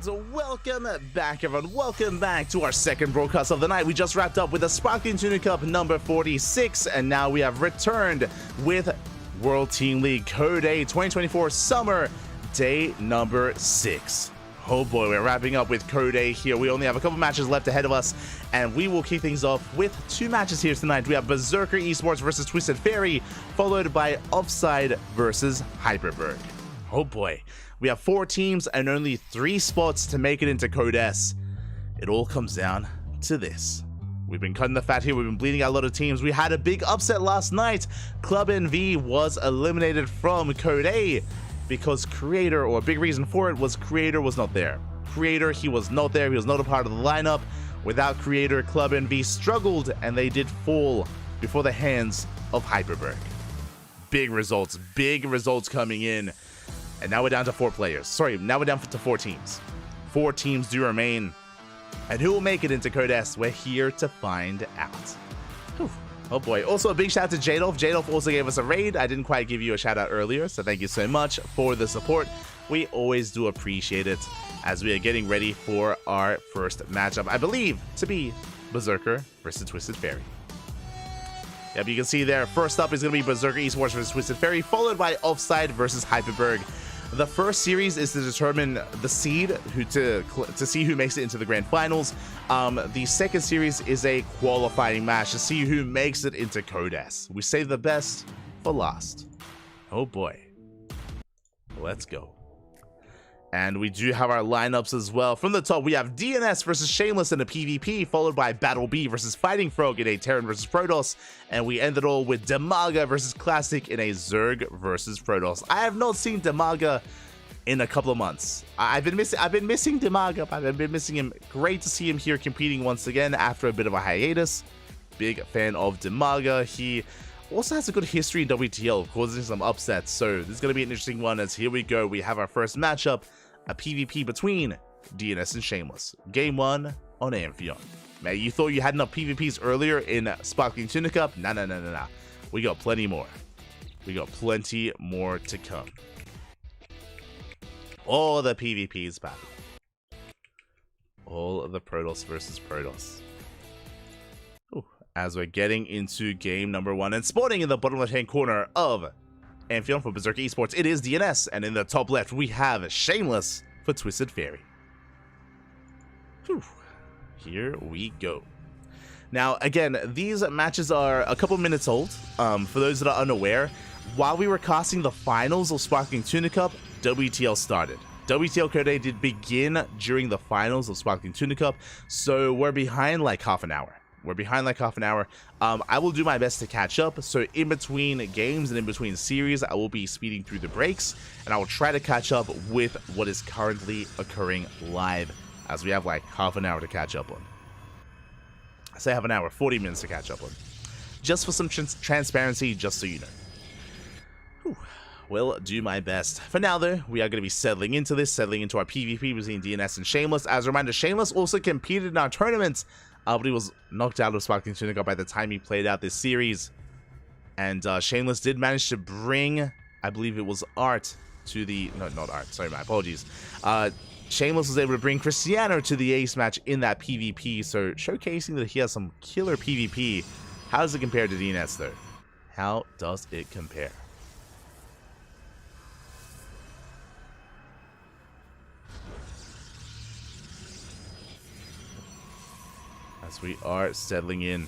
And welcome back, everyone. Welcome back to our second broadcast of the night. We just wrapped up with the Sparkling Tuna Cup number 46, and now we have returned with World Team League Code A 2024 Summer Day number 6. Oh boy, we're wrapping up with Code A here. We only have a couple matches left ahead of us, and we will kick things off with two matches here tonight. We have Berserker Esports versus Twisted Fairy, followed by Offside versus Hyperberg. Oh boy. We have 4 teams and only 3 spots to make it into Code S. It all comes down to this. We've been cutting the fat here. We've been bleeding out a lot of teams. We had a big upset last night. Club NV was eliminated from Code A because Creator, or a big reason for it, was Creator was not there. Creator, he was not there. He was not a part of the lineup. Without Creator, Club NV struggled, and they did fall before the hands of Hyperberg. Big results coming in. And now we're down to 4 players. Sorry, now we're down to 4 teams. 4 teams do remain. And who will make it into Code S? We're here to find out. Whew. Oh boy. Also, a big shout out to Jadolf. Jadolf also gave us a raid. I didn't quite give you a shout out earlier, so thank you so much for the support. We always do appreciate it as we are getting ready for our first matchup. I believe to be Berserker versus Twisted Fairy. Yep, you can see there, first up is going to be Berserker Esports versus Twisted Fairy, followed by Offside versus Hyperberg. The first series is to determine the seed, to see who makes it into the grand finals. The second series is a qualifying match to see who makes it into Code S. We save the best for last. Oh boy. Let's go. And we do have our lineups as well. From the top, we have DNS versus Shameless in a PvP, followed by Battle B versus Fighting Frog in a Terran versus Protoss, and we end it all with Demaga versus Classic in a Zerg versus Protoss. I have not seen Demaga in a couple of months. I've been missing Demaga. I've been missing him. Great to see him here competing once again after a bit of a hiatus. Big fan of Demaga. He also has a good history in WTL, causing some upsets. So this is going to be an interesting one, as here we go. We have our first matchup, a PvP between DNS and Shameless. Game 1 on Amphion. Man, you thought you had enough PvPs earlier in Sparkling Tuna Cup? Nah. We got plenty more. We got plenty more to come. All the PvPs back. All of the Protoss versus Protoss. As we're getting into game number 1, and spawning in the bottom left hand corner of Amphion for Berserker Esports, it is DNS, and in the top left we have Shameless for Twisted Fairy. Whew. Here we go. Now again, these matches are a couple minutes old. For those that are unaware, while we were casting the finals of Sparkling Tuna Cup, WTL started. WTL Code A did begin during the finals of Sparkling Tuna Cup, so we're behind like half an hour. I will do my best to catch up, so in between games and in between series, I will be speeding through the breaks, and I will try to catch up with what is currently occurring live, as we have like half an hour to catch up on. I say half an hour, 40 minutes to catch up on. Just for some transparency, just so you know. Whew. Will do my best. For now though, we are going to be settling into our PvP between DNS and Shameless. As a reminder, Shameless also competed in our tournament, but he was knocked out of Sparkling Tuna Cup by the time he played out this series. And Shameless did manage to bring, I believe it was Art to the... No, not Art. Sorry, my apologies. Shameless was able to bring Cristiano to the ace match in that PvP, so showcasing that he has some killer PvP. How does it compare to DNS, though? How does it compare? As we are settling in.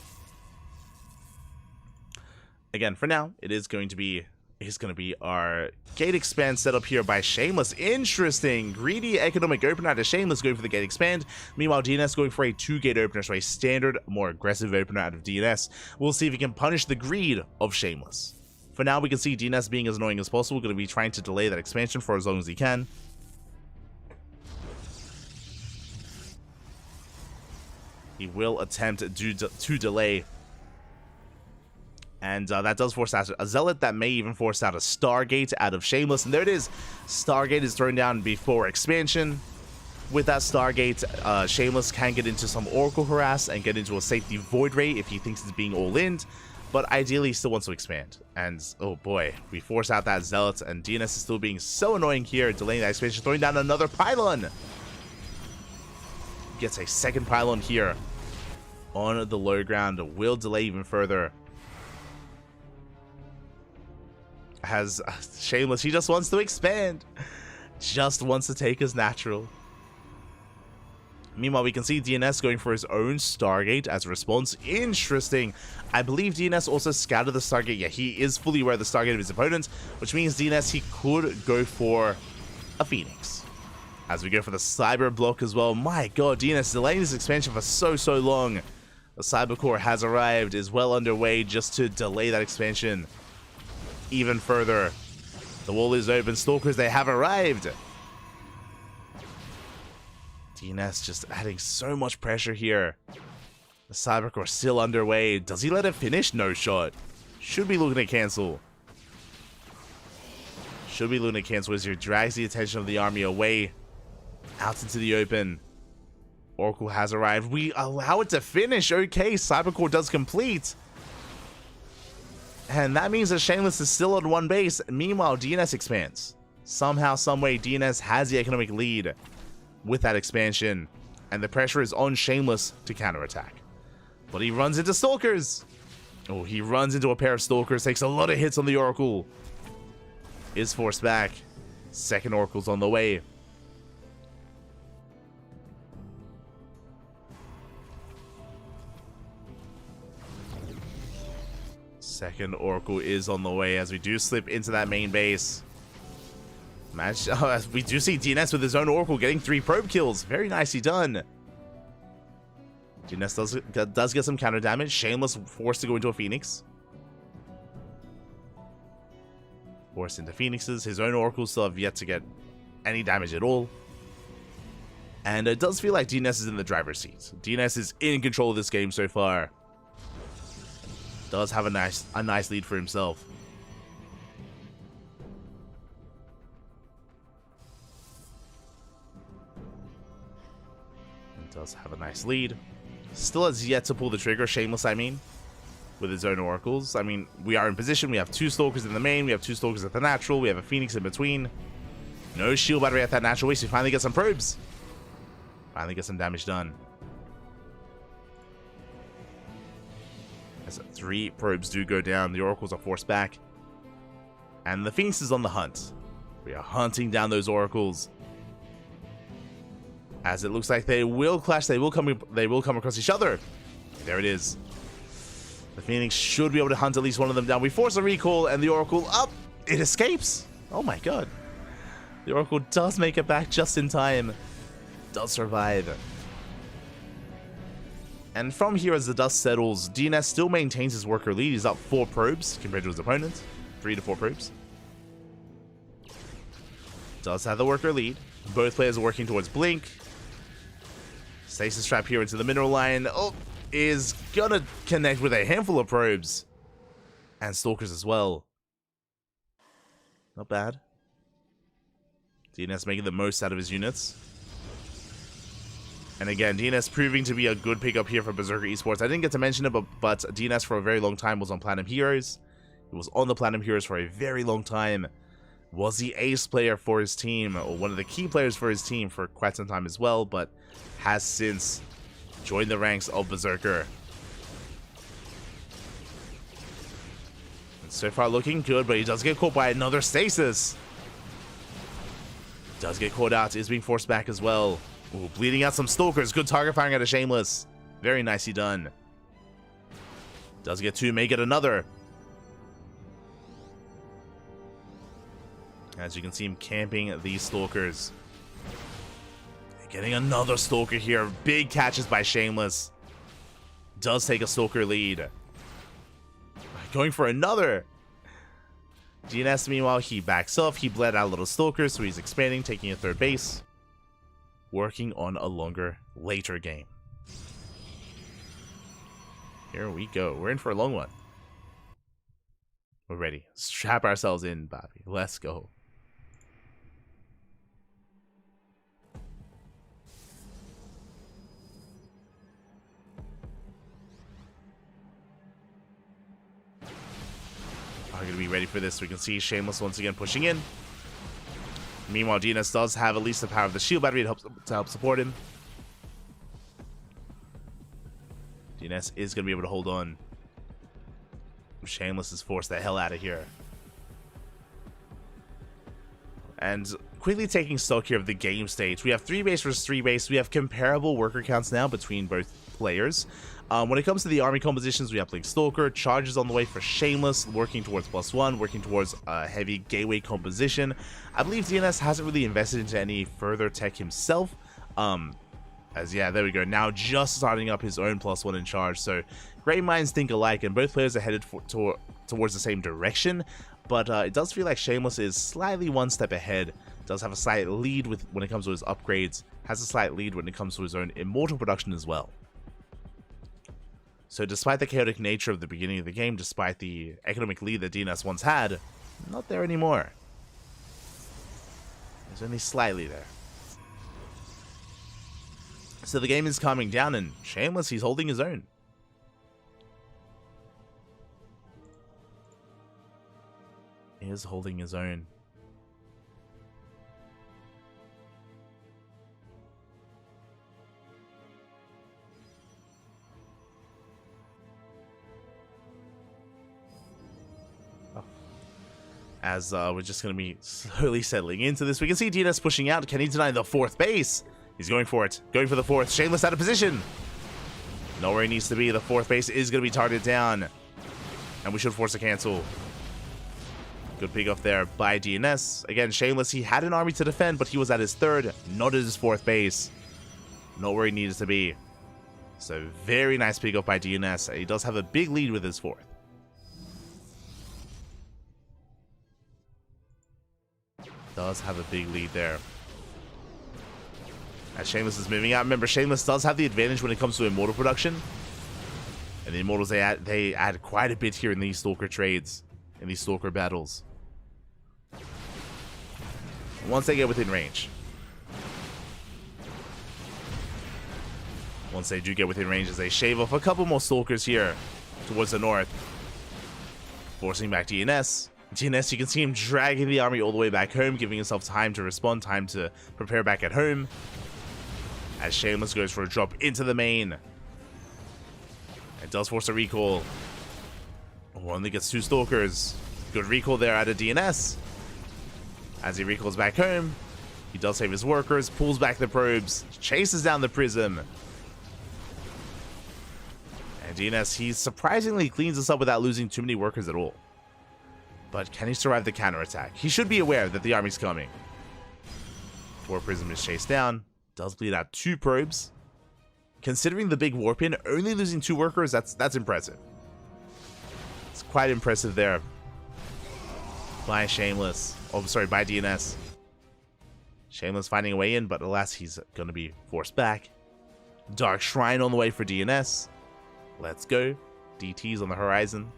Again, for now, it is going to be our gate expand setup here by Shameless. Interesting. Greedy economic opener to Shameless going for the gate expand. Meanwhile, DNS going for a 2-gate opener, so a standard, more aggressive opener out of DNS. We'll see if he can punish the greed of Shameless. For now, we can see DNS being as annoying as possible. Going to be trying to delay that expansion for as long as he can. He will attempt to delay. And that does force out a Zealot. That may even force out a Stargate out of Shameless. And there it is. Stargate is thrown down before expansion. With that Stargate, Shameless can get into some Oracle Harass and get into a safety Void Ray if he thinks it's being all-in. But ideally, he still wants to expand. And, oh boy, we force out that Zealot. And DNS is still being so annoying here, delaying that expansion, throwing down another Pylon. gets a second pylon here on the low ground. Will delay even further. Has Shameless, he just wants to expand. Just wants to take his natural. Meanwhile, we can see DNS going for his own Stargate as a response. Interesting. I believe DNS also scattered the Stargate. Yeah, he is fully aware of the Stargate of his opponent, which means DNS, he could go for a Phoenix. As we go for the Cyber block as well. My god, DNS delaying this expansion for so long. The Cyber Core has arrived, is well underway just to delay that expansion even further. The wall is open. Stalkers, they have arrived. DNS just adding so much pressure here. The Cyber Core still underway. Does he let it finish? No shot. Should be looking to cancel. Should be looking to cancel as he drags the attention of the army away out into the open. Oracle has arrived. We allow it to finish. Okay, Cyber Core does complete. And that means that Shameless is still on one base. Meanwhile, DNS expands. Somehow, someway, DNS has the economic lead with that expansion. And the pressure is on Shameless to counterattack. But he runs into Stalkers. Oh, he runs into a pair of Stalkers. Takes a lot of hits on the Oracle. Is forced back. Second Oracle's on the way. Second Oracle is on the way as we do slip into that main base. We do see DNS with his own Oracle getting 3 probe kills. Very nicely done. DNS does get some counter damage. Shameless forced to go into a Phoenix. Forced into Phoenixes. His own Oracles still have yet to get any damage at all. And it does feel like DNS is in the driver's seat. DNS is in control of this game so far. Does have a nice lead for himself. He does have a nice lead. Still has yet to pull the trigger, Shameless, I mean, with his own Oracles. I mean, we are in position. We have 2 Stalkers in the main. We have 2 Stalkers at the natural. We have a Phoenix in between. No shield battery at that natural waste. We finally get some probes. Finally get some damage done. As 3 probes do go down, the Oracles are forced back. And the Phoenix is on the hunt. We are hunting down those Oracles. As it looks like they will clash, they will come across each other. There it is. The Phoenix should be able to hunt at least one of them down. We force a recall, and the Oracle up. It escapes. Oh my god. The Oracle does make it back just in time. Does survive. And from here, as the dust settles, DNS still maintains his worker lead. He's up 4 probes compared to his opponent. 3 to 4 probes. Does have the worker lead. Both players are working towards Blink. Stasis Trap here into the mineral line. Oh, is gonna connect with a handful of probes. And Stalkers as well. Not bad. DNS making the most out of his units. And again, DNS proving to be a good pickup here for Berserker Esports. I didn't get to mention it, but DNS for a very long time was on Platinum Heroes. He was on the Platinum Heroes for a very long time. Was the ace player for his team, or one of the key players for his team for quite some time as well, but has since joined the ranks of Berserker. And so far looking good, but he does get caught by another Stasis. Does get caught out, is being forced back as well. Ooh, bleeding out some Stalkers. Good target firing out of Shameless. Very nicely done. Does get 2, may get another. As you can see him camping these Stalkers. Getting another Stalker here. Big catches by Shameless. Does take a Stalker lead. Going for another. DNS, meanwhile, he backs off. He bled out a little Stalker, so he's expanding, taking a 3rd base. Working on a longer, later game. Here we go. We're in for a long one. We're ready. Strap ourselves in, Bobby. Let's go. Are going to be ready for this. We can see Shameless once again pushing in. Meanwhile, DNS does have at least the power of the shield battery to help support him. DNS is going to be able to hold on. Shameless is forced the hell out of here. And quickly taking stock here of the game stage, we have 3 base versus 3 base. We have comparable worker counts now between both players. When it comes to the army compositions, we have Blink Stalker, charges on the way for Shameless, working towards +1, working towards a heavy gateway composition. I believe DNS hasn't really invested into any further tech himself. Yeah, there we go. Now just starting up his own +1 in charge. So great minds think alike, and both players are headed towards the same direction. But it does feel like Shameless is slightly one step ahead. Does have a slight lead when it comes to his upgrades. Has a slight lead when it comes to his own immortal production as well. So despite the chaotic nature of the beginning of the game, despite the economic lead that DNS once had, not there anymore. There's only slightly there. So the game is calming down, and Shameless, he's holding his own. He is holding his own. As we're just going to be slowly settling into this, we can see DNS pushing out. Can he deny the 4th base? He's going for it. Going for the 4th. Shameless out of position. Not where he needs to be. The 4th base is going to be targeted down. And we should force a cancel. Good pick off there by DNS. Again, Shameless, he had an army to defend, but he was at his 3rd, not at his 4th base. Not where he needed to be. So very nice pick up by DNS. He does have a big lead with his 4th. Does have a big lead there. As Shameless is moving out, remember Shameless does have the advantage when it comes to immortal production. And the immortals, they add quite a bit here in these Stalker trades, in these Stalker battles. Once they get within range. Once they do get within range, as they shave off a couple more Stalkers here towards the north. Forcing back DNS. DNS, you can see him dragging the army all the way back home, giving himself time to respond, time to prepare back at home. As Shameless goes for a drop into the main. It does force a recall. Only gets 2 Stalkers. Good recall there out of DNS. As he recalls back home, he does save his workers, pulls back the probes, chases down the prism. And DNS, he surprisingly cleans this up without losing too many workers at all. But can he survive the counterattack? He should be aware that the army's coming. 4 prism is chased down. Does bleed out 2 probes. Considering the big warp in, only losing 2 workers, that's impressive. It's quite impressive there. By Shameless. Oh, sorry, by DNS. Shameless finding a way in, but alas, he's going to be forced back. Dark Shrine on the way for DNS. Let's go. DT's on the horizon.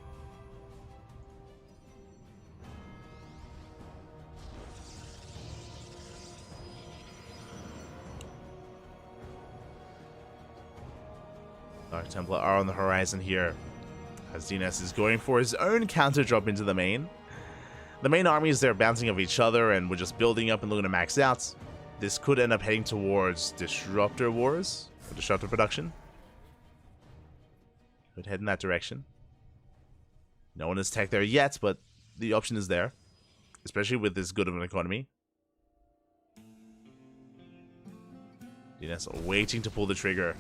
Dark Templar are on the horizon here, as DNS is going for his own counter drop into the main. The main armies, they're bouncing off each other, and we're just building up and looking to max out. This could end up heading towards Disruptor Wars, or Disruptor Production. Could head in that direction. No one has tech there yet, but the option is there, especially with this good of an economy. DNS waiting to pull the trigger.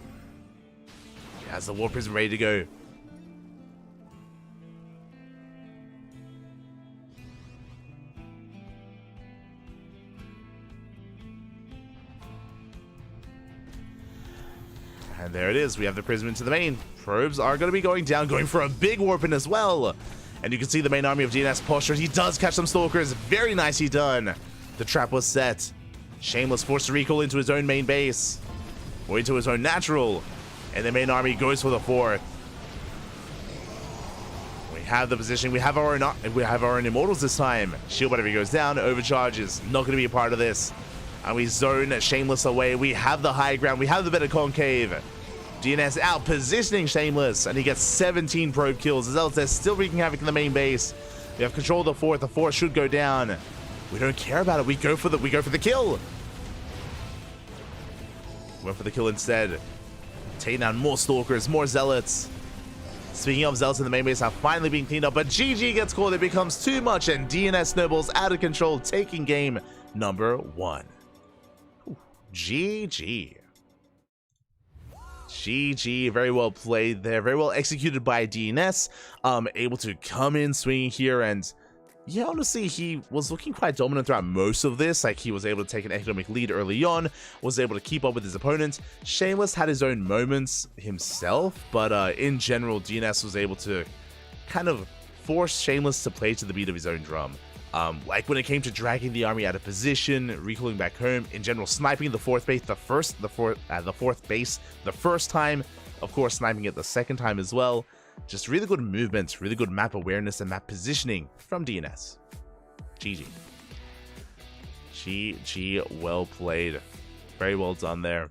He has the Warp Prism ready to go. And there it is. We have the Prism into the main. Probes are going to be going down, going for a big warp in as well. And you can see the main army of DNS postured. He does catch some Stalkers. Very nicely done. The trap was set. Shameless forced to recall into his own main base. Or into his own natural. And the main army goes for the 4th. We have the position. We have our own immortals this time. Shield whatever goes down. Overcharges. Not going to be a part of this. And we zone Shameless away. We have the high ground. We have the better concave. DNS out positioning Shameless, and he gets 17 probe kills. As else, they're still wreaking havoc in the main base. We have control of the 4th. The 4th should go down. We don't care about it. We go for the kill. Went for the kill instead. taking down more Stalkers, more Zealots. Speaking of, Zealots in the main base have finally been cleaned up, but GG gets called. It becomes too much, and DNS snowballs out of control, taking game number 1. Ooh, GG. GG, very well played there, very well executed by DNS, able to come in swinging here, and yeah, honestly, he was looking quite dominant throughout most of this. Like, he was able to take an economic lead early on, was able to keep up with his opponent. Shameless had his own moments himself, but in general, DNS was able to kind of force Shameless to play to the beat of his own drum. Like when it came to dragging the army out of position, recalling back home, in general, sniping the fourth base the first time, of course, sniping it the second time as well. Just really good movements, really good map awareness and map positioning from DNS. GG. GG, well played. Very well done there.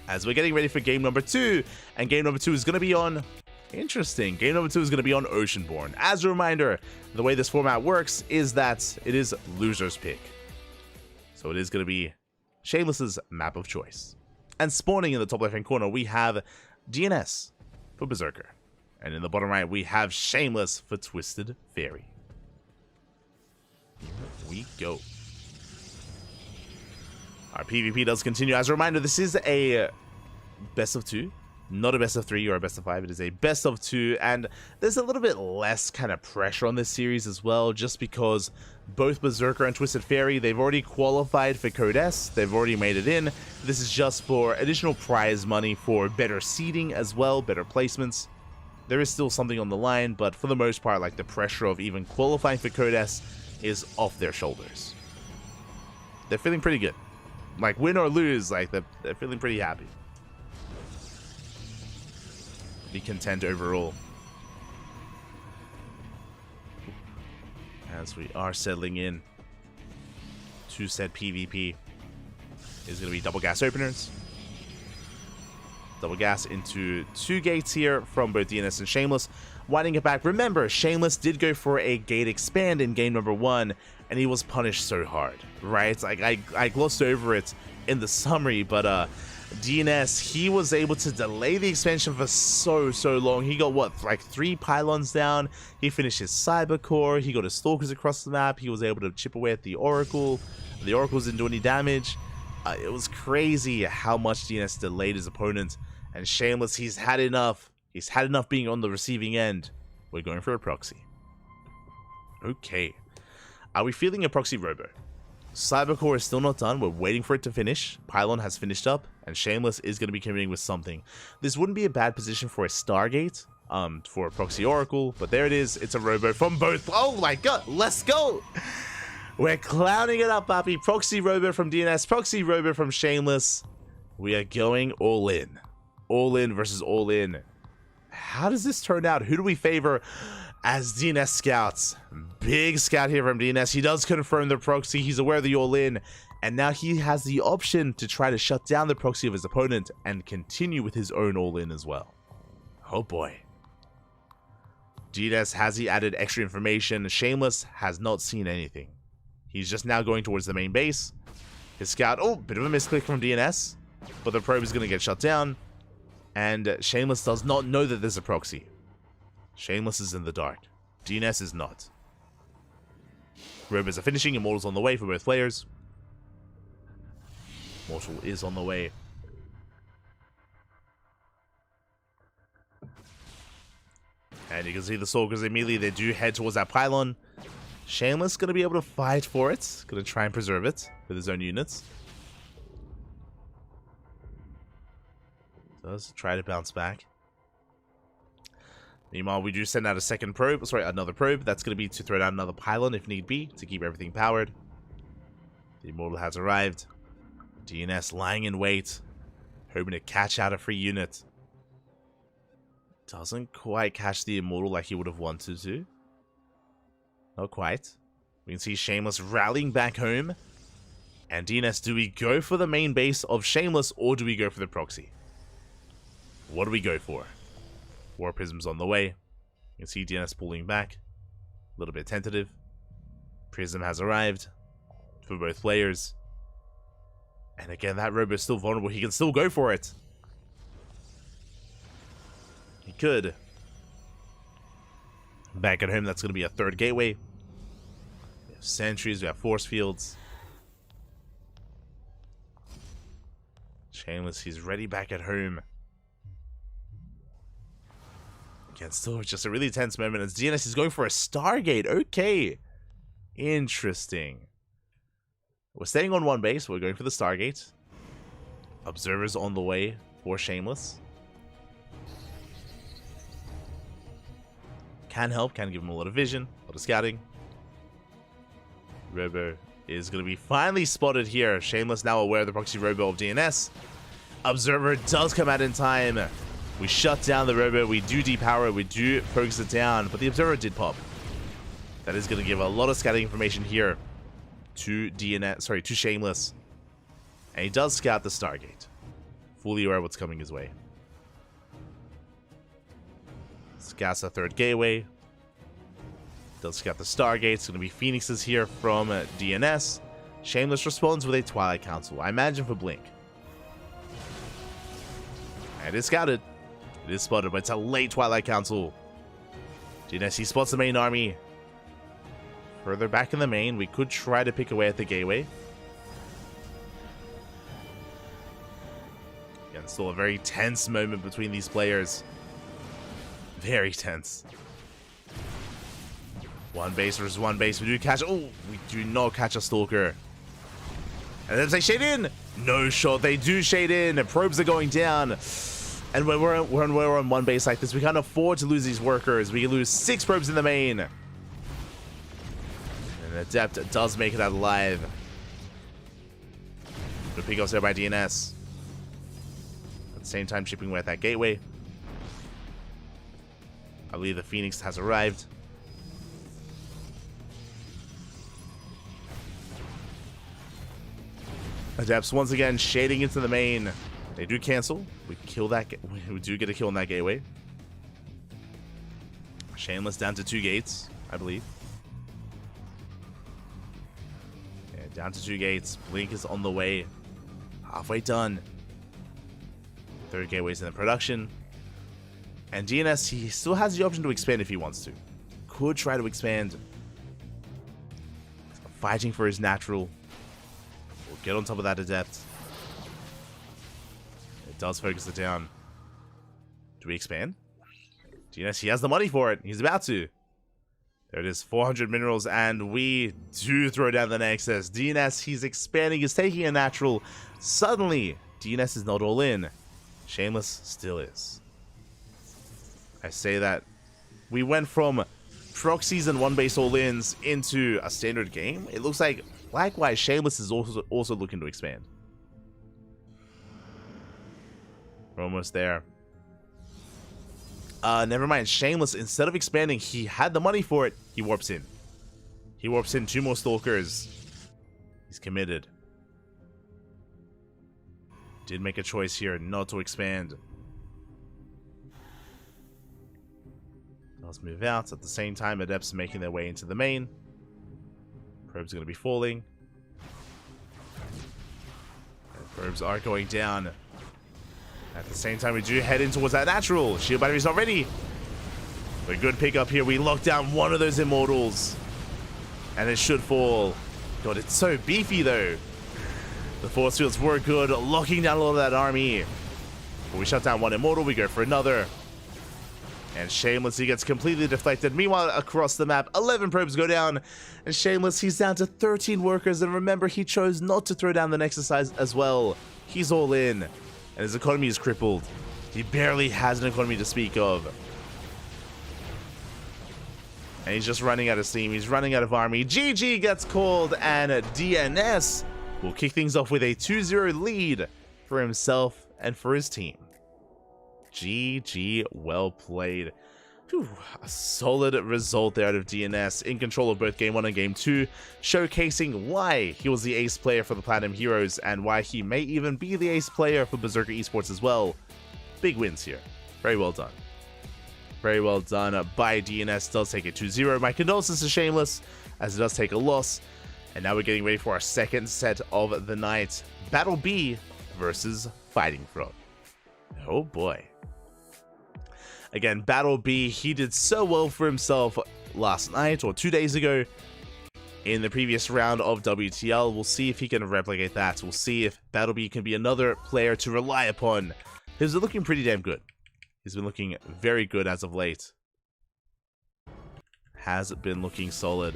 As we're getting ready for game number 2, and game number 2 is going to be on... Interesting. Game number 2 is going to be on Oceanborn. As a reminder, the way this format works is that it is loser's pick. So it is going to be Shameless's map of choice. And spawning in the top left-hand corner, we have DNS for Berserker. And in the bottom right, we have Shameless for Twisted Fairy. Here we go. Our PvP does continue. As a reminder, this is a best of 2. Not a best of 3 or a best of 5. It is a best of 2, and there's a little bit less kind of pressure on this series as well, just because both Berserker and Twisted Fairy, they've already qualified for Code S. They've already made it in. This is just for additional prize money for better seeding as well, better placements. There is still something on the line, but for the most part, like, the pressure of even qualifying for Code S is off their shoulders. They're feeling pretty good. Like, win or lose, like, they're feeling pretty happy. Be content overall. As we are settling in to said PvP, is going to be double gas openers. Double gas into 2 gates here from both DNS and Shameless. Winding it back, remember, Shameless did go for a gate expand in game number 1, and he was punished so hard, right? Like, I glossed over it in the summary, but DNS, he was able to delay the expansion for so long. He got, what, like 3 pylons down. He finished his cyber core. He got his stalkers across the map. He was able to chip away at the oracle. The oracles didn't do any damage. It was crazy how much DNS delayed his opponent. And Shameless, he's had enough. He's had enough being on the receiving end. We're going for a proxy. Okay. Are we feeling a proxy robo? Cybercore is still not done. We're waiting for it to finish. Pylon has finished up, and Shameless is going to be committing with something. This wouldn't be a bad position for a Stargate, for a Proxy Oracle, but there it is. It's a robo from both. Oh my god, let's go! We're clowning it up, Papi. Proxy robo from DNS, Proxy robo from Shameless. We are going all in. All in versus all in. How does this turn out? Who do we favor as DNS scouts? Big scout here from DNS. He does confirm the proxy. He's aware of the all-in. And now he has the option to try to shut down the proxy of his opponent and continue with his own all-in as well. Oh boy. DNS, has he added extra information? Shameless has not seen anything. He's just now going towards the main base. His scout, oh, bit of a misclick from DNS. But the probe is going to get shut down. And Shameless does not know that there's a proxy. Shameless is in the dark. DNS is not. Robos are finishing. Immortal's on the way for both players. Immortal is on the way. And you can see the Stalkers immediately. They do head towards that pylon. Shameless going to be able to fight for it. Going to try and preserve it with his own units. Does try to bounce back. Meanwhile, we do send out a second probe. Sorry, another probe. That's going to be to throw down another pylon if need be, to keep everything powered. The Immortal has arrived. DNS lying in wait, hoping to catch out a free unit. Doesn't quite catch the Immortal like he would have wanted to. Not quite. We can see Shameless rallying back home. And DNS, do we go for the main base of Shameless or do we go for the proxy? What do we go for? War Prism's on the way. You can see DNS pulling back. A little bit tentative. Prism has arrived for both players. And again, that robo is still vulnerable. He can still go for it. He could. Back at home, that's going to be a third gateway. We have sentries, we have force fields. Shameless, he's ready back at home. Again, still just a really tense moment as DNS is going for a Stargate. Okay. Interesting. We're staying on one base. We're going for the Stargate. Observers on the way for Shameless. Can help. Can give him a lot of vision. A lot of scouting. Robo is going to be finally spotted here. Shameless now aware of the proxy Robo of DNS. Observer does come out in time. We shut down the Robo. We do depower it. We do focus it down. But the Observer did pop. That is going to give a lot of scouting information here to to Shameless. And he does scout the Stargate. Fully aware of what's coming his way. Scouts the third gateway. Does scout the Stargate. It's going to be Phoenixes here from DNS. Shameless responds with a Twilight Council. I imagine for Blink. And it's scouted. It is spotted, but it's a late Twilight Council. DNS, he spots the main army. Further back in the main, we could try to pick away at the gateway. Again, still a very tense moment between these players. Very tense. One base versus one base. We do catch... Oh, we do not catch a Stalker. And then they shade in. No shot. They do shade in. And probes are going down. And when we're on one base like this, we can't afford to lose these workers. We can lose 6 probes in the main. And Adept does make it out alive. The pickups there by DNS. At the same time, chipping away at that gateway. I believe the Phoenix has arrived. Adepts once again shading into the main. They do cancel. We kill that. We do get a kill on that gateway. Shameless down to 2 gates, I believe. Yeah, down to 2 gates. Blink is on the way. Halfway done. 3rd gateway's in the production. And DNS, he still has the option to expand if he wants to. Could try to expand. Fighting for his natural. We'll get on top of that Adept. It does focus it down. Do we expand? DNS, he has the money for it. He's about to. There it is, 400 minerals, and we do throw down the Nexus. DNS, he's expanding, he's taking a natural. Suddenly, DNS is not all in. Shameless still is. I say that we went from proxies and one base all-ins into a standard game. It looks like, likewise, Shameless is also looking to expand. We're almost there. Never mind. Shameless, instead of expanding, he had the money for it. He warps in. He warps in 2 more Stalkers. He's committed. Did make a choice here not to expand. Let's move out. At the same time, Adepts making their way into the main. Probes are going to be falling. And probes are going down. At the same time, we do head in towards that natural. Shield battery's not ready. But good pickup here. We lock down one of those Immortals. And it should fall. God, it's so beefy, though. The force fields were good, locking down a lot of that army. But we shut down one Immortal, we go for another. And Shameless, he gets completely deflected. Meanwhile, across the map, 11 probes go down. And Shameless, he's down to 13 workers. And remember, he chose not to throw down the Nexus as well. He's all in. And his economy is crippled. He barely has an economy to speak of. And he's just running out of steam. He's running out of army. GG gets called, and DNS will kick things off with a 2-0 lead for himself and for his team. GG, well played. Whew, a solid result there out of DNS, in control of both Game 1 and Game 2, showcasing why he was the ace player for the Platinum Heroes and why he may even be the ace player for Berserker Esports as well. Big wins here. Very well done. Very well done by DNS. Does take a 2-0. My condolences to Shameless, as it does take a loss. And now we're getting ready for our second set of the night. Battle B versus Fighting Frog. Oh boy. Again, Battle B, he did so well for himself last night or 2 days ago in the previous round of WTL. We'll see if he can replicate that. We'll see if Battle B can be another player to rely upon. He's looking pretty damn good. He's been looking very good as of late. Has been looking solid.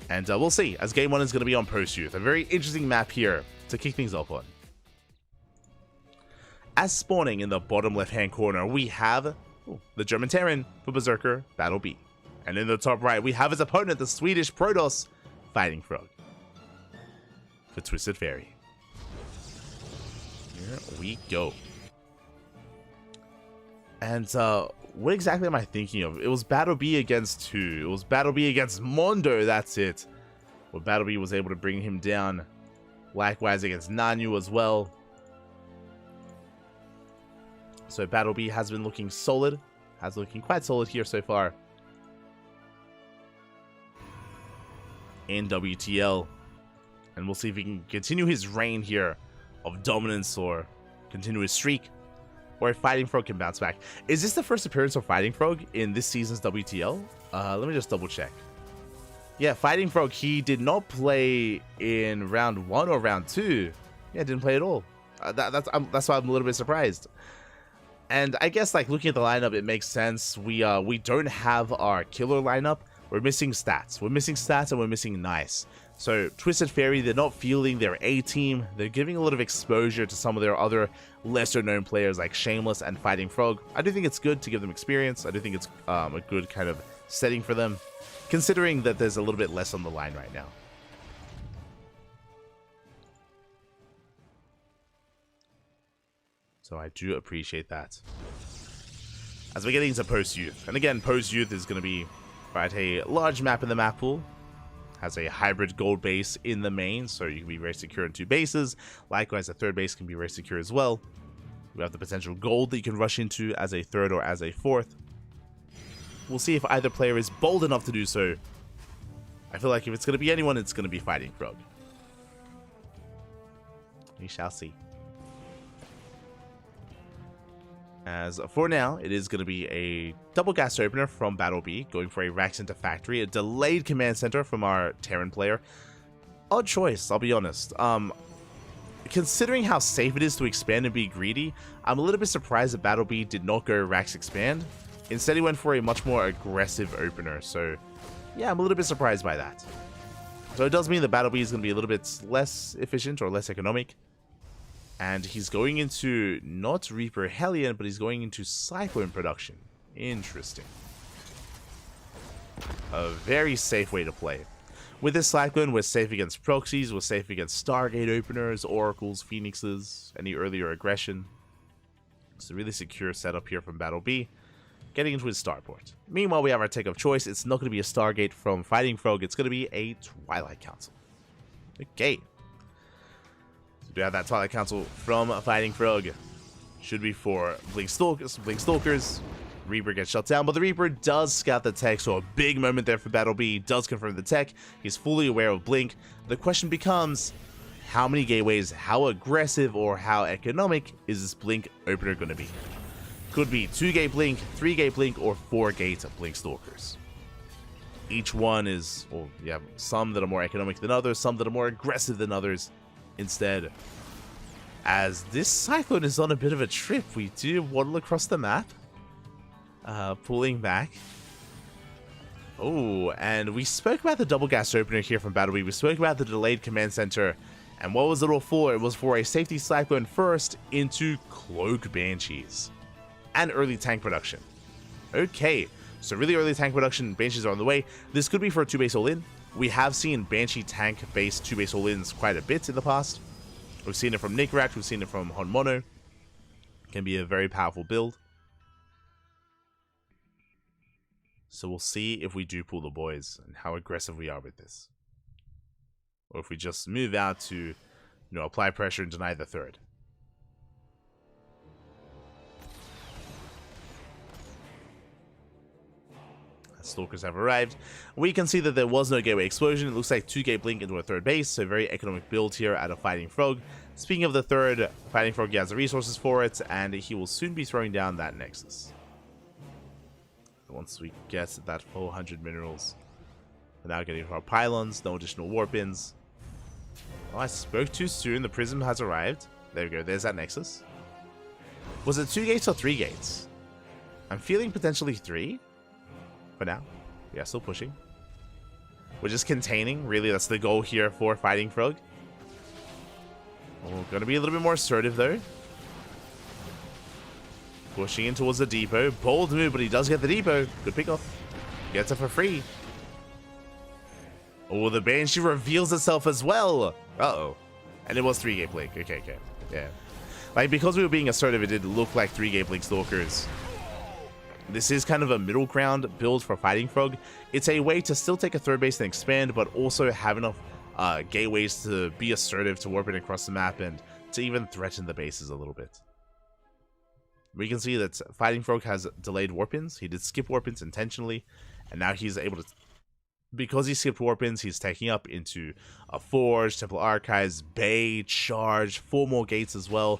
And we'll see, as game 1 is going to be on Post Youth. A very interesting map here to kick things off on. As spawning in the bottom left-hand corner, we have the German Terran for Berserker, Battle B. And in the top right, we have his opponent, the Swedish Protoss, Fighting Frog for Twisted Fairy. Here we go. And what exactly am I thinking of? It was Battle B against who? It was Battle B against Mondo, that's it. Well, Battle B was able to bring him down. Likewise against Nanu as well. So Battle B has been looking solid. Has been looking quite solid here so far in WTL. And we'll see if he can continue his reign here of dominance or continue his streak. Or if Fighting Frog can bounce back. Is this the first appearance of Fighting Frog in this season's WTL? Let me just double check. Yeah, Fighting Frog, he did not play in round 1 or round 2. Yeah, didn't play at all. That's why I'm a little bit surprised. And I guess, like, looking at the lineup, it makes sense. We don't have our killer lineup. We're missing stats. We're missing stats and we're missing nice. So Twisted Fairy, they're not fielding their A team. They're giving a lot of exposure to some of their other lesser known players like Shameless and Fighting Frog. I do think it's good to give them experience. I do think it's a good kind of setting for them, considering that there's a little bit less on the line right now. So I do appreciate that. As we're getting into Post Youth, and again, Post Youth is going to be quite a large map in the map pool. Has a hybrid gold base in the main, so you can be very secure in 2 bases. Likewise, a 3rd base can be very secure as well. We have the potential gold that you can rush into as a 3rd or as a 4th. We'll see if either player is bold enough to do so. I feel like if it's going to be anyone, it's going to be Fighting Frog. We shall see. As for now, it is going to be a double gas opener from Battle B, going for a rack center factory, a delayed command center from our Terran player. Odd choice, I'll be honest. Considering how safe it is to expand and be greedy, I'm a little bit surprised that Battle B did not go racks expand. Instead, he went for a much more aggressive opener, so yeah, I'm a little bit surprised by that. So it does mean that Battle B is going to be a little bit less efficient or less economic. And he's going into not Reaper Hellion, but he's going into Cyclone production. Interesting. A very safe way to play. With this Cyclone, we're safe against proxies, we're safe against Stargate openers, Oracles, Phoenixes, any earlier aggression. It's a really secure setup here from Battle B. Getting into his starport. Meanwhile, we have our tech of choice. It's not going to be a Stargate from Fighting Frog, it's going to be a Twilight Council. Okay. We have that Twilight Council from Fighting Frog. Should be for Blink Stalkers. Reaper gets shut down, but the Reaper does scout the tech, so a big moment there for Battle B. Does confirm the tech. He's fully aware of Blink. The question becomes, how many gateways, how aggressive or how economic is this Blink opener going to be? Could be 2-gate Blink, 3-gate Blink, or 4-gate Blink Stalkers. Each one is, well, you have some that are more economic than others, some that are more aggressive than others. Instead, as this Cyclone is on a bit of a trip, we do waddle across the map, pulling back. Oh, and we spoke about the double gas opener here from Battle B. We spoke about the delayed command center, and what was it all for? It was for a safety Cyclone first into Cloak Banshees and early tank production. Okay, so really early tank production, Banshees are on the way. This could be for a 2-base all-in. We have seen Banshee tank-based 2-base all-ins quite a bit in the past. We've seen it from Nickrat, we've seen it from Honmono. Can be a very powerful build. So we'll see if we do pull the boys and how aggressive we are with this. Or if we just move out to, apply pressure and deny the 3rd. Stalkers have arrived. We can see that there was no gateway explosion. It looks like 2-gate blink into a third base, so very economic build here out of Fighting Frog. Speaking of the third, Fighting Frog has the resources for it, and he will soon be throwing down that Nexus. Once we get that 400 minerals. We're now getting our pylons, no additional warp-ins. Oh, I spoke too soon. The prism has arrived. There we go. There's that Nexus. Was it 2 gates or 3 gates? I'm feeling potentially 3. For now. We are still pushing. We're just containing. Really, that's the goal here for Fighting Frog. We're going to be a little bit more assertive, though. Pushing in towards the depot. Bold move, but he does get the depot. Good pickoff. Gets it for free. Oh, the Banshee reveals itself as well. Uh-oh. And it was 3-gate blink. Okay. Yeah. Like, because we were being assertive, it did look like 3-gate blink Stalkers. This is kind of a middle ground build for Fighting Frog. It's a way to still take a third base and expand, but also have enough gateways to be assertive, to warp it across the map, and to even threaten the bases a little bit. We can see that Fighting Frog has delayed warp-ins. He did skip warp-ins intentionally, and now he's able to... Because he skipped warp-ins, he's taking up into a Forge, Temple Archives, Bay, Charge, 4 more gates as well.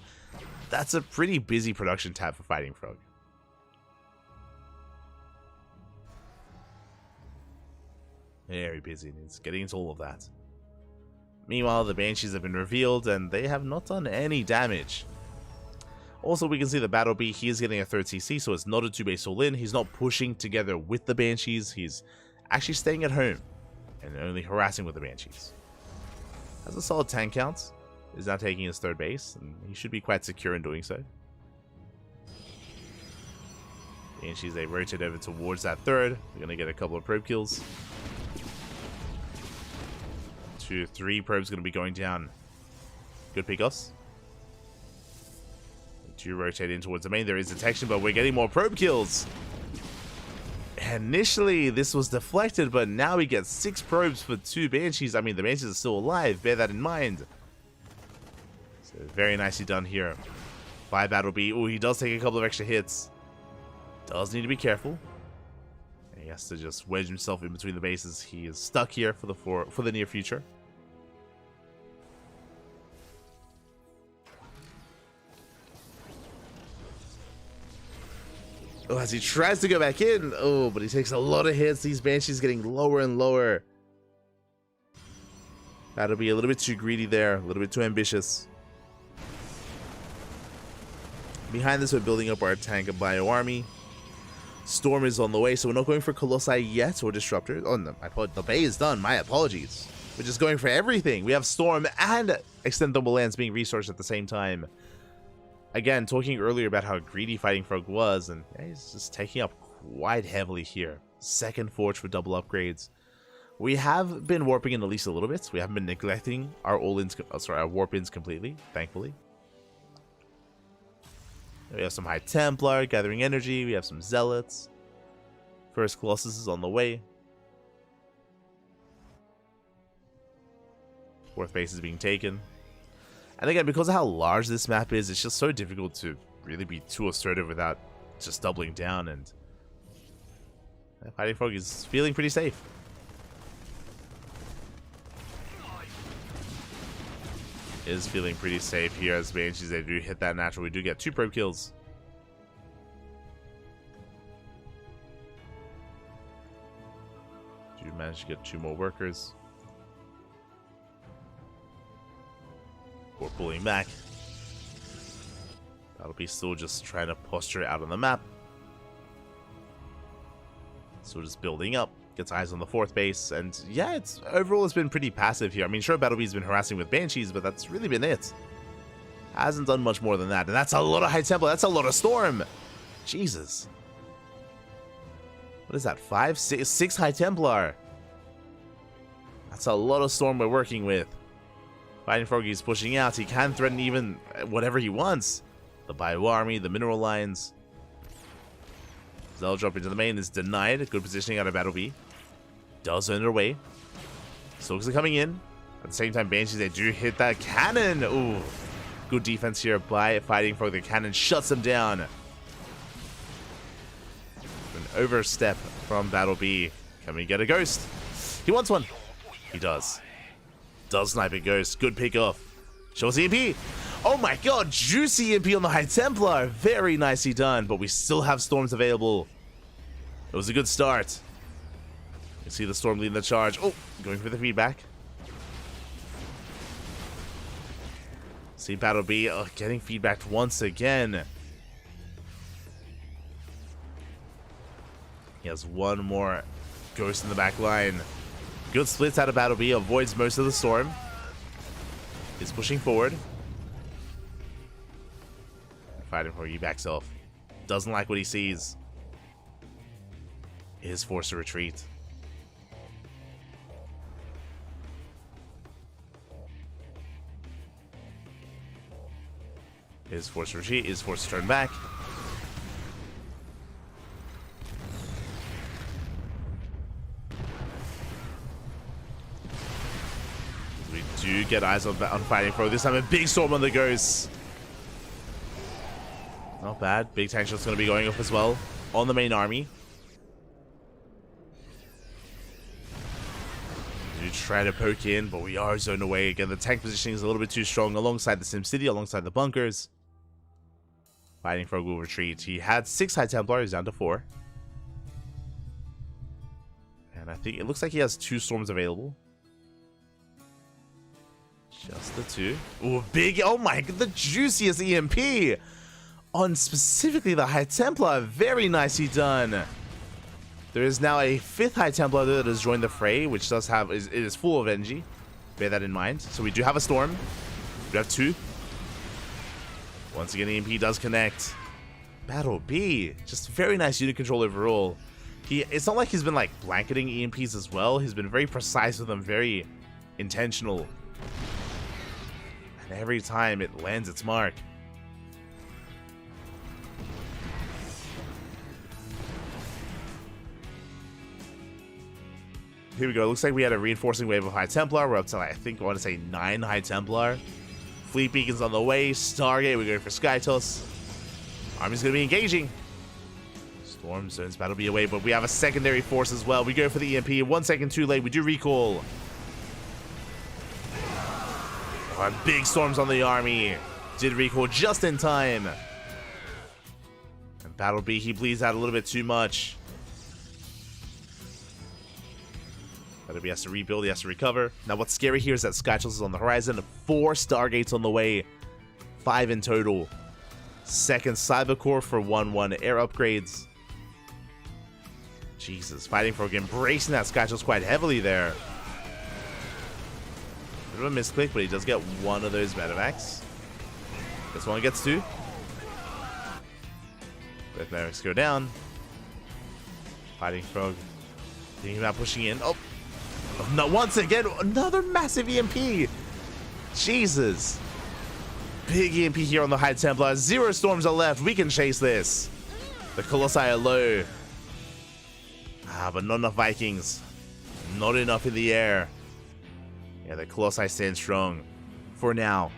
That's a pretty busy production tab for Fighting Frog. Very busy, and he's getting into all of that. Meanwhile, the Banshees have been revealed, and they have not done any damage. Also, we can see the Battle Bee, he is getting a 3rd CC, so it's not a 2-base all-in. He's not pushing together with the Banshees. He's actually staying at home and only harassing with the Banshees. Has a solid tank count. Is now taking his 3rd base, and he should be quite secure in doing so. Banshees, they rotate over towards that 3rd. We're going to get a couple of probe kills. 2, 3 probes going to be going down. Good pickoffs. 2 rotate in towards the main. There is detection, but we're getting more probe kills. Initially, this was deflected, but now we get 6 probes for 2 Banshees. I mean, the Banshees are still alive. Bear that in mind. So, very nicely done here by Battle Bee. Oh, he does take a couple of extra hits. Does need to be careful. He has to just wedge himself in between the bases. He is stuck here for the near future. Oh, as he tries to go back in. Oh, but he takes a lot of hits. These Banshees getting lower and lower. That'll be a little bit too greedy there. A little bit too ambitious. Behind this, we're building up our tank and bio army. Storm is on the way, so we're not going for Colossi yet or Disruptor. Oh, no, the Bay is done. My apologies. We're just going for everything. We have Storm and Extendable Lands being resourced at the same time. Again, talking earlier about how greedy Fighting Frog was, and yeah, he's just taking up quite heavily here. 2nd Forge for double upgrades. We have been warping in at least a little bit. We haven't been neglecting our our warp-ins completely, thankfully. We have some High Templar gathering energy. We have some Zealots. First Colossus is on the way. 4th base is being taken. And again, because of how large this map is, it's just so difficult to really be too assertive without just doubling down. And Fighting Frog is feeling pretty safe. Is feeling pretty safe here as Banshees, they do hit that natural. We do get 2 probe kills. Do manage to get 2 more workers. We're pulling back. That'll be still just trying to posture out on the map. So just building up. Gets eyes on the 4th base. And yeah, it's overall it's been pretty passive here. I mean, sure, Battle Bee's been harassing with Banshees, but that's really been it. Hasn't done much more than that. And that's a lot of High Templar. That's a lot of Storm. Jesus. What is that? 5? 6 High Templar. That's a lot of Storm we're working with. Fighting Frog is pushing out. He can threaten even whatever he wants. The Bio Army, the Mineral Lines. Zell drop into the main is denied. Good positioning out of Battle Bee. Does earn their way. Soaks are coming in. At the same time, Banshees, they do hit that cannon. Ooh. Good defense here by Fighting Frog. The cannon shuts them down. An overstep from Battle B. Can we get a ghost? He wants one. He does. Does snipe a ghost. Good pick off. Shows EMP. Oh my god, juicy EMP on the High Templar. Very nicely done, but we still have storms available. It was a good start. You see the storm leading the charge. Oh, going for the feedback. See Battle B getting feedbacked once again. He has one more ghost in the back line. Good splits out of Battle B. Avoids most of the storm. Is pushing forward. Fighting for you backs off. Doesn't like what he sees. Is forced to retreat. Is forced to retreat. Is forced to turn back. We do get eyes on Fighting Frog. This time a big storm on the ghosts. Not bad. Big tank shot's going to be going off as well on the main army. Do try to poke in, but we are zoned away. Again, the tank positioning is a little bit too strong alongside the SimCity, alongside the bunkers. Fighting Frog will retreat. He had 6 High Templar, he's down to 4. And I think it looks like he has 2 storms available. Just the 2. Ooh, big, oh my, the juiciest EMP on specifically the High Templar. Very nicely done. There is now a 5th High Templar that has joined the fray, which does have, it is full of energy. Bear that in mind. So we do have a storm. We have 2. Once again, EMP does connect. Battle B, just very nice unit control overall. It's not like he's been like blanketing EMPs as well. He's been very precise with them, very intentional. And every time it lands its mark. Here we go. Looks like we had a reinforcing wave of High Templar. We're up to, like, I think I want to say 9 High Templar. Fleet Beacon's on the way. Stargate, we're going for Sky Toss. Army's going to be engaging. Storm zones Battle B away, but we have a secondary force as well. We go for the EMP. 1 second too late. We do recall. Oh, big storms on the army. Did recall just in time. And Battle B, he bleeds out a little bit too much. Battle B has to rebuild, he has to recover. Now what's scary here is that Sky Toss is on the horizon. 4 Stargates on the way. 5 in total. Second Cyber Core for 1-1 air upgrades. Jesus, Fighting Frog embracing that Sky Toss quite heavily there. Bit of a misclick, but he does get one of those medevacs. This one gets 2. Both medics go down. Fighting Frog thinking about pushing in. Oh, no, once again, another massive EMP. Jesus. Big EMP here on the High Templar. 0 storms are left. We can chase this. The Colossi are low. But not enough Vikings. Not enough in the air. Yeah, the Colossi stand strong. For now.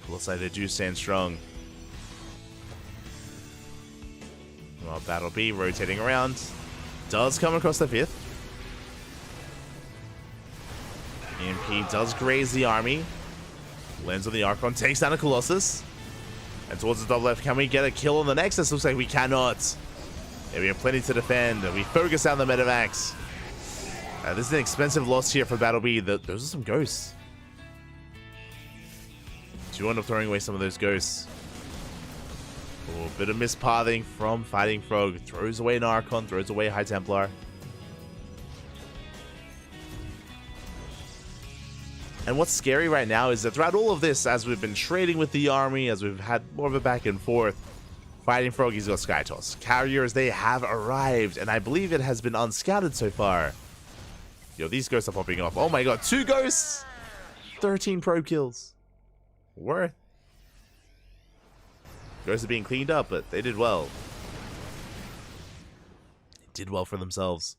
Looks like they do stand strong. Well, Battle B rotating around. Does come across the 5th. EMP does graze the army. Lands on the Archon. Takes down a Colossus. And towards the top left, can we get a kill on the Nexus? Looks like we cannot. Yeah, we have plenty to defend. We focus on the medevacs. This is an expensive loss here for Battle B. Those are some ghosts. You end up throwing away some of those ghosts. Oh, bit of mispathing from Fighting Frog. Throws away an Archon, throws away High Templar. And what's scary right now is that throughout all of this, as we've been trading with the army, as we've had more of a back and forth, Fighting Frog, he's got Sky Toss. Carriers, they have arrived, and I believe it has been unscouted so far. Yo, these ghosts are popping off. Oh my god, 2 ghosts! 13 probe kills. Worth. Ghosts are being cleaned up, but they did well. They did well for themselves.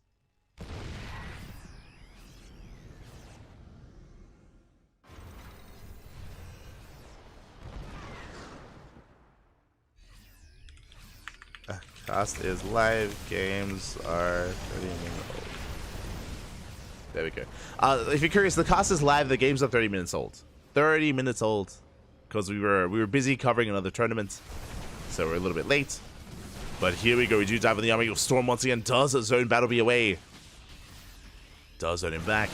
Cast is live. Games are 30 minutes old. There we go. If you're curious, the cast is live. The games are 30 minutes old. 30 minutes old. Because we were busy covering another tournament. So we're a little bit late. But here we go. We do dive in the army. Storm once again does zone Battlebee away. Does zone him back.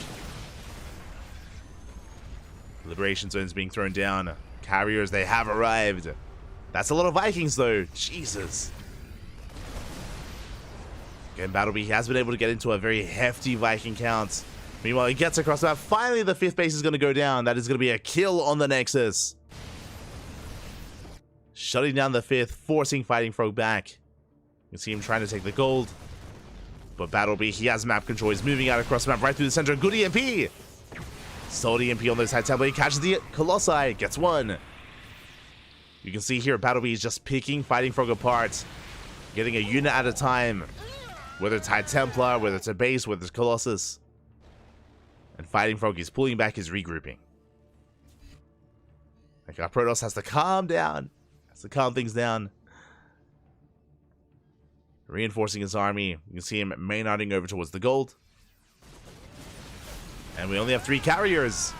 Liberation zones being thrown down. Carriers, they have arrived. That's a lot of Vikings, though. Jesus. Again, Battlebee has been able to get into a very hefty Viking count. Meanwhile, he gets across the map. Finally, the 5th base is going to go down. That is going to be a kill on the Nexus. Shutting down the 5th, forcing Fighting Frog back. You can see him trying to take the gold. But Battlebee, he has map control. He's moving out across the map right through the center. Good EMP. Solid EMP on those high tempo. He catches the Colossi. Gets one. You can see here, Battlebee is just picking Fighting Frog apart. Getting a unit at a time. Whether it's High Templar, whether it's a base, whether it's Colossus. And Fighting Frog is pulling back, his regrouping. Like our Protoss has to calm down. Has to calm things down. Reinforcing his army. You can see him maynarding over towards the gold. And we only have 3 carriers.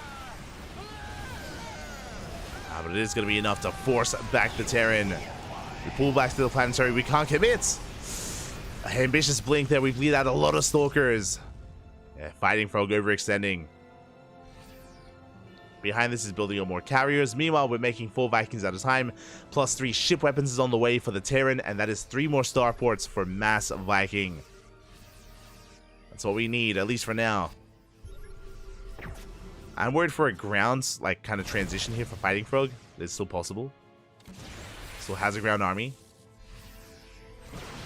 But it is going to be enough to force back the Terran. We pull back to the planetary. We can't commit. Ambitious blink there. We bleed out a lot of Stalkers. Yeah, Fighting Frog overextending. Behind this is building up more carriers. Meanwhile, we're making 4 Vikings at a time. Plus 3 ship weapons is on the way for the Terran. And that is 3 more starports for mass Viking. That's what we need, at least for now. I'm worried for a ground, like, kind of transition here for Fighting Frog. It's still possible. Still has a ground army.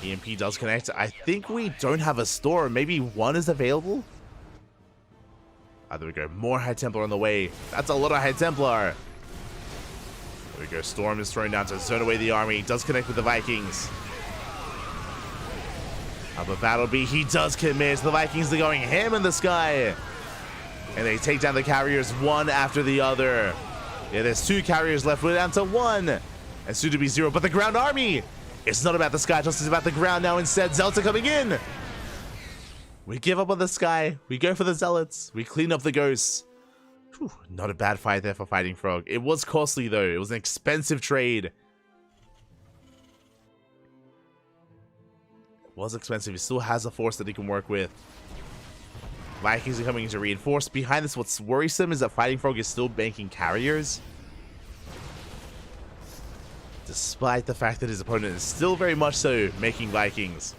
EMP does connect. I think we don't have a storm. Maybe one is available? There we go. More High Templar on the way. That's a lot of High Templar. There we go. Storm is thrown down to zone away the army. Does connect with the Vikings. But Battlebee, he does commit. The Vikings are going ham in the sky. And they take down the carriers one after the other. Yeah, there's 2 carriers left. We're down to 1. And soon to be 0. But the ground army! It's not about the sky, just it's about the ground now instead. Zelta coming in! We give up on the sky. We go for the Zealots. We clean up the ghosts. Whew, not a bad fight there for Fighting Frog. It was costly though. It was an expensive trade. It was expensive. He still has a force that he can work with. Vikings are coming in to reinforce. Behind this, what's worrisome is that Fighting Frog is still banking carriers. Despite the fact that his opponent is still very much so making Vikings.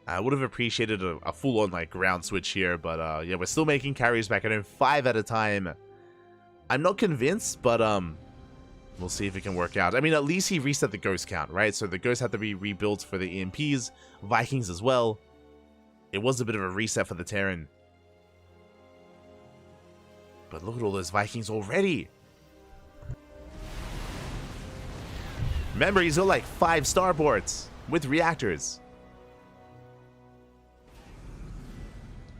I would have appreciated a full-on like ground switch here, but yeah, we're still making carriers back at home 5 at a time. I'm not convinced, but we'll see if it can work out. I mean, at least he reset the ghost count, right? So the ghosts have to be rebuilt for the EMPs, Vikings as well. It was a bit of a reset for the Terran. But look at all those Vikings already. Remember, he's got like 5 starports with reactors.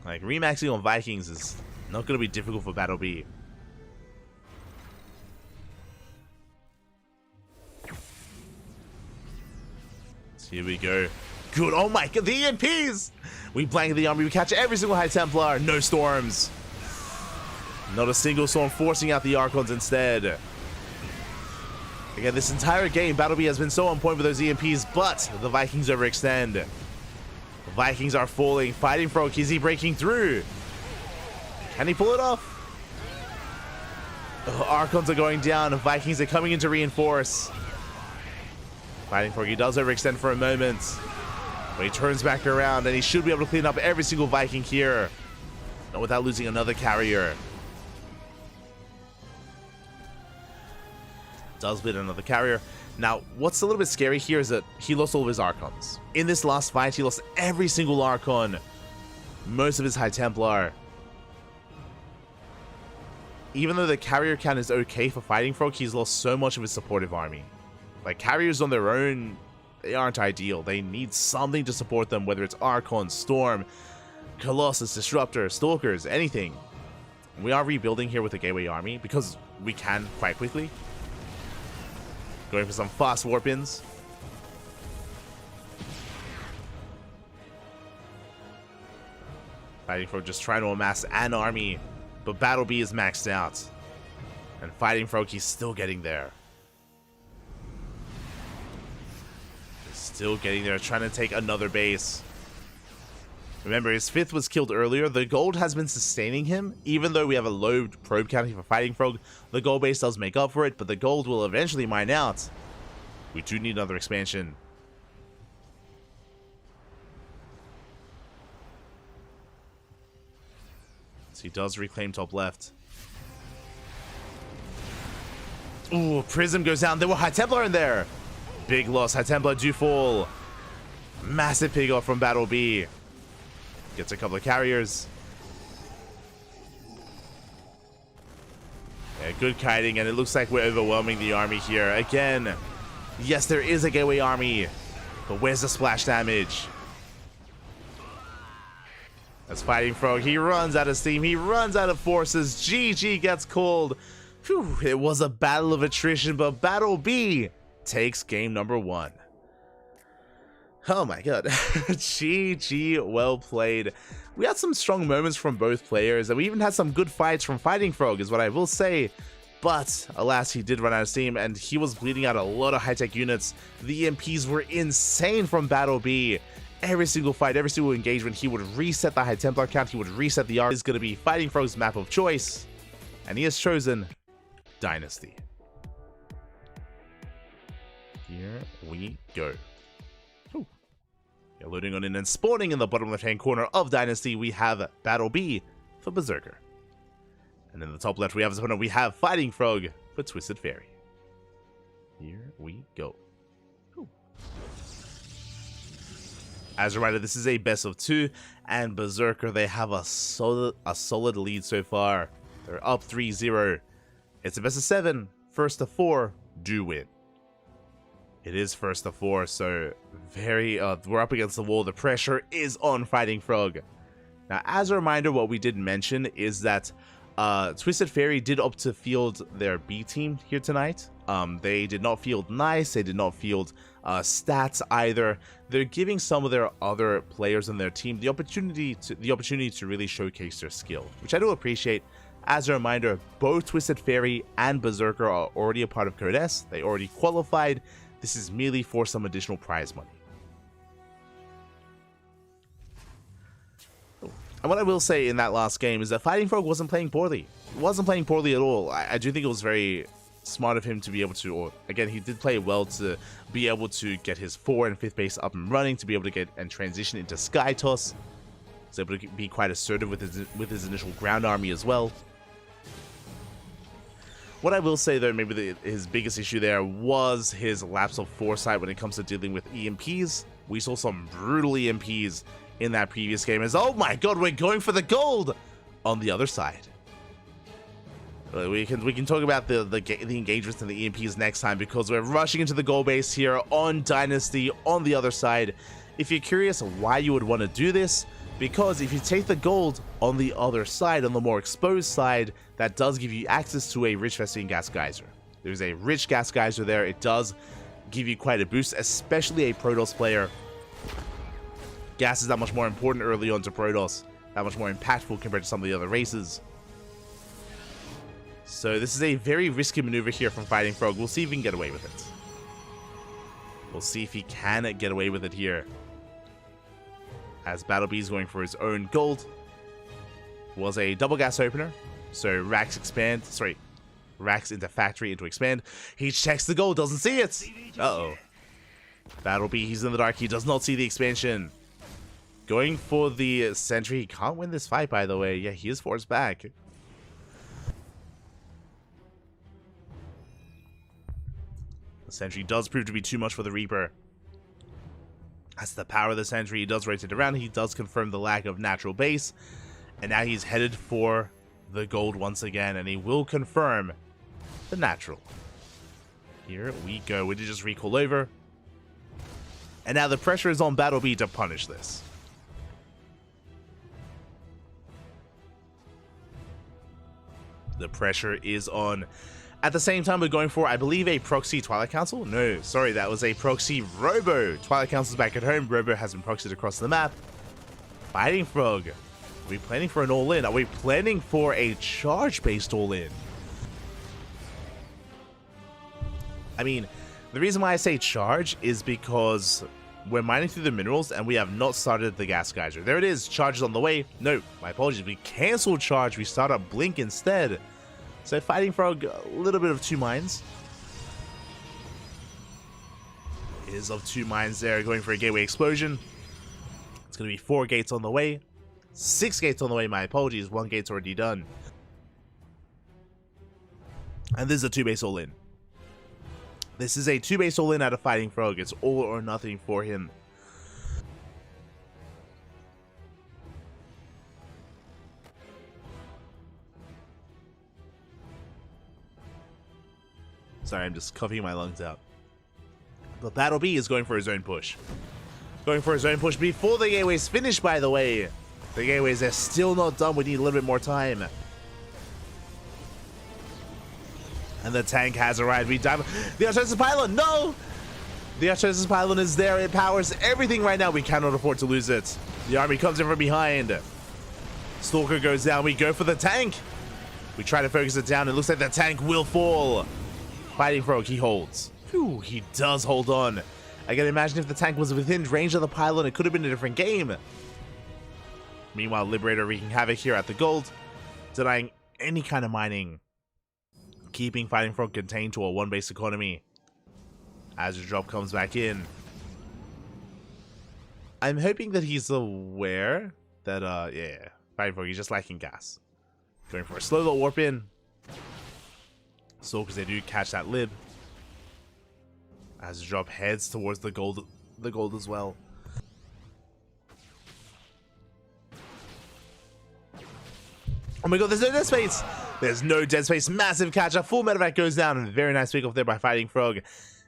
Like, remaxing on Vikings is not going to be difficult for Battlebee. Here we go. Good. Oh my god, the EMPs! We blanket the army. We catch every single High Templar. No storms. Not a single storm, forcing out the Archons instead. Again, this entire game, Battlebee has been so on point with those EMPs, but the Vikings overextend. The Vikings are falling. Fighting Frog, is he breaking through? Can he pull it off? Oh, Archons are going down. Vikings are coming in to reinforce. Fighting Frog, he does overextend for a moment. But he turns back around, and he should be able to clean up every single Viking here. Not without losing another carrier. Does bleed another carrier. Now, what's a little bit scary here is that he lost all of his Archons. In this last fight, he lost every single Archon. Most of his High Templar. Even though the carrier count is okay for Fighting Frog, he's lost so much of his supportive army. Like, carriers on their own, they aren't ideal. They need something to support them, whether it's Archon, Storm, Colossus, Disruptor, Stalkers, anything. We are rebuilding here with the Gateway Army, because we can quite quickly. Going for some fast warp-ins. Fighting Frog just trying to amass an army, but Battle Bee is maxed out. And Fighting Frog, he's still getting there. He's still getting there, trying to take another base. Remember, his 5th was killed earlier. The gold has been sustaining him. Even though we have a low probe counting for Fighting Frog, the gold base does make up for it, but the gold will eventually mine out. We do need another expansion. So he does reclaim top left. Ooh, Prism goes down. There were High Templar in there. Big loss. High Templar do fall. Massive pig off from Battle Bee. Gets a couple of carriers. Yeah, good kiting, and it looks like we're overwhelming the army here. Again, yes, there is a gateway army, but where's the splash damage? That's Fighting Frog. He runs out of steam. He runs out of forces. GG gets called. Whew, it was a battle of attrition, but Battle Bee takes game number 1. Oh my god. GG, well played. We had some strong moments from both players, and we even had some good fights from Fighting Frog, is what I will say. But, alas, he did run out of steam, and he was bleeding out a lot of high-tech units. The EMPs were insane from Battle Bee. Every single fight, every single engagement, he would reset the High Templar count, he would reset the arc. Is going to be Fighting Frog's map of choice, and he has chosen Dynasty. Here we go. Ooh. Yeah, loading on in and spawning in the bottom left-hand corner of Dynasty, we have Battle Bee for Berserker. And in the top left, we have his opponent, we have Fighting Frog for Twisted Fairy. Here we go. Ooh. As a reminder, this is a best of 2, and Berserker, they have a solid lead so far. They're up 3-0. It's a best of 7. First to 4 do win. It is first to 4, so we're up against the wall. The pressure is on Fighting Frog. Now, as a reminder, what we did mention is that Twisted Fairy did opt to field their B team here tonight. They did not field Nice, they did not field Stats either. They're giving some of their other players in their team the opportunity to really showcase their skill, which I do appreciate. As a reminder, both Twisted Fairy and Berserker are already a part of Code S. They already qualified. This is merely for some additional prize money. And what I will say in that last game is that Fighting Frog wasn't playing poorly. He wasn't playing poorly at all. I do think it was very smart of him to be able to, or again, he did play well to be able to get his 4th and 5th base up and running, to be able to get and transition into Sky Toss. He's able to be quite assertive with his initial ground army as well. What I will say, though, maybe his biggest issue there was his lapse of foresight when it comes to dealing with EMPs. We saw some brutal EMPs in that previous game. As, oh my god, we're going for the gold on the other side. We can talk about the engagements and the EMPs next time, because we're rushing into the gold base here on Dynasty on the other side. If you're curious why you would want to do this, because if you take the gold on the other side, on the more exposed side, that does give you access to a rich Vestian gas geyser. There's a rich gas geyser there. It does give you quite a boost, especially a Protoss player. Gas is that much more important early on to Protoss, that much more impactful compared to some of the other races. So this is a very risky maneuver here from Fighting Frog. We'll see if he can get away with it. We'll see if he can get away with it here. As Battle Bee is going for his own gold. Was a double gas opener. So Rax into factory into expand. He checks the gold, doesn't see it. Uh-oh. Battle Bee, he's in the dark. He does not see the expansion. Going for the sentry. He can't win this fight, by the way. Yeah, he is forced back. The sentry does prove to be too much for the Reaper. That's the power of the sentry. He does rotate around. He does confirm the lack of natural base. And now he's headed for the gold once again. And he will confirm the natural. Here we go. We did just recall over. And now the pressure is on Battle Bee to punish this. The pressure is on. At the same time, we're going for, I believe, a proxy Twilight Council. No, sorry, that was a proxy Robo. Twilight Council's back at home. Robo has been proxied across the map. Fighting Frog. Are we planning for an all-in? Are we planning for a charge-based all-in? I mean, the reason why I say charge is because we're mining through the minerals and we have not started the gas geyser. There it is, charge is on the way. No, my apologies, we canceled charge, we start up blink instead. So Fighting Frog, a little bit of 2 mines. Is of 2 mines there, going for a gateway explosion. It's going to be 4 gates on the way. 6 gates on the way, my apologies, 1 gate's already done. And this is a 2-base all-in. This is a 2-base all-in out of Fighting Frog. It's all or nothing for him. Sorry, I'm just coughing my lungs out. But Battle B is going for his own push. Going for his own push before the gateway's finished, by the way. The gateways are still not done. We need a little bit more time. And the tank has arrived. We dive. The Artosis Pylon, no! The Artosis Pylon is there. It powers everything right now. We cannot afford to lose it. The army comes in from behind. Stalker goes down. We go for the tank. We try to focus it down. It looks like the tank will fall. Fighting Frog, he holds. Whew, he does hold on. I can imagine if the tank was within range of the pylon, it could have been a different game. Meanwhile, Liberator wreaking havoc here at the gold, denying any kind of mining. Keeping Fighting Frog contained to a 1-base economy. As the drop comes back in. I'm hoping that he's aware that, yeah, Fighting Frog, he's just lacking gas. Going for a slow little warp in. So, because they do catch that lib. As the drop heads towards the gold as well. Oh my god, there's no dead space! There's no dead space. Massive catch. A full medevac goes down. And a very nice pick off there by Fighting Frog.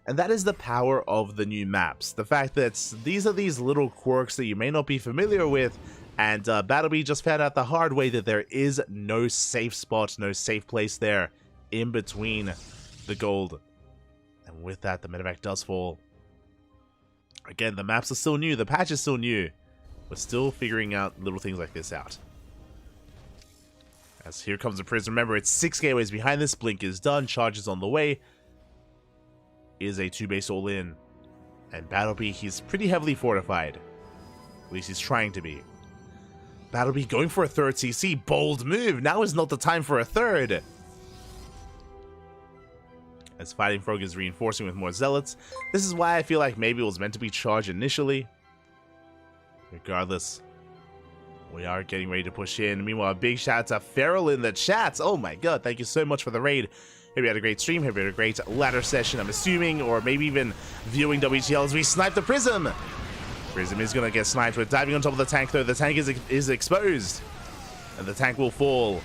And that is the power of the new maps. The fact that these are these little quirks that you may not be familiar with. And Battlebee just found out the hard way that there is no safe spot, no safe place there in between the gold. And with that, the medevac does fall. Again, the maps are still new. The patch is still new. We're still figuring out little things like this out. As here comes the Prism. Remember, it's 6 gateways behind this. Blink is done. Charge is on the way. Is a 2-base all-in. And Battlebee, he's pretty heavily fortified. At least he's trying to be. Battlebee going for a 3rd CC. Bold move. Now is not the time for a 3rd. As Fighting Frog is reinforcing with more zealots. This is why I feel like maybe it was meant to be charged initially. Regardless, we are getting ready to push in. Meanwhile, a big shout out to Feral in the chats. Oh my god, thank you so much for the raid. Hope you had a great stream. Hope you had a great ladder session, I'm assuming, or maybe even viewing WTL as we snipe the Prism. Prism is going to get sniped. We're diving on top of the tank, though. The tank is exposed. And the tank will fall.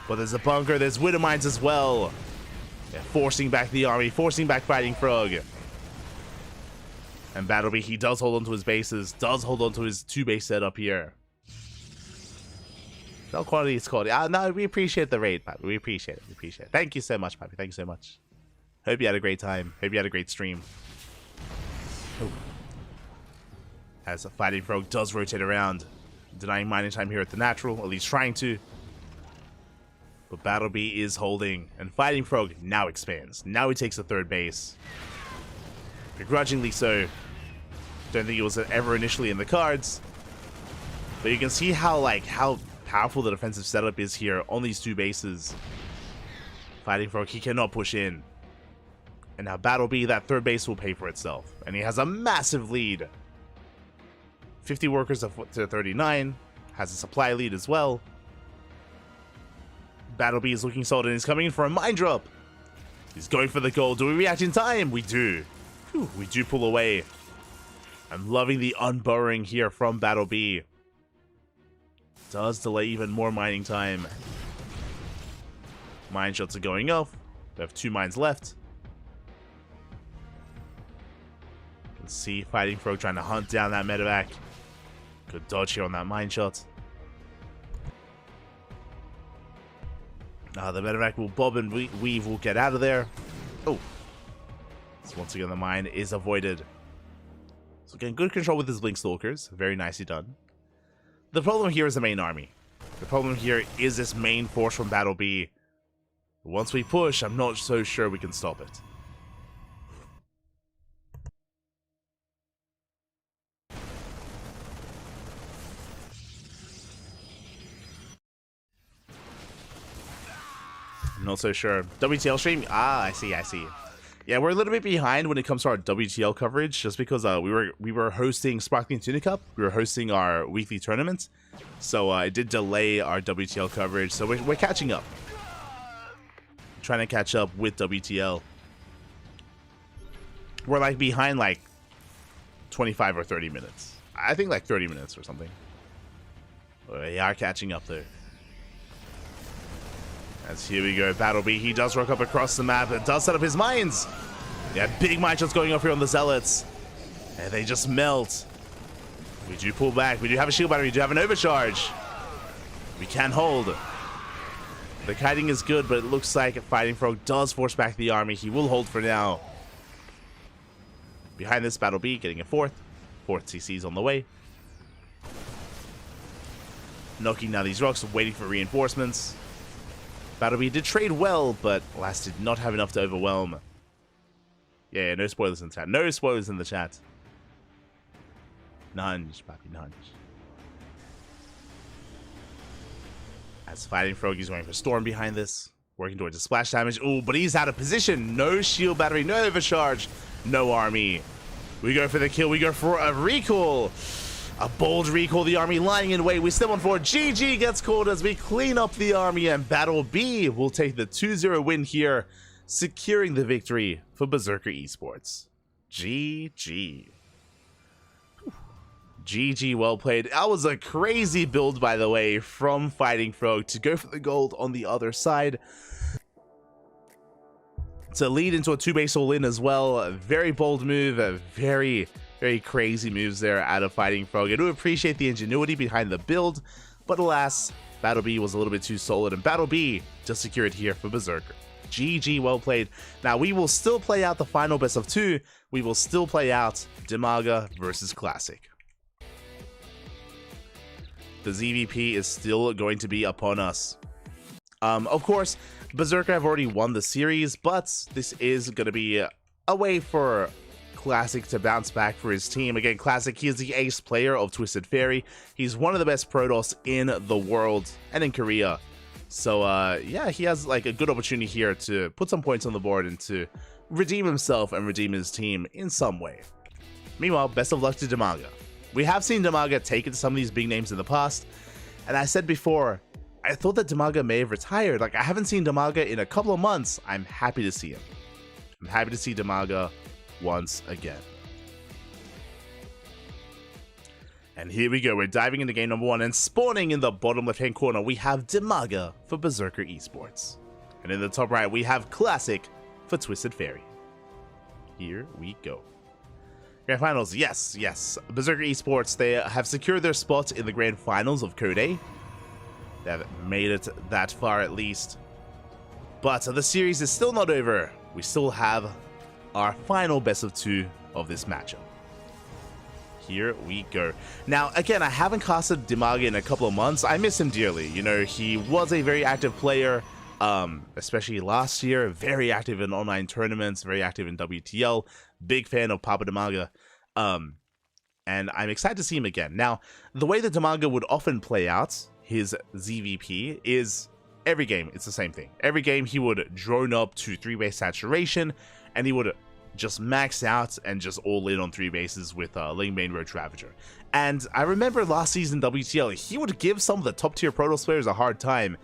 But there's a bunker. There's Widow Mines as well. They're forcing back the army, forcing back Fighting Frog. And Battlebee, he does hold on to his bases, does hold on to his 2-base setup here. No quality is quality. No, we appreciate the raid, Pappy. We appreciate it. We appreciate it. Thank you so much, Pappy. Thank you so much. Hope you had a great time. Hope you had a great stream. Oh. As a Fighting Frog does rotate around, denying mining time here at the natural, at least trying to. But Battlebee is holding, and Fighting Frog now expands. Now he takes the 3rd base. Begrudgingly so. Don't think it was ever initially in the cards. But you can see how powerful the defensive setup is here on these 2 bases. Fighting Frog, he cannot push in. And now Battlebee, that 3rd base will pay for itself. And he has a massive lead. 50 workers to 39. Has a supply lead as well. Battlebee is looking solid and he's coming in for a mine drop. He's going for the gold. Do we react in time? We do. Whew, we do pull away. I'm loving the unburrowing here from Battlebee. Does delay even more mining time. Mine shots are going off. We have 2 mines left. You can see Fighting Frog trying to hunt down that medevac. Good dodge here on that mine shot. The medevac will bob and weave will get out of there. Oh. So once again, the mine is avoided. So again, good control with his Blink Stalkers. Very nicely done. The problem here is the main army. The problem here is this main force from Battle B. Once we push, I'm not so sure we can stop it. I'm not so sure. WTL stream? Ah, I see. Yeah, we're a little bit behind when it comes to our WTL coverage, just because we were hosting Sparkling Tuna Cup. We were hosting our weekly tournament, so it did delay our WTL coverage. So we're catching up, trying to catch up with WTL. We're like behind like 25 or 30 minutes. I think like 30 minutes or something. We are catching up there. As here we go, Battle B, he does rock up across the map, it does set up his mines! Yeah, big mine shots going off here on the Zealots. And they just melt. We do pull back, we do have a shield battery, we do have an overcharge. We can hold. The kiting is good, but it looks like Fighting Frog does force back the army. He will hold for now. Behind this, Battle B getting a fourth. Fourth CC's on the way. Knocking down these rocks, waiting for reinforcements. Battle B did trade well, but alas, did not have enough to overwhelm. Yeah, no spoilers in the chat. No spoilers in the chat. Nunge, papi, nunge. As Fighting Frog is going for Storm behind this. Working towards the splash damage. Oh, but he's out of position. No shield battery, no overcharge, no army. We go for the kill. We go for a recall. A bold recall, the army lying in wait. We step on forward. GG gets called as we clean up the army, and Battle B will take the 2-0 win here, securing the victory for Berserker Esports. GG. GG, well played. That was a crazy build, by the way, from Fighting Frog to go for the gold on the other side. To lead into a 2-base all-in as well. A very bold move, a very crazy moves there out of Fighting Frog. I do appreciate the ingenuity behind the build, but alas, Battle B was a little bit too solid, and Battle B just secured here for Berserker. GG, well played. Now, we will still play out the final best of 2. We will still play out Dimaga versus Classic. The ZVP is still going to be upon us. Of course, Berserker have already won the series, but this is going to be a way for Classic to bounce back for his team. Again, Classic, he is the ace player of Twisted Fairy. He's one of the best Protoss in the world and in Korea. So, yeah, he has like a good opportunity here to put some points on the board and to redeem himself and redeem his team in some way. Meanwhile, best of luck to Dimaga. We have seen Dimaga take it to some of these big names in the past, and I said before, I thought that Dimaga may have retired. Like, I haven't seen Dimaga in a couple of months. I'm happy to see him. I'm happy to see Dimaga once again. And here we go, we're diving into game number 1, and spawning in the bottom left hand corner we have Dimaga for Berserker Esports, and in the top right we have Classic for Twisted Fairy. Here we go. Grand Finals, yes, Berserker Esports, they have secured their spot in the Grand Finals of Code A. They have made it that far at least, but the series is still not over. We still have our final best of 2 of this matchup. Here we go. Now, again, I haven't casted Dimaga in a couple of months. I miss him dearly. You know, he was a very active player, especially last year. Very active in online tournaments, very active in WTL. Big fan of Papa Dimaga. And I'm excited to see him again. Now, the way that Dimaga would often play out his ZVP is every game, it's the same thing. Every game, he would drone up to 3-base saturation, and he would just max out and just all in on 3 bases with Ling Bane Roach Ravager. And I remember last season WTL, he would give some of the top tier Protoss players a hard time.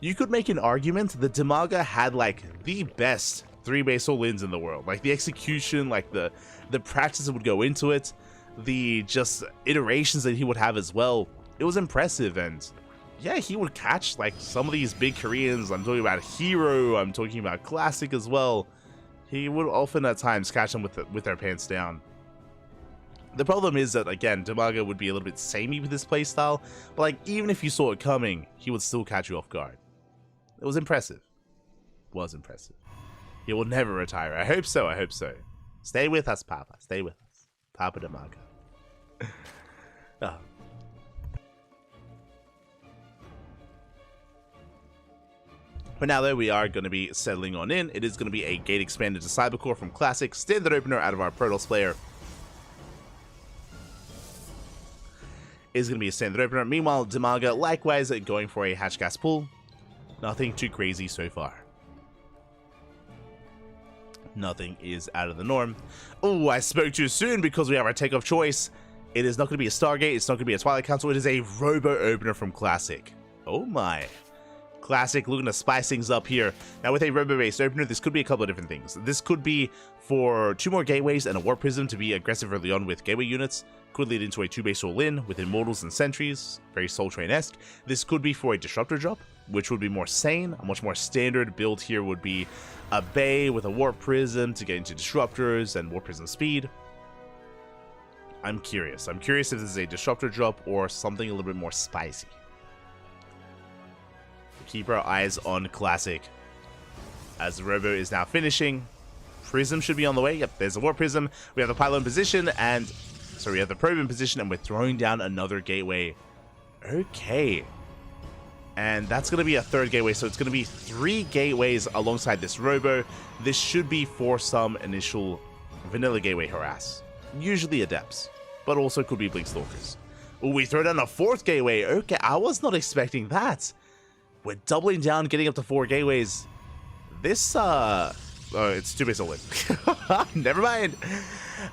You could make an argument that Dimaga had like the best 3-base all-ins in the world. Like the execution, like the practice that would go into it, the just iterations that he would have as well. It was impressive, and yeah, he would catch like some of these big Koreans. I'm talking about Hero, I'm talking about Classic as well. He would often at times catch them with their pants down. The problem is that, again, Dimaga would be a little bit samey with his playstyle, but like even if you saw it coming, he would still catch you off guard. It was impressive. Was impressive. He will never retire. I hope so. I hope so. Stay with us, Papa. Stay with us. Papa Demago. Oh. But now though, we are going to be settling on in. It is going to be a gate expanded to Cybercore from Classic. Standard opener out of our Protoss player. Is going to be a standard opener. Meanwhile, Demago likewise going for a hatch gas pull. Nothing too crazy so far. Nothing is out of the norm. Oh, I spoke too soon because we have our takeoff choice. It is not going to be a Stargate. It's not going to be a Twilight Council. It is a Robo opener from Classic. Oh my. Classic looking to spice things up here. Now with a Robo-based opener, this could be a couple of different things. This could be for 2 more gateways and a Warp Prism to be aggressive early on with gateway units. Could lead into a 2-base all-in with Immortals and Sentries. Very Soul Train-esque. This could be for a Disruptor drop, which would be more sane. A much more standard build here would be a Bay with a Warp Prism to get into Disruptors and Warp Prism speed. I'm curious. I'm curious if this is a Disruptor drop or something a little bit more spicy. Keep our eyes on Classic. As the Robo is now finishing. Prism should be on the way. Yep, there's a Warp Prism. We have the Pylon position and... So we have the Probe in position and we're throwing down another gateway. Okay. And that's going to be a 3rd gateway. So it's going to be 3 gateways alongside this Robo. This should be for some initial vanilla gateway harass. Usually Adepts, but also could be Blink Stalkers. Ooh, we throw down a 4th gateway. Okay, I was not expecting that. We're doubling down, getting up to 4 gateways. This, oh, it's 2-base all-in. Never mind.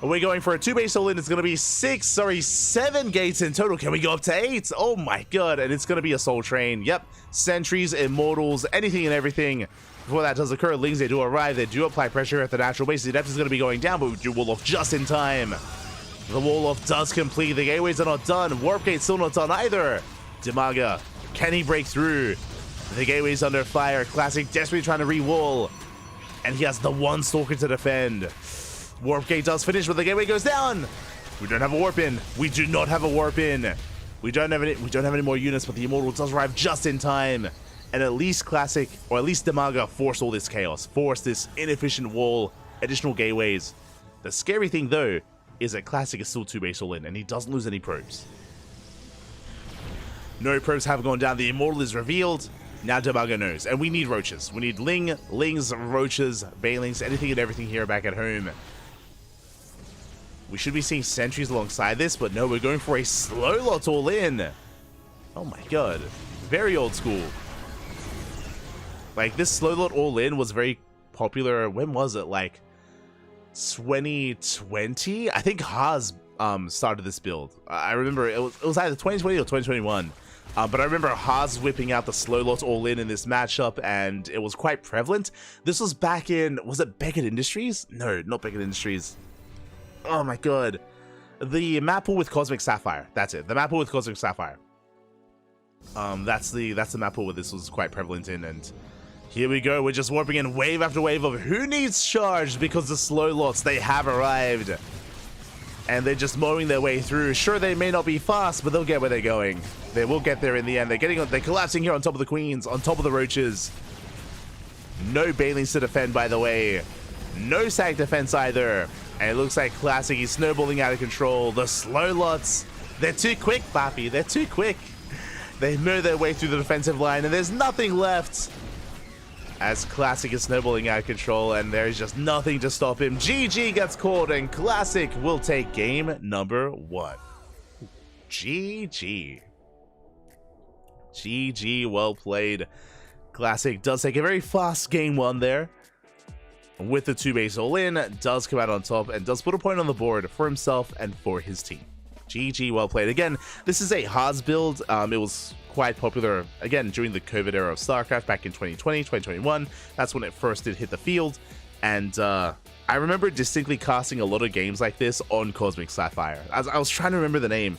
We're going for a 2-base all-in. It's going to be 7 gates in total. Can we go up to 8? Oh my god. And it's going to be a Soul Train. Yep. Sentries, Immortals, anything and everything. Before that does occur, Lings, they do arrive. They do apply pressure at the natural base. The Adept is going to be going down, but we do wall off just in time. The wall off does complete. The gateways are not done. Warp Gate's still not done either. Demago, can he break through? The gateway's under fire. Classic desperately trying to re-wall. And he has the 1 Stalker to defend. Warp Gate does finish, but the gateway goes down. We don't have a warp in. We do not have a warp in. We don't have any more units, but the Immortal does arrive just in time. And at least Classic, or at least Demago, force all this chaos. Force this inefficient wall, additional gateways. The scary thing, though, is that Classic is still 2-base all in, and he doesn't lose any probes. No probes have gone down. The Immortal is revealed. Now Demago knows. And we need roaches. We need lings, roaches, banelings, anything and everything here back at home. We should be seeing sentries alongside this, but no, we're going for a slow lot all in. Oh my god. Very old school. Like, this slow lot all in was very popular. When was it? Like 2020? I think Haas started this build. I remember it was either 2020 or 2021. But I remember Haas whipping out the slow lot all in this matchup, and it was quite prevalent. This was back in, was it Beckett Industries? No, not Beckett Industries. Oh my god. The map pool with Cosmic Sapphire. That's it. The map pool with Cosmic Sapphire. That's the map pool where this was quite prevalent in, and here we go. We're just warping in wave after wave of who needs charged, because the slow lots, they have arrived. And they're just mowing their way through. Sure, they may not be fast, but they'll get where they're going. They will get there in the end. They're collapsing here on top of the queens, on top of the roaches. No banelings to defend, by the way. No sack defense either. And it looks like Classic is snowballing out of control. The slow lots, they're too quick, Papi. They're too quick. They mow their way through the defensive line, and there's nothing left. As Classic is snowballing out of control, and there's just nothing to stop him. GG gets called, and Classic will take game number 1. GG. GG, well played. Classic does take a very fast game 1 there. With the 2-base all-in, does come out on top, and does put a point on the board for himself and for his team. GG, well played. Again, this is a Haas build. It was quite popular, again, during the COVID era of StarCraft back in 2020, 2021. That's when it first did hit the field. And I remember distinctly casting a lot of games like this on Cosmic Sapphire. I was trying to remember the name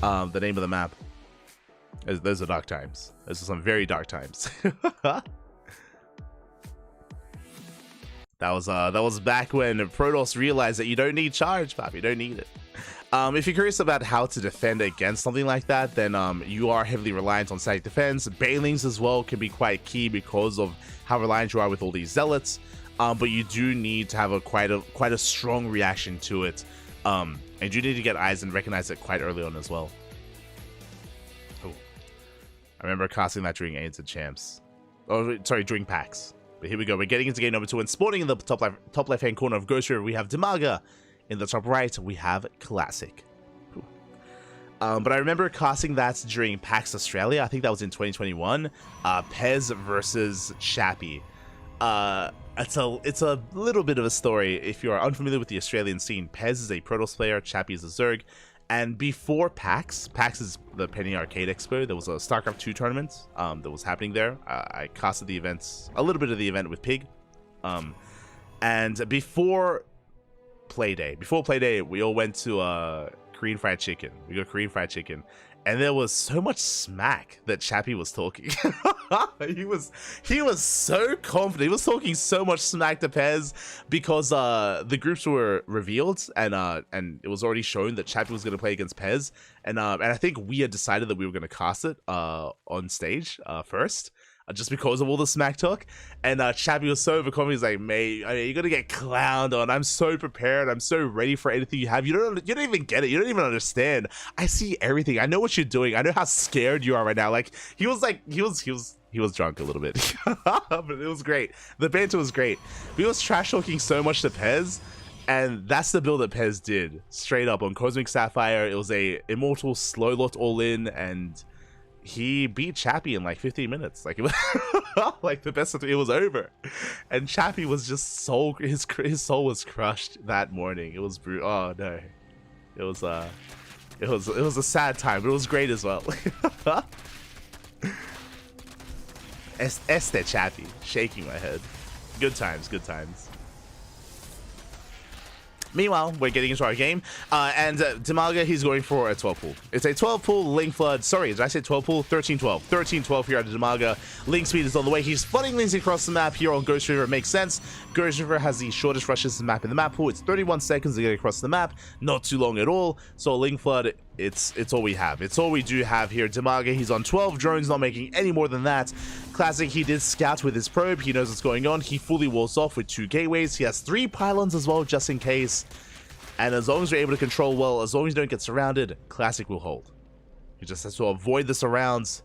of the map. Those are dark times. Those are some very dark times. That was back when Protoss realized that you don't need charge, Pop. You don't need it. If you're curious about how to defend against something like that, then you are heavily reliant on static defense. Banelings as well can be quite key because of how reliant you are with all these zealots. But you do need to have quite a strong reaction to it. And you need to get eyes and recognize it quite early on as well. Oh, I remember casting that during Aids and Champs. Oh, sorry, during packs. But here we go. We're getting into game number 2, and spawning in the top left-hand corner of Ghost River, we have Demaga. In the top right, we have Classic. But I remember casting that during PAX Australia. I think that was in 2021. Pez versus Chappie. It's a little bit of a story. If you are unfamiliar with the Australian scene, Pez is a Protoss player, Chappie is a Zerg. And before PAX is the Penny Arcade Expo, there was a StarCraft 2 tournament that was happening there. I casted the events, a little bit of the event with Pig. And before Playday, we all went to Korean Fried Chicken. We got Korean Fried Chicken. And there was so much smack that Chappie was talking. he was so confident. He was talking so much smack to Pez because the groups were revealed and it was already shown that Chappie was going to play against Pez. And I think we had decided that we were going to cast it on stage first. Just because of all the smack talk. And Chappie was so overcome. He's like, mate, I mean, you're gonna get clowned on. I'm so prepared. I'm so ready for anything you have. You don't even get it. You don't even understand. I see everything. I know what you're doing. I know how scared you are right now. Like he was drunk a little bit, but it was great. The banter was great. He was trash talking so much to Pez. And that's the build that Pez did. Straight up on Cosmic Sapphire. It was a Immortal slow lot all in, and he beat Chappie in like 15 minutes. Like it was like the best of it was over, and Chappie was just his soul was crushed that morning. It was brutal. Oh no, it was a sad time, but it was great as well. Este Chappie, shaking my head. Good times, good times. Meanwhile, we're getting into our game, and Demaga, he's going for a 12 pool. It's a 12 pool Link Flood. Sorry, did I say 12 pool? 13-12. 13-12 here at Demaga. Link speed is on the way. He's flooding links across the map here on Ghost River. It makes sense. Ghost River has the shortest rushes to map in the map pool. It's 31 seconds to get across the map. Not too long at all. So Link Flood, it's all we have. It's all we do have here. Demaga, he's on 12 drones, not making any more than that. Classic, he did scout with his probe. He knows what's going on. He fully walls off with 2 gateways. He has 3 pylons as well, just in case. And as long as you're able to control well, as long as you don't get surrounded, Classic will hold. He just has to avoid the surrounds.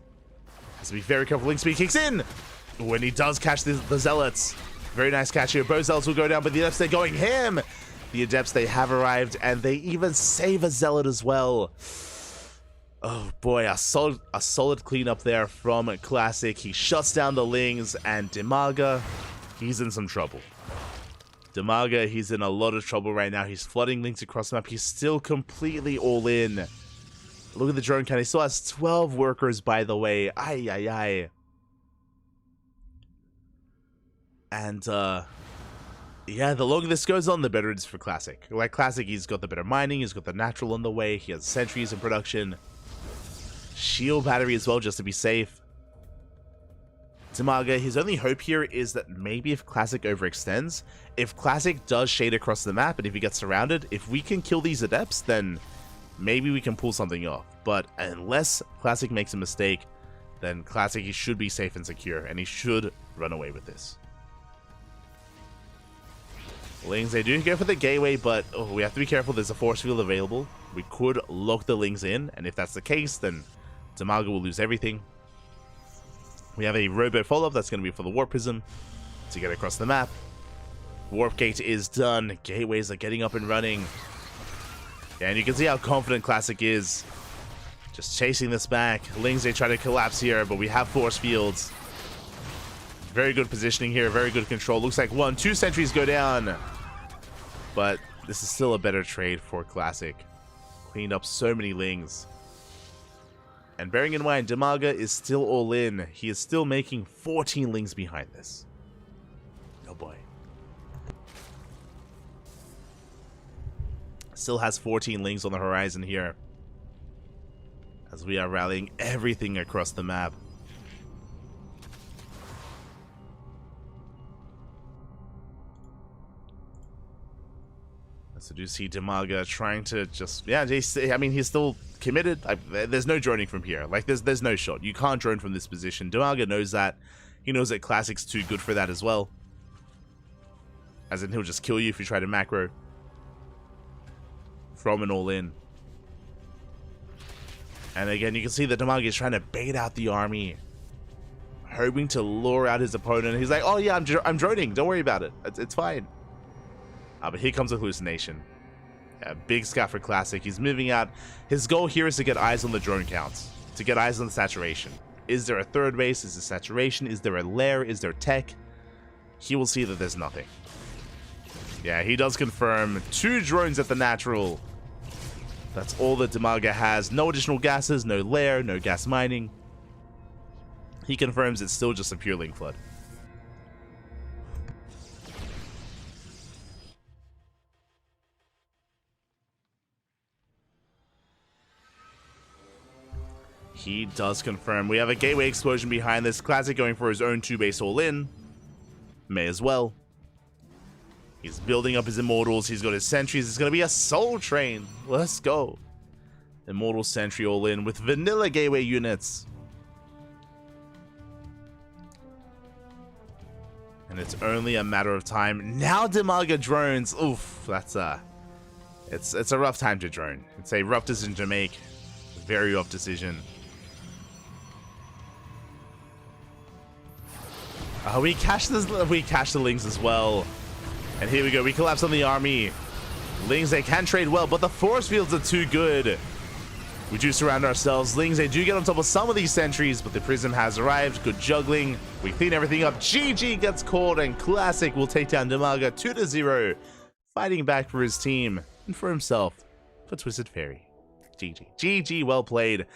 Has to be very careful. Link speed kicks in when he does catch the Zealots. Very nice catch here. Both Zealots will go down, but the Adepts, they're going ham. The Adepts, they have arrived, and they even save a Zealot as well. Oh boy, a solid cleanup there from Classic. He shuts down the Lings, and Demaga, he's in some trouble. Demaga, he's in a lot of trouble right now. He's flooding links across the map. He's still completely all in. Look at the drone count. He still has 12 workers, by the way. Ay, ay, ay. And, yeah, the longer this goes on, the better it is for Classic. Like, Classic, he's got the better mining. He's got the natural on the way. He has sentries in production. Shield battery as well, just to be safe. Demaga, his only hope here is that maybe if Classic overextends, if Classic does shade across the map and if he gets surrounded, if we can kill these Adepts, then maybe we can pull something off. But unless Classic makes a mistake, then Classic, he should be safe and secure, and he should run away with this. Lings, they do go for the gateway, but we have to be careful. There's a force field available. We could lock the Lings in, and if that's the case, then Demaga will lose everything. We have a Robo follow-up that's going to be for the Warp Prism to get across the map. Warp Gate is done. Gateways are getting up and running. And you can see how confident Classic is. Just chasing this back. Lings, they try to collapse here, but we have force fields. Very good positioning here. Very good control. Looks like 1, 2 sentries go down. But this is still a better trade for Classic. Cleaned up so many Lings. And bearing in mind, Demaga is still all in. He is still making 14 Lings behind this. Oh boy. Still has 14 Lings on the horizon here. As we are rallying everything across the map. So do you see Demaga trying to just, yeah, I mean, he's still committed. There's no droning from here. Like, there's no shot. You can't drone from this position. Demaga knows that. He knows that Classic's too good for that as well. As in, he'll just kill you if you try to macro from an all-in. And again, you can see that Demaga is trying to bait out the army, hoping to lure out his opponent. He's like, oh yeah, I'm droning. Don't worry about it. It's fine. But here comes a hallucination. Yeah, big scat for Classic. He's moving out. His goal here is to get eyes on the drone counts, to get eyes on the saturation. Is there a third base? Is there saturation? Is there a lair? Is there tech? He will see that there's nothing. Yeah, he does confirm 2 drones at the natural. That's all that Demaga has. No additional gases, no lair, no gas mining. He confirms it's still just a pure link flood. He does confirm. We have a gateway explosion behind this. Classic going for his own 2-base all-in. May as well. He's building up his Immortals. He's got his Sentries. It's going to be a Soul Train. Let's go. Immortal Sentry all-in with vanilla gateway units. And it's only a matter of time. Now Demaga drones. Oof, that's it's a rough time to drone. It's a rough decision to make. Very rough decision. We cash the Lings as well. And here we go. We collapse on the army. Lings, they can trade well, but the force fields are too good. We do surround ourselves. Lings, they do get on top of some of these sentries, but the Prism has arrived. Good juggling. We clean everything up. GG gets called, and Classic will take down Demaga 2-0. Fighting back for his team and for himself, for Twisted Fairy. GG. GG, well played.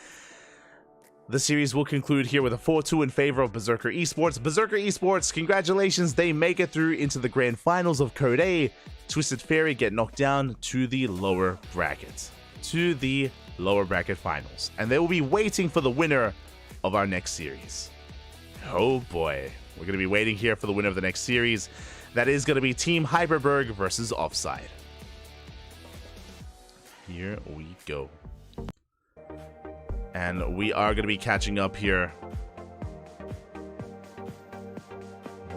The series will conclude here with a 4-2 in favor of Berserker Esports. Berserker Esports, congratulations, they make it through into the grand finals of Code A. Twisted Fairy get knocked down to the lower bracket. To the lower bracket finals. And they will be waiting for the winner of our next series. Oh boy. We're going to be waiting here for the winner of the next series. That is going to be Team Hyperberg versus Offside. Here we go. And we are going to be catching up here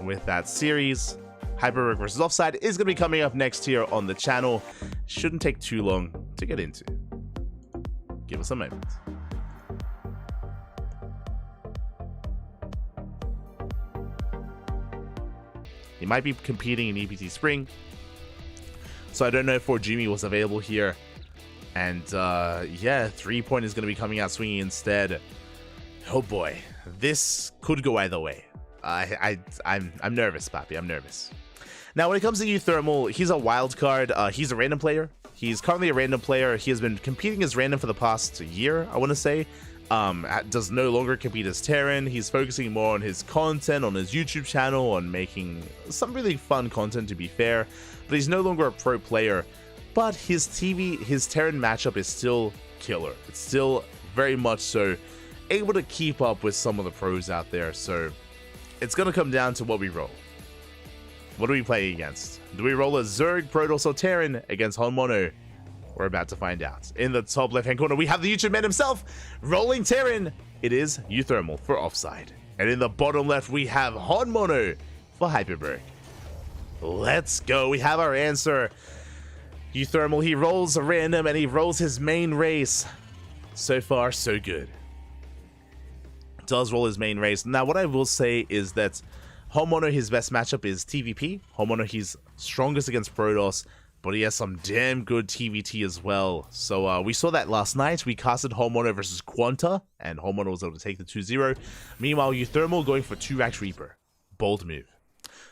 with that series. Hyperberg versus Offside is going to be coming up next here on the channel. Shouldn't take too long to get into. Give us a moment. He might be competing in EPT Spring, so I don't know if Jimmy was available here. And yeah, 3-point is going to be coming out swinging instead. Oh boy, this could go either way. I'm nervous, Papi. I'm nervous. Now, when it comes to Euthermal, he's a wild card. He's a random player. He's currently a random player. He has been competing as random for the past year, I want to say. Does no longer compete as Terran. He's focusing more on his content, on his YouTube channel, on making some really fun content, to be fair. But he's no longer a pro player. But his Terran matchup is still killer. It's still very much so able to keep up with some of the pros out there. So it's going to come down to what we roll. What are we playing against? Do we roll a Zerg, Protoss, or Terran against Honmono? We're about to find out. In the top left-hand corner, we have the YouTube man himself, rolling Terran. It is Euthermal for Offside. And in the bottom left, we have Honmono for Hyperberg. Let's go. We have our answer. Euthermal, he rolls a random and he rolls his main race. So far, so good. Does roll his main race. Now, what I will say is that Honmono, his best matchup is TVP. Honmono, he's strongest against Protoss, but he has some damn good TVT as well. So we saw that last night. We casted Honmono versus Quanta, and Honmono was able to take the 2-0. Meanwhile, Euthermal going for 2-Rax Reaper. Bold move.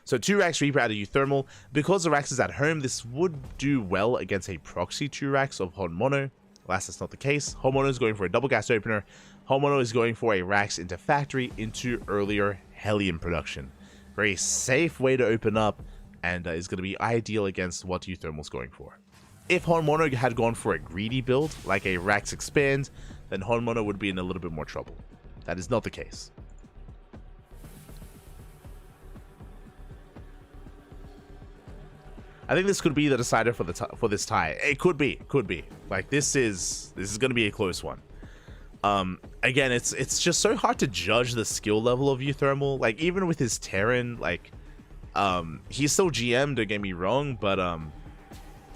So 2-Rax Reaper out of Euthermal. Because the Rax is at home, this would do well against a proxy 2-Rax of Honmono. Alas, that's not the case. Honmono is going for a double gas opener. Honmono is going for a Rax into factory into earlier Hellion production. Very safe way to open up, and is going to be ideal against what Euthermal's going for. If Honmono had gone for a greedy build, like a Rax Expand, then Honmono would be in a little bit more trouble. That is not the case. I think this could be the decider for this tie. It could be. Like this is going to be a close one. Again, it's just so hard to judge the skill level of Euthermal. Like even with his Terran, like he's still GM, don't get me wrong, but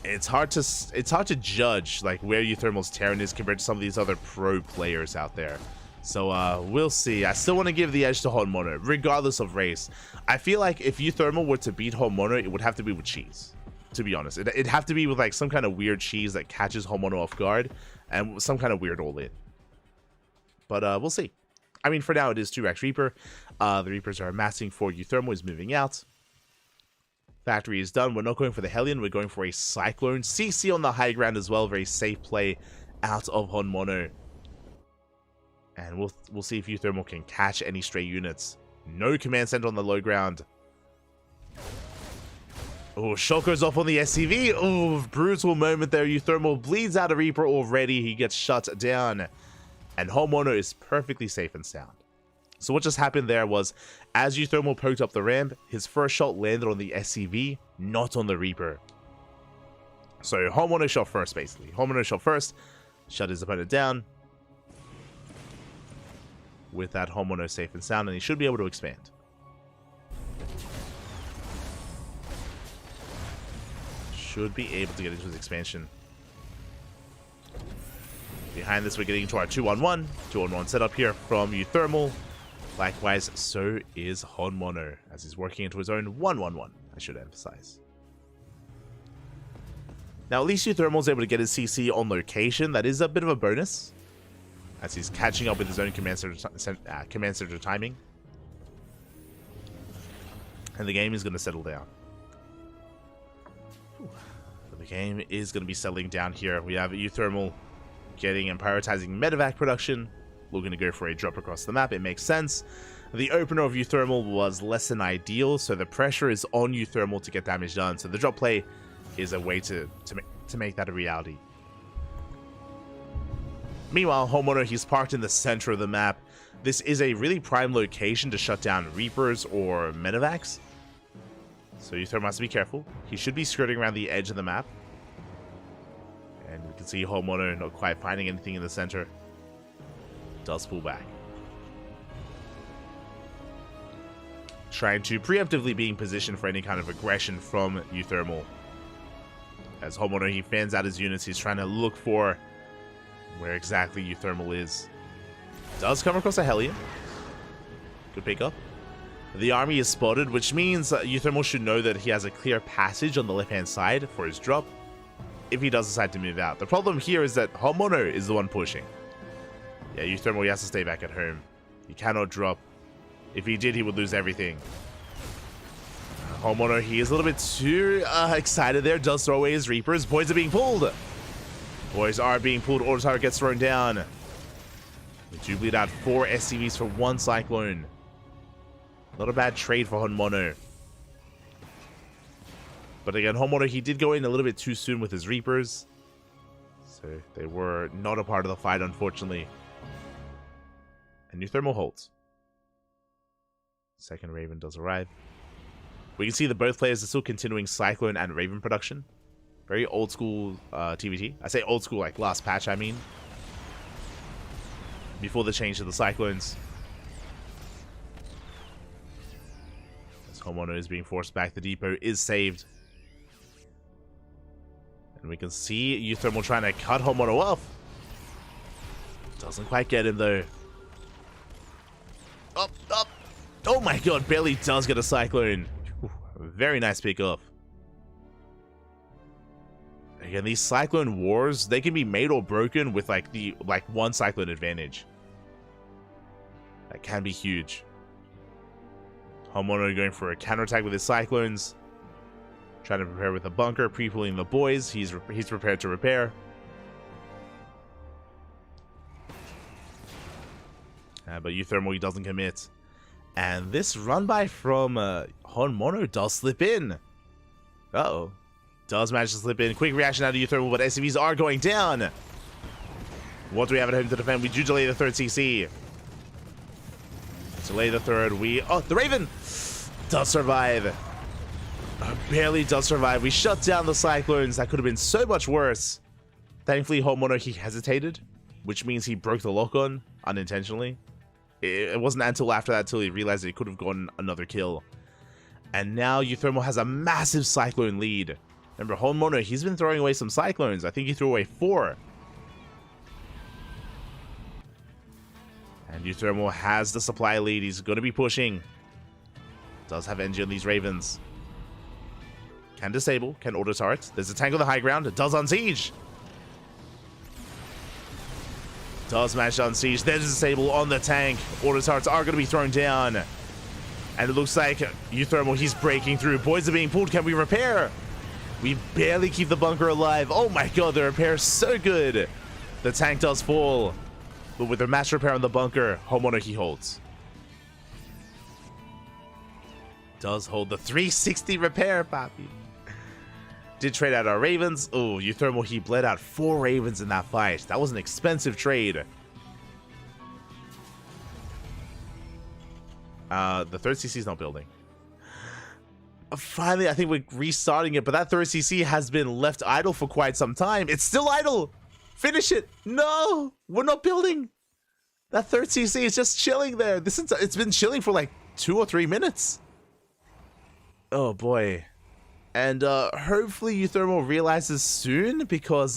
it's hard to judge like where Euthermal's Terran is compared to some of these other pro players out there. So we'll see. I still want to give the edge to Honmono, regardless of race. I feel like if Euthermal were to beat Honmono, it would have to be with cheese. To be honest, it'd have to be with like some kind of weird cheese that catches Honmono off guard, and some kind of weird all-in. But we'll see. I mean, for now, it is 2x Reaper. The Reapers are amassing for Euthermal, is moving out. Factory is done. We're not going for the Hellion. We're going for a Cyclone. CC on the high ground as well. Very safe play out of Honmono. And we'll see if Euthermal can catch any stray units. No command center on the low ground. Oh, shot goes off on the SCV. Oh, brutal moment there. Euthermal bleeds out a Reaper already. He gets shut down. And Honmono is perfectly safe and sound. So what just happened there was, as Euthermal poked up the ramp, his first shot landed on the SCV, not on the Reaper. So Honmono shot first, basically. Honmono shot first, shut his opponent down. With that, Honmono safe and sound, and he should be able to expand. Should be able to get into his expansion. Behind this, we're getting into our 2-on-1. 2-on-1 setup here from Euthermal. Likewise, so is Honmono, as he's working into his own 1-1-1, I should emphasize. Now, at least Euthermal's able to get his CC on location. That is a bit of a bonus, as he's catching up with his own command center timing. And the game is going to settle down. The game is going to be settling down here. We have Euthermal getting and prioritizing medevac production. Looking to go for a drop across the map. It makes sense. The opener of Euthermal was less than ideal, so the pressure is on Euthermal to get damage done. So the drop play is a way to make that a reality. Meanwhile, Honmono, he's parked in the center of the map. This is a really prime location to shut down Reapers or medevacs. So Euthermal has to be careful. He should be skirting around the edge of the map. And we can see Honmono not quite finding anything in the center. Does pull back. Trying to preemptively being positioned for any kind of aggression from Euthermal. As Honmono, he fans out his units. He's trying to look for where exactly Euthermal is. Does come across a Hellion. Good pickup. The army is spotted, which means Euthermal should know that he has a clear passage on the left-hand side for his drop, if he does decide to move out. The problem here is that Honmono is the one pushing. Yeah, Euthermal, he has to stay back at home. He cannot drop. If he did, he would lose everything. Honmono, he is a little bit too excited there. Does throw away his Reapers. Boys are being pulled. Boys are being pulled. Auto turret gets thrown down. We do bleed out 4 SCVs for 1 Cyclone. Not a bad trade for Honmono. But again, Honmono, he did go in a little bit too soon with his Reapers. So they were not a part of the fight, unfortunately. And Euthermal holds. Second Raven does arrive. We can see that both players are still continuing Cyclone and Raven production. Very old school TVT. I say old school like last patch, I mean. Before the change to the Cyclones. As Honmono is being forced back, the depot is saved. And we can see Euthermal trying to cut Honmono off. Doesn't quite get him though. Up, up. Oh my god, barely does get a Cyclone. Very nice pick off. Again, these Cyclone wars, they can be made or broken with like one Cyclone advantage. That can be huge. Honmono going for a counterattack with his Cyclones. Trying to prepare with a bunker, pre-pulling the boys. He's prepared to repair. But Euthermal, he doesn't commit. And this run by from Honmono does slip in. Uh-oh. Does manage to slip in. Quick reaction out of Euthermal, but SCVs are going down. What do we have at home to defend? We do delay the 3rd CC. Delay the 3rd. Oh, the Raven does survive. Barely does survive. We shut down the Cyclones. That could have been so much worse. Thankfully, Homeowner, he hesitated, which means he broke the lock-on unintentionally. It wasn't until after that till he realized he could have gotten another kill. And now Euthermal has a massive Cyclone lead. Remember, Homeowner, he's been throwing away some Cyclones. I think he threw away 4. And Euthermal has the supply lead. He's going to be pushing. Does have energy on these Ravens. Can disable, can auto turret. There's a tank on the high ground. It does unsiege. Does manage to unsiege. There's a disable on the tank. Auto turrets are going to be thrown down. And it looks like Euthermal, he's breaking through. Boys are being pulled. Can we repair? We barely keep the bunker alive. Oh my god, the repair is so good. The tank does fall. But with their match repair on the bunker, Homeowner, he holds. Does hold the 360 repair, Papi. Did trade out our Ravens. Oh, Euthermal, he bled out 4 Ravens in that fight. That was an expensive trade. The third CC is not building. Finally, I think we're restarting it, but that third CC has been left idle for quite some time. It's still idle. Finish it. No, we're not building. That third CC is just chilling there. It's been chilling for like 2 or 3 minutes. Oh boy. And hopefully Euthermal realizes soon, because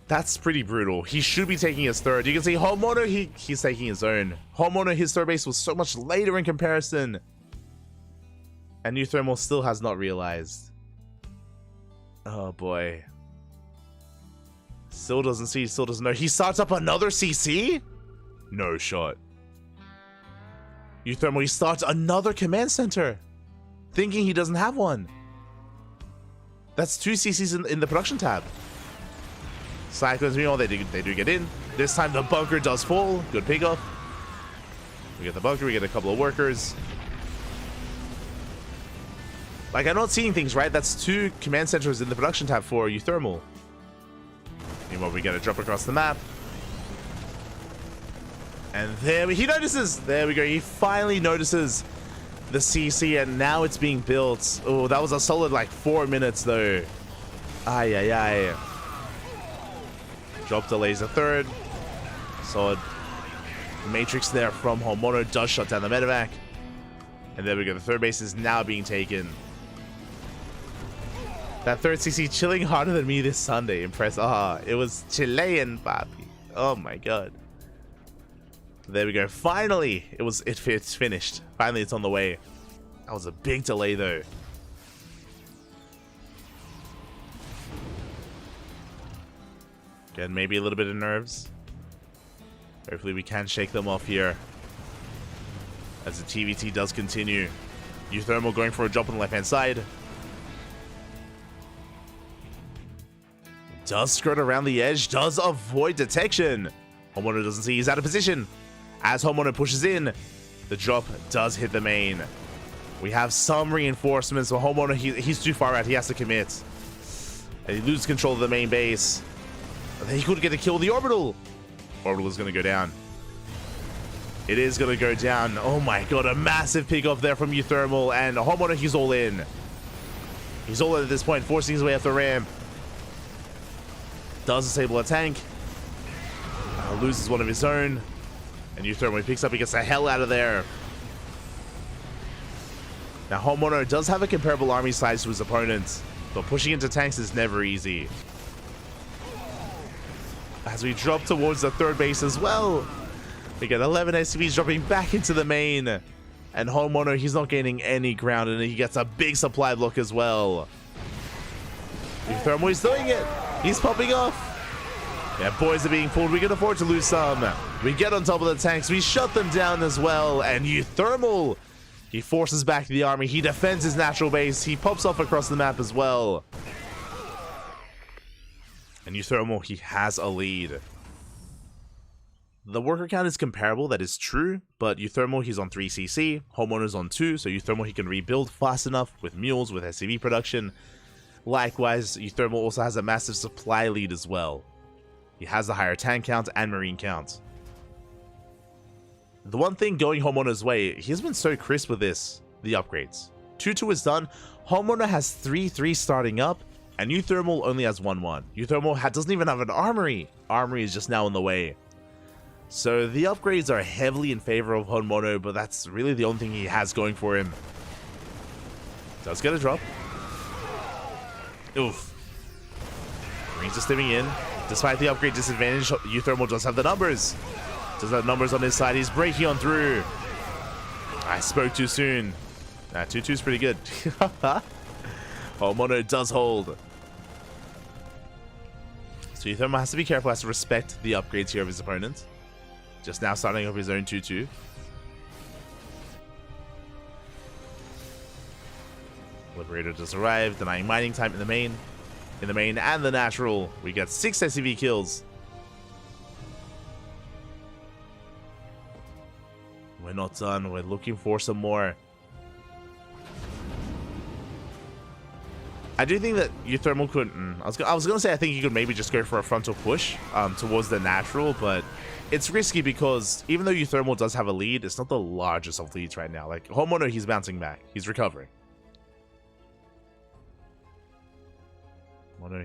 that's pretty brutal. He should be taking his third. You can see Homeowner, he's taking his own. Homeowner, his third base was so much later in comparison. And Euthermal still has not realized. Oh boy. Still doesn't see, still doesn't know. He starts up another CC? No shot. Euthermal, he starts another command center, thinking he doesn't have one. That's 2 CCs in the production tab. Cyclones, they do get in. This time the bunker does fall. Good pickoff. We get the bunker, we get a couple of workers. Like, I'm not seeing things, right? That's 2 command centers in the production tab for Euthermal. Meanwhile, we get a drop across the map. And there he notices. There we go. He finally notices the CC, and now it's being built. Oh, that was a solid like 4 minutes though. Ay, ay, ay. Drop delays a third. Solid matrix there from Homeowner. Does shut down the medevac. And there we go. The third base is now being taken. That third CC chilling harder than me this Sunday. Impressed. Ah, it was Chilean, papi. Oh my god. There we go. Finally, it's finished. Finally, it's on the way. That was a big delay though. Again, maybe a little bit of nerves. Hopefully we can shake them off here. As the TVT does continue. Euthermal going for a drop on the left-hand side. Does skirt around the edge. Does avoid detection. Homeowner doesn't see he's out of position. As Homeowner pushes in, the drop does hit the main. We have some reinforcements, but Homeowner, he's too far out. He has to commit. And he loses control of the main base. And then he could get a kill with the orbital. Orbital is going to go down. It is going to go down. Oh my god, a massive pick off there from Euthermal. And Homeowner, he's all in. He's all in at this point, forcing his way up the ramp. Does disable a tank. Loses one of his own. And Euthermal picks up, he gets the hell out of there. Now Homeowner does have a comparable army size to his opponents, but pushing into tanks is never easy. As we drop towards the third base as well, we get 11 SCVs dropping back into the main. And Homeowner, he's not gaining any ground, and he gets a big supply block as well. Euthermal is doing it. He's popping off. Yeah, boys are being pulled. We can afford to lose some. We get on top of the tanks. We shut them down as well. And Euthermal, he forces back the army. He defends his natural base. He pops off across the map as well. And Euthermal, he has a lead. The worker count is comparable, that is true, but Euthermal, he's on 3 CC, Homeowner's on 2, so Euthermal, he can rebuild fast enough with mules, with SCV production. Likewise, Euthermal also has a massive supply lead as well. He has the higher tank count and marine count. The one thing going Homeowner's way, he has been so crisp with this, the upgrades. 2-2 is done. Homeowner has 3-3 starting up, and Euthermal only has 1-1. Euthermal doesn't even have an armory. Armory is just now in the way. So the upgrades are heavily in favor of Homeowner, but that's really the only thing he has going for him. Does get a drop. Oof. Marines are stimming in. Despite the upgrade disadvantage, Euthermal does have the numbers. Does have numbers on his side. He's breaking on through. I spoke too soon. 2-2 is pretty good. Homeowner does hold. So Euthermal has to be careful, has to respect the upgrades here of his opponent. Just now starting up his own 2-2. Liberator does arrive, denying mining time in the main. In the main and the natural, we get 6 SCV kills. We're not done. We're looking for some more. I do think that Euthermal could... I was gonna say I think you could maybe just go for a frontal push towards the natural, but it's risky because even though Euthermal does have a lead, it's not the largest of leads right now. Like Homeowner, he's bouncing back. He's recovering.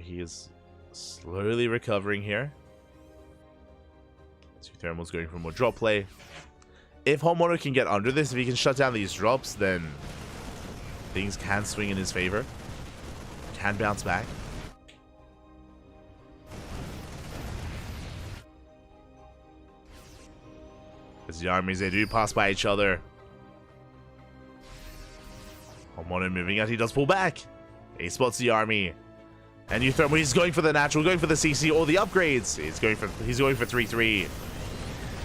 He is slowly recovering here. So Euthermal's going for more drop play. If Homeowner can get under this, if he can shut down these drops, then things can swing in his favor. Can bounce back. As the armies, they do pass by each other. Homeowner moving out, he does pull back. He spots the army. And Euthermal, he's going for the natural, going for the CC or the upgrades. He's going for 3-3.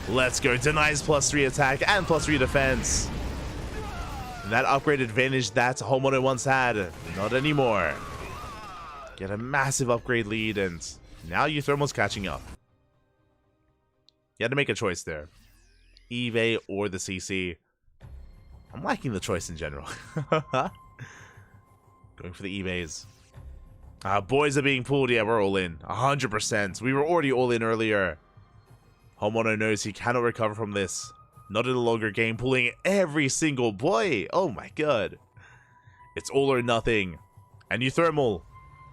Let's go. Denies +3 attack and +3 defense. And that upgrade advantage that Homeowner once had, not anymore. Get a massive upgrade lead, and now Euthermal's catching up. You had to make a choice there. Eve or the CC. I'm liking the choice in general. Going for the Eves. Boys are being pulled. Yeah, we're all in. 100%. We were already all in earlier. Homeowner knows he cannot recover from this. Not in a longer game. Pulling every single boy. Oh my god. It's all or nothing. And Euthermal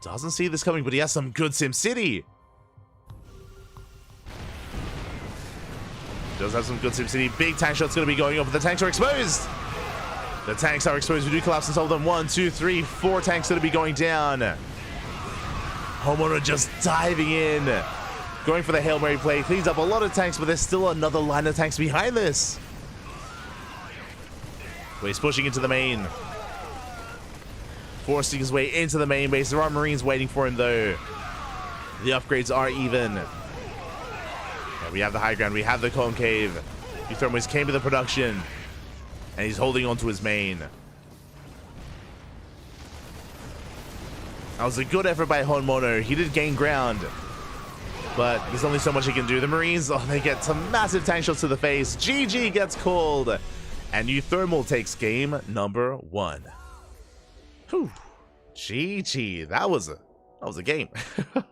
doesn't see this coming, but he has some good SimCity. Does have some good SimCity. Big tank shot's going to be going up, but the tanks are exposed. The tanks are exposed. We do collapse and solve them. 1, 2, 3, 4 tanks going to be going down. Homeowner just diving in. Going for the Hail Mary play. Cleans up a lot of tanks, but there's still another line of tanks behind this. So he's pushing into the main. Forcing his way into the main base. There are Marines waiting for him, though. The upgrades are even. Yeah, we have the high ground. We have the concave. Euthermal came to the production. And he's holding on to his main. That was a good effort by Homeowner. He did gain ground. But there's only so much he can do. The Marines, they get some massive tank shots to the face. GG gets called. And Euthermal takes game number 1. Whew. GG. That was a game.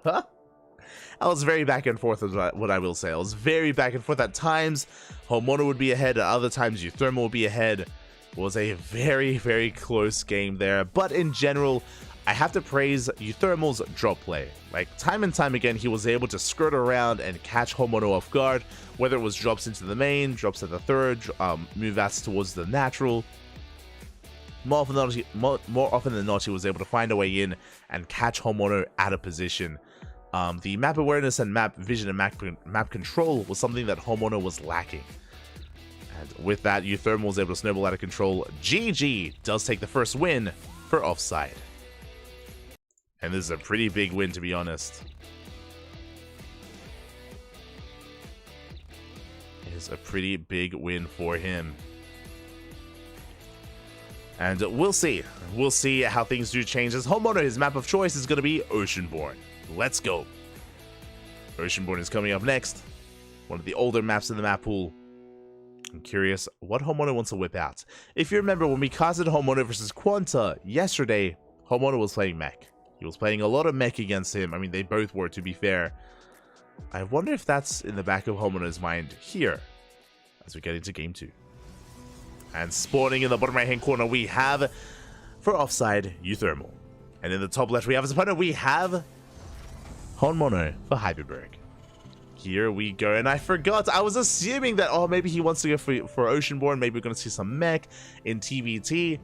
I was very back and forth with what I will say. I was very back and forth. At times, Homeowner would be ahead. At other times, Euthermal would be ahead. It was a very, very close game there. But in general, I have to praise Euthermal's drop play. Like, time and time again, he was able to skirt around and catch Homeowner off guard, whether it was drops into the main, drops at the third, move outs towards the natural. More often than not, he was able to find a way in and catch Homeowner out of position. The map awareness and map vision and map control was something that Homeowner was lacking. And with that, Euthermal was able to snowball out of control. GG does take the first win for Offside. And this is a pretty big win, to be honest. It is a pretty big win for him. And we'll see. We'll see how things do change. As Homeowner, his map of choice is going to be Oceanborn. Let's go. Oceanborn is coming up next. One of the older maps in the map pool. I'm curious what Homeowner wants to whip out. If you remember, when we casted Homeowner versus Quanta yesterday, Homeowner was playing mech. He was playing a lot of mech against him. I mean, they both were, to be fair. I wonder if that's in the back of Homeowner's mind here as we get into game 2. And spawning in the bottom right hand corner, we have for offside Euthermal. And in the top left we have his opponent, we have Honmono for Hyperberg. Here we go, and I forgot, I was assuming that, oh, maybe he wants to go for Oceanborn, maybe we're going to see some mech in TVT.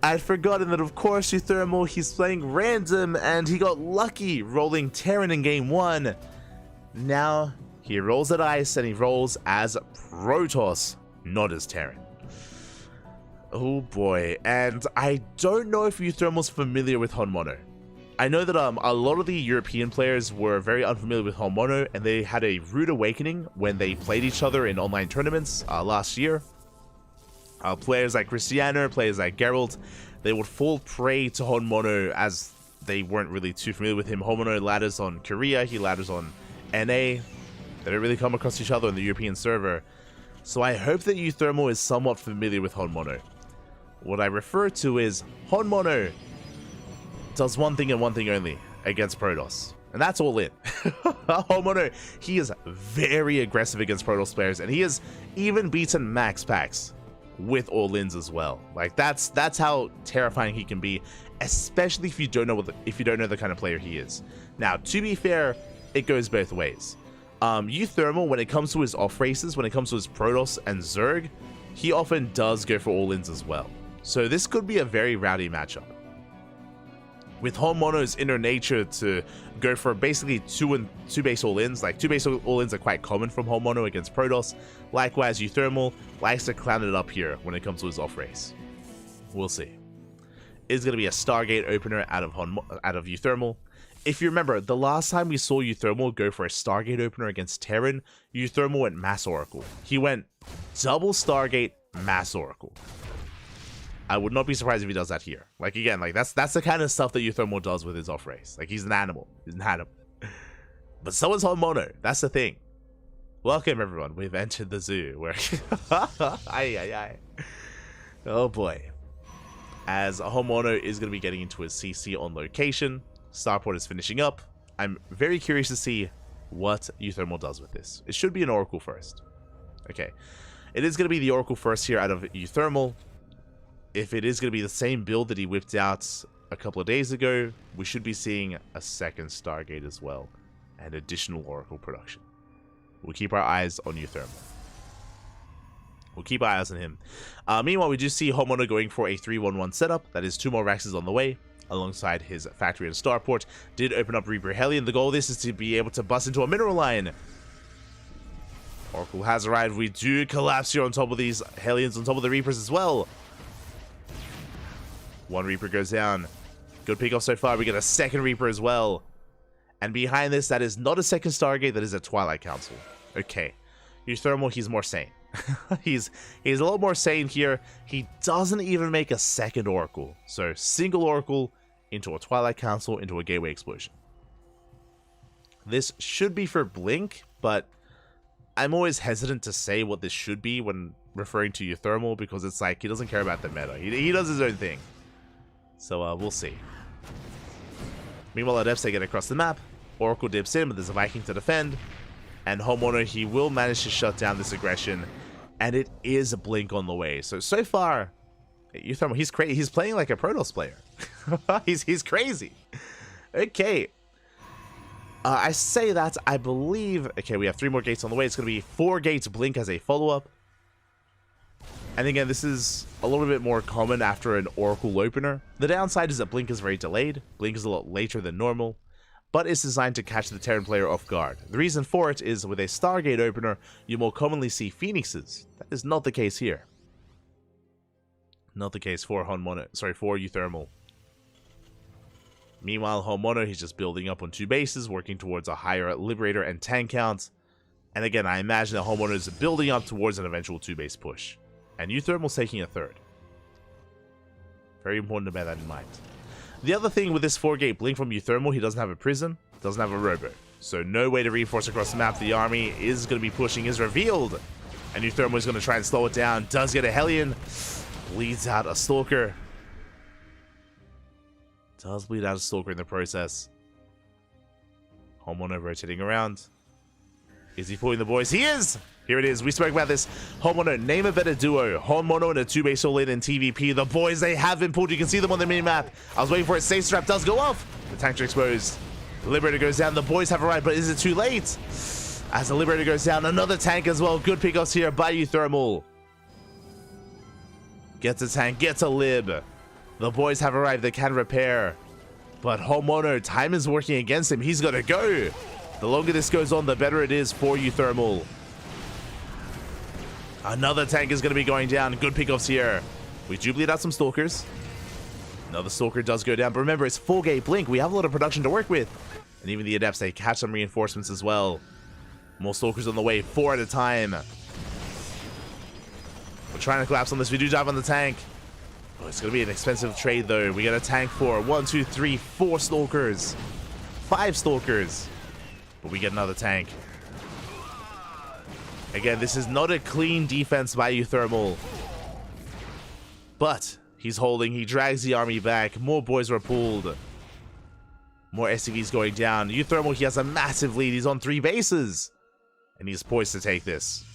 I'd forgotten that, of course, Euthermal, he's playing random, and he got lucky rolling Terran in game 1. Now, he rolls at Ice, and he rolls as Protoss, not as Terran. Oh boy, and I don't know if Euthermal's familiar with Honmono. I know that a lot of the European players were very unfamiliar with Honmono, and they had a rude awakening when they played each other in online tournaments last year. Players like Cristiano, players like Geralt, they would fall prey to Honmono as they weren't really too familiar with him. Honmono ladders on Korea, he ladders on NA. They don't really come across each other on the European server. So I hope that Euthermal is somewhat familiar with Honmono. What I refer to is Honmono does one thing and one thing only against Protoss, and that's all in. Honmono, he is very aggressive against Protoss players, and he has even beaten max packs with all ins as well. Like that's how terrifying he can be, especially if you don't know the kind of player he is. Now, to be fair, it goes both ways. Euthermal, when it comes to his off races, when it comes to his Protoss and Zerg, he often does go for all ins as well. So this could be a very rowdy matchup. With Honmono's inner nature to go for basically two base all-ins, like 2 base all-ins are quite common from Honmono against Protoss. Likewise, Euthermal likes to clown it up here when it comes to his off race. We'll see. It's going to be a Stargate opener out of Euthermal. If you remember, the last time we saw Euthermal go for a Stargate opener against Terran, Euthermal went Mass Oracle. He went double Stargate, Mass Oracle. I would not be surprised if he does that here. Like, again, like that's the kind of stuff that Euthermal does with his off race. Like, he's an animal. He's an animal. But so is Honmono. That's the thing. Welcome, everyone. We've entered the zoo where... Oh, boy. As Honmono is going to be getting into his CC on location. Starport is finishing up. I'm very curious to see what Euthermal does with this. It should be an Oracle first. Okay. It is going to be the Oracle first here out of Euthermal. If it is going to be the same build that he whipped out a couple of days ago, we should be seeing a second Stargate as well, and additional Oracle production. We'll keep our eyes on Euthermal. We'll keep our eyes on him. Meanwhile, we do see Honmono going for a 3-1-1 setup. That is 2 more Raxes on the way, alongside his factory and starport. Did open up Reaper Hellion. The goal of this is to be able to bust into a mineral line. Oracle has arrived. We do collapse here on top of these Hellions, on top of the Reapers as well. 1 Reaper goes down. Good pick off so far. We get a second Reaper as well. And behind this, that is not a second Stargate, that is a Twilight Council. Okay. Euthermal, he's more sane. he's a lot more sane here. He doesn't even make a second Oracle. So, single Oracle into a Twilight Council, into a Gateway Explosion. This should be for Blink, but I'm always hesitant to say what this should be when referring to Euthermal, because it's like, he doesn't care about the meta. He does his own thing. So, we'll see. Meanwhile, Adepts, they get across the map. Oracle dips in, but there's a Viking to defend. And Honmono, he will manage to shut down this aggression. And it is a Blink on the way. So far, Euthermal, he's crazy. He's playing like a Protoss player. he's crazy. Okay. I say that, I believe... Okay, we have 3 more gates on the way. It's going to be 4 gates Blink as a follow-up. And again, this is a little bit more common after an Oracle opener. The downside is that Blink is very delayed. Blink is a lot later than normal, but it's designed to catch the Terran player off guard. The reason for it is with a Stargate opener, you more commonly see Phoenixes. That is not the case here. Not the case for for Euthermal. Meanwhile, Honmono, he's just building up on 2 bases, working towards a higher Liberator and tank count. And again, I imagine that Honmono is building up towards an eventual 2-base push. And Euthermal's taking a 3rd. Very important to bear that in mind. The other thing with this 4-gate Blink from Euthermal, he doesn't have a prison, doesn't have a robo. So no way to reinforce across the map. The army is going to be pushing, is revealed. And Euthermal is going to try and slow it down. Does get a Hellion. Bleeds out a Stalker. Does bleed out a Stalker in the process. Honmono rotating around. Is he pulling the boys? He is! Here it is. We spoke about this. Homeowner, name a better duo. Homeowner and a 2-base all-in in TVP. The boys, they have been pulled. You can see them on the mini-map. I was waiting for it. Safe Strap does go off. The tanks are exposed. The Liberator goes down. The boys have arrived, but is it too late? As the Liberator goes down, another tank as well. Good pickoffs here by Thermal. Gets a tank, gets a Lib. The boys have arrived. They can repair. But Homeowner, time is working against him. He's got to go. The longer this goes on, the better it is for Thermal. Another tank is going to be going down. Good pickoffs here. We do bleed out some Stalkers. Another Stalker does go down. But remember, it's 4-gate Blink. We have a lot of production to work with. And even the Adepts, they catch some reinforcements as well. More Stalkers on the way, 4 at a time. We're trying to collapse on this. We do dive on the tank. Oh, it's going to be an expensive trade, though. We got a tank for 1, 2, 3, 4 Stalkers. 5 Stalkers. But we get another tank. Again, this is not a clean defense by Thermal. But he's holding. He drags the army back. More boys were pulled. More SCVs going down. Thermal, he has a massive lead. He's on 3 bases. And he's poised to take this.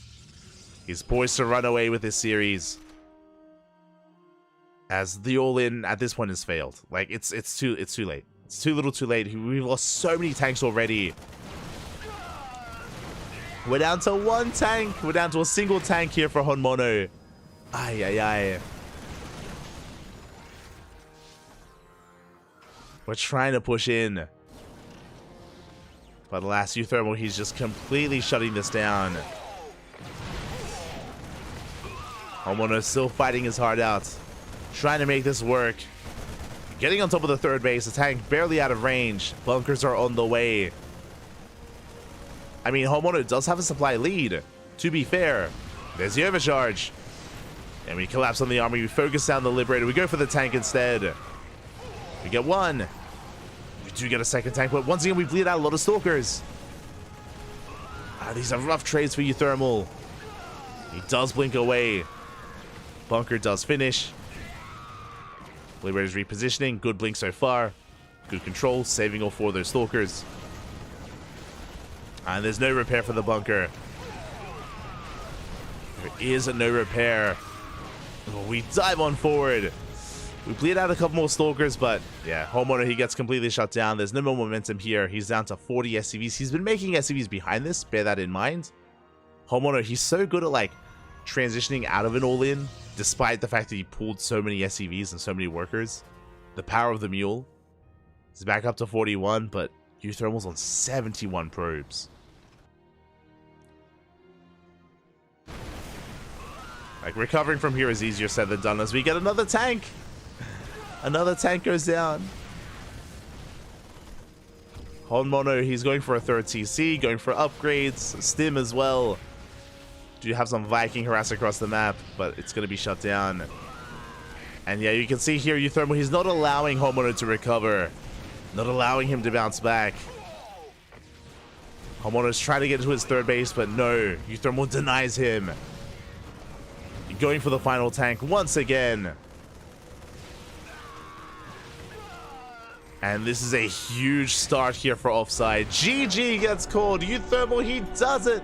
He's poised to run away with this series. As the all-in at this point has failed. Like, it's too late. It's too little too late. We've lost so many tanks already. We're down to 1 tank. We're down to a single tank here for Honmono. Ay, ay, ay. We're trying to push in. But alas, Thermal, he's just completely shutting this down. Honmono still fighting his heart out. Trying to make this work. Getting on top of the 3rd base. The tank barely out of range. Bunkers are on the way. I mean, Homeowner does have a supply lead, to be fair. There's the overcharge. And we collapse on the army. We focus down the Liberator. We go for the tank instead. We get 1. We do get a 2nd tank, but once again, we bleed out a lot of Stalkers. These are rough trades for Thermal. He does blink away. Bunker does finish. Liberator's repositioning. Good blink so far. Good control, saving all 4 of those Stalkers. And there's no repair for the bunker. There is no repair. We dive on forward. We bleed out a couple more Stalkers, but yeah, Homeowner, he gets completely shut down. There's no more momentum here. He's down to 40 SCVs. He's been making SCVs behind this. Bear that in mind. Homeowner, he's so good at like transitioning out of an all-in, despite the fact that he pulled so many SCVs and so many workers. The power of the mule. He's back up to 41, but Thermal's on 71 probes. Like, recovering from here is easier said than done as we get another tank. Another tank goes down. Honmono, he's going for a 3rd TC, going for upgrades, Stim as well. Do have some Viking harass across the map, but it's going to be shut down. And yeah, you can see here, Thermal, he's not allowing Homeowner to recover. Not allowing him to bounce back. Homeowner's trying to get into his 3rd base, but no. Thermal denies him. Going for the final tank once again. And this is a huge start here for offside. GG gets called. Thermal, he does it.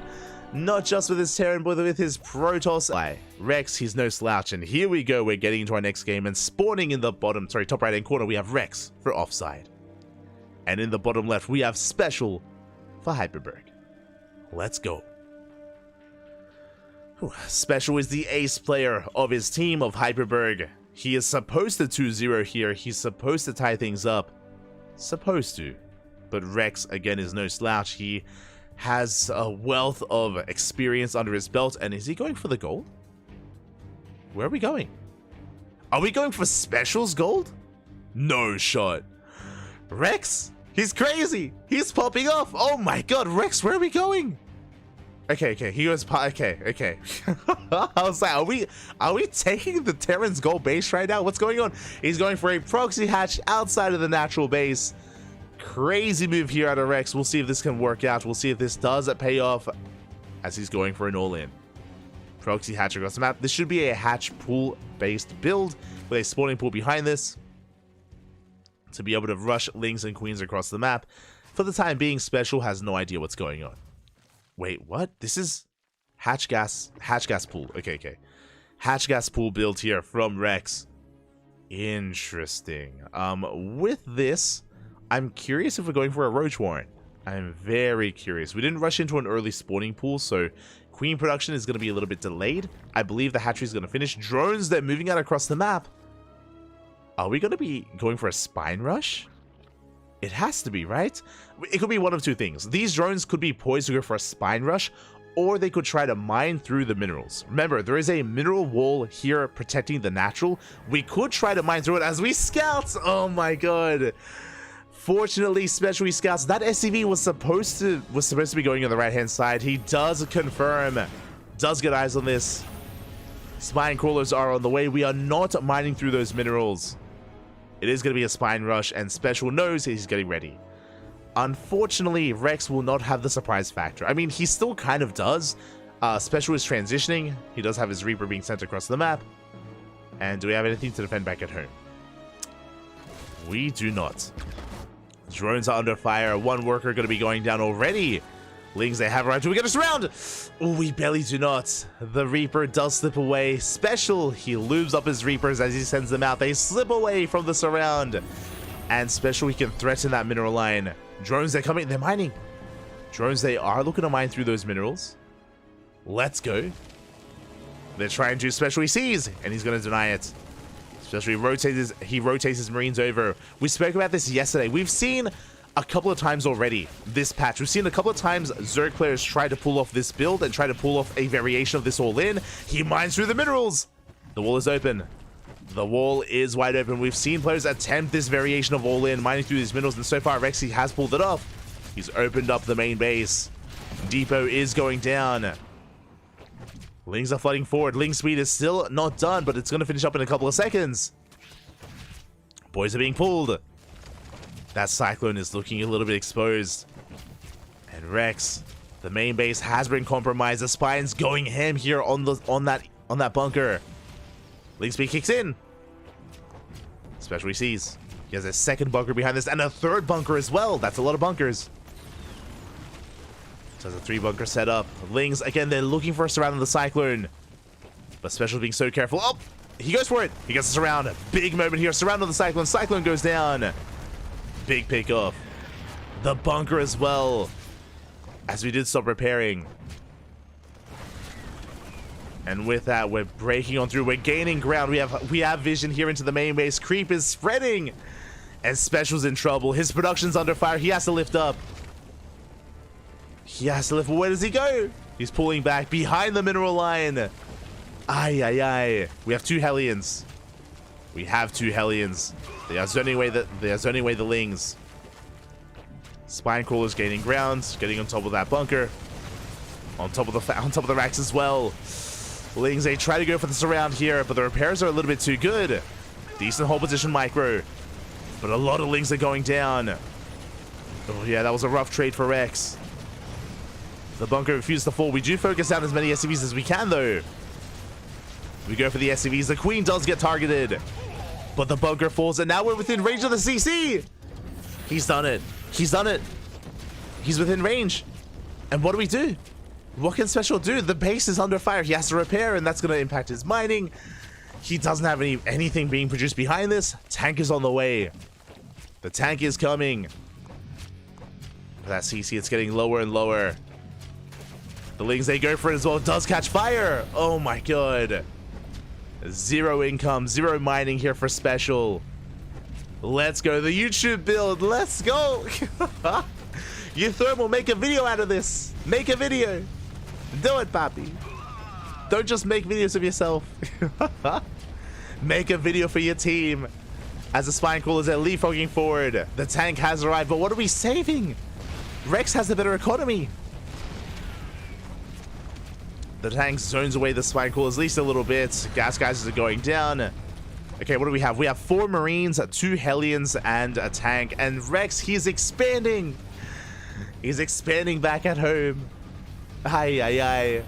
Not just with his Terran, but with his Protoss. Rex, he's no slouch. And here we go. We're getting into our next game. And spawning in the top right hand corner, we have Rex for offside. And in the bottom left, we have Special for Hyperberg. Let's go. Special is the ace player of his team of Hyperberg. He is supposed to 2-0 here. He's supposed to tie things up. Supposed to. But Rex, again, is no slouch. He has a wealth of experience under his belt. And is he going for the gold? Where are we going? Are we going for Special's gold? No shot. Rex? He's crazy. He's popping off. Oh my god, Rex, where are we going? Okay, he goes, okay. I was like, are we taking the Terran's gold base right now? What's going on? He's going for a proxy hatch outside of the natural base. Crazy move here out of Rex. We'll see if this can work out. We'll see if this does pay off as he's going for an all-in. Proxy hatch across the map. This should be a hatch pool-based build with a spawning pool behind this to be able to rush Lings and Queens across the map. For the time being, Special has no idea what's going on. Wait, what? This is Hatch gas pool. Okay. Hatch gas pool build here from Rex. Interesting. With this, I'm curious if we're going for a roach warren. I'm very curious. We didn't rush into an early spawning pool, so queen production is going to be a little bit delayed. I believe the hatchery is going to finish. Drones, they're moving out across the map. Are we going to be going for a spine rush? It has to be, right? It could be one of two things. These drones could be poised to go for a spine rush, or they could try to mine through the minerals. Remember, there is a mineral wall here protecting the natural. We could try to mine through it as we scout. Oh my god. Fortunately, specially scouts, that SCV was supposed to be going on the right hand side. He does confirm, does get eyes on this. Spine crawlers are on the way. We are not mining through those minerals. It is going to be a spine rush, and Special knows he's getting ready. Unfortunately, Rex will not have the surprise factor. I mean, he still kind of does. Special is transitioning. He does have his Reaper being sent across the map. And do we have anything to defend back at home? We do not. Drones are under fire. One worker going to be going down already. Lings, they have arrived. Do we get a surround? Oh, we barely do not. The Reaper does slip away. Special, he lubes up his Reapers as he sends them out. They slip away from the surround. And Special, he can threaten that mineral line. Drones, they're coming. They're mining. Drones, they are looking to mine through those minerals. Let's go. They're trying to. Special, he sees, and he's going to deny it. Especially he rotates his Marines over. We spoke about this yesterday. We've seen a couple of times already this patch. We've seen a couple of times Zerg players try to pull off this build and try to pull off a variation of this all-in. He mines through the minerals. The wall is open. The wall is wide open. We've seen players attempt this variation of all-in, mining through these minerals, and so far Rexy has pulled it off. He's opened up the main base. Depot is going down. Lings are flooding forward. Ling speed is still not done, but it's going to finish up in a couple of seconds. Boys are being pulled. That Cyclone is looking a little bit exposed. And Rex, the main base has been compromised. The Spine's going ham here on that bunker. Ling speed kicks in. Special he sees. He has a second bunker behind this and a third bunker as well. That's a lot of bunkers. So there's a 3 bunker set up. Lings, again, they're looking for a surround on the Cyclone. But Special being so careful. Oh, he goes for it. He gets a surround. Big moment here. Surround on the Cyclone. Cyclone goes down. Big pick off. The bunker as well. As we did stop repairing. And with that, we're breaking on through. We're gaining ground. We have vision here into the main base. Creep is spreading. And Special's in trouble. His production's under fire. He has to lift up. He has to lift. Where does he go? He's pulling back behind the mineral line. Aye. We have 2 Hellions. We have 2 Hellions. They are zoning away the Lings. Spine crawlers gaining ground, getting on top of that bunker. On top of the racks as well. Lings, they try to go for the surround here, but the repairs are a little bit too good. Decent hold position micro. But a lot of Lings are going down. Oh yeah, that was a rough trade for Rex. The bunker refused to fall. We do focus down as many SCVs as we can, though. We go for the SCVs. The Queen does get targeted. But the bunker falls, and now we're within range of the CC. He's done it. He's done it. He's within range. And what do we do? What can Special do? The base is under fire. He has to repair, and that's going to impact his mining. He doesn't have anything being produced behind this. Tank is on the way. The tank is coming. That CC, it's getting lower and lower. The Lings, they go for it as well. It does catch fire. Oh my god. 0 income, 0 mining here for Special. Let's go. The YouTube build. Let's go. You Thermal, make a video out of this. Make a video. Do it, papi. Don't just make videos of yourself. Make a video for your team. As the Spine Crawlers are leapfrogging forward. The tank has arrived, but what are we saving? Rex has the better economy. The tank zones away the Spine Crawlers at least a little bit. Gas geysers are going down. Okay, what do we have? We have 4 Marines, 2 Hellions, and a tank. And Rex, he's expanding. He's expanding back at home. Aye.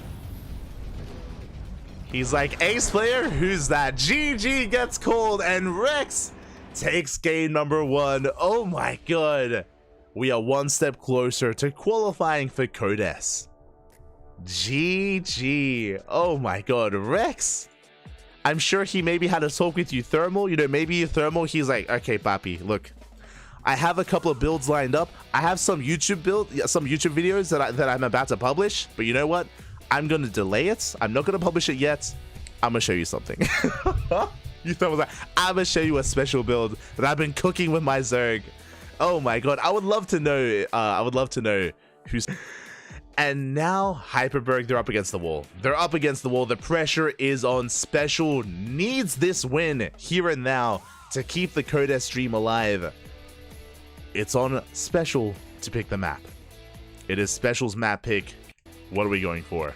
He's like, ace player, who's that? GG gets called, and Rex takes game number 1. Oh my god. We are one step closer to qualifying for Code S. GG. Oh my god, Rex. I'm sure he maybe had a talk with you, Thermal. You know, maybe Thermal, he's like, okay, Papi, look, I have a couple of builds lined up. I have some YouTube videos that I'm about to publish, but you know what? I'm gonna delay it. I'm not gonna publish it yet. I'm gonna show you something. You Thermal's like, I'm gonna show you a special build that I've been cooking with my Zerg. Oh my god, I would love to know. Who's. And now Hyperberg, they're up against the wall. The pressure is on. Special needs this win here and now to keep the Codes dream alive. It's on Special to pick the map. It is Special's map pick. What are we going for?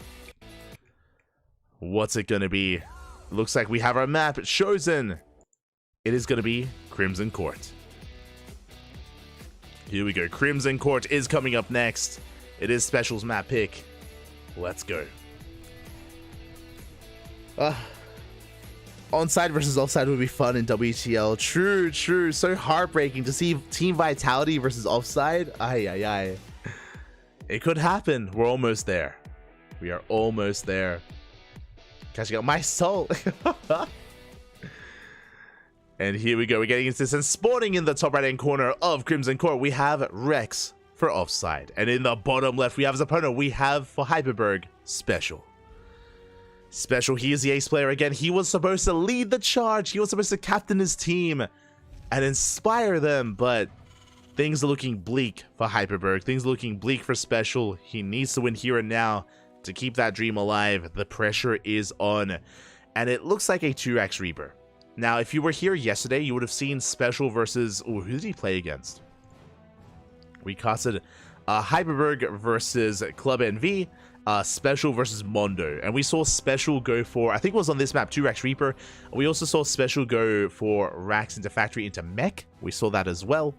What's it gonna be? Looks like we have our map chosen. It is gonna be Crimson Court. Here we go. Crimson Court is coming up next. It is Special's map pick. Let's go. Onside versus offside would be fun in WTL. True. So heartbreaking to see Team Vitality versus offside. Ay. It could happen. We're almost there. We are almost there. Catching up my soul. And here we go. We're getting into this and spawning in the top right hand corner of Crimson Court. We have Rex for offside. And in the bottom left, we have his opponent. We have for Hyperberg, Special. Special, he is the ace player again. He was supposed to lead the charge. He was supposed to captain his team and inspire them, but things are looking bleak for Hyperberg. Things are looking bleak for Special. He needs to win here and now to keep that dream alive. The pressure is on, and it looks like a 2x Reaper. Now, if you were here yesterday, you would have seen Special versus... Oh, who did he play against? We casted Hyperberg versus Club NV. Special versus Mondo, and we saw Special go for, I think it was on this map, 2x Reaper. We also saw Special go for Rax into Factory into Mech. We saw that as well.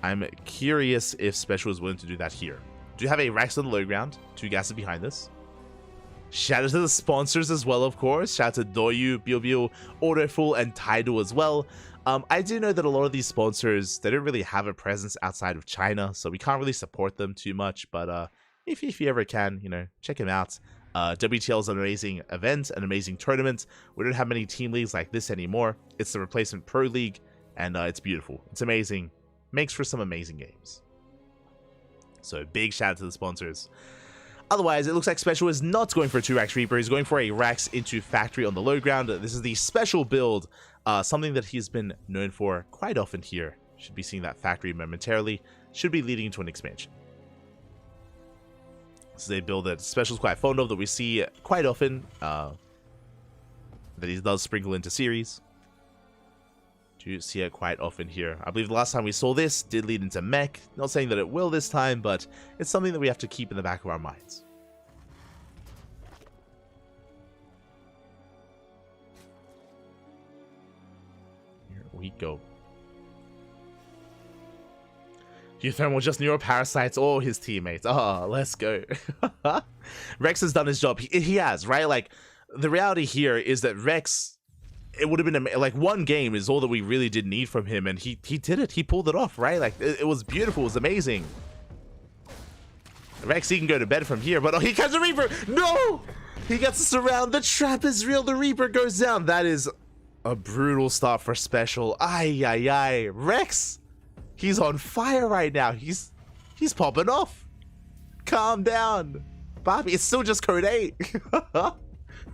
I'm curious if Special is willing to do that here. Do you have a Rax on the low ground? 2 gases behind this. Shout out to the sponsors as well, of course. Shout out to Doyu, Bio, Autofull, and Tidal as well. I do know that a lot of these sponsors, they don't really have a presence outside of China, so we can't really support them too much, but if you ever can, you know, check him out. WTL is an amazing event, an amazing tournament. We don't have many team leagues like this anymore. It's the replacement pro league, and it's beautiful. It's amazing. Makes for some amazing games. So big shout out to the sponsors. Otherwise, it looks like Special is not going for a 2x Reaper. He's going for a Rax into Factory on the low ground. This is the Special build, something that he's been known for quite often here. Should be seeing that Factory momentarily. Should be leading into an expansion. This is a build that Special's quite fond of, that we see quite often, that he does sprinkle into series. Do see it quite often here. I believe the last time we saw this did lead into Mech. Not saying that it will this time, but it's something that we have to keep in the back of our minds. Here we go. Geothermal just neuroparasites all his teammates. Oh, let's go. Rex has done his job. He has, right? Like, the reality here is that Rex, it would have been, like, one game is all that we really did need from him, and he did it. He pulled it off, right? Like, it was beautiful. It was amazing. Rex, he can go to bed from here, but oh, he catches a Reaper. No! He gets us around. The trap is real. The Reaper goes down. That is a brutal start for Special. Ay. Rex! He's on fire right now. He's popping off. Calm down. Bobby, it's still just code 8.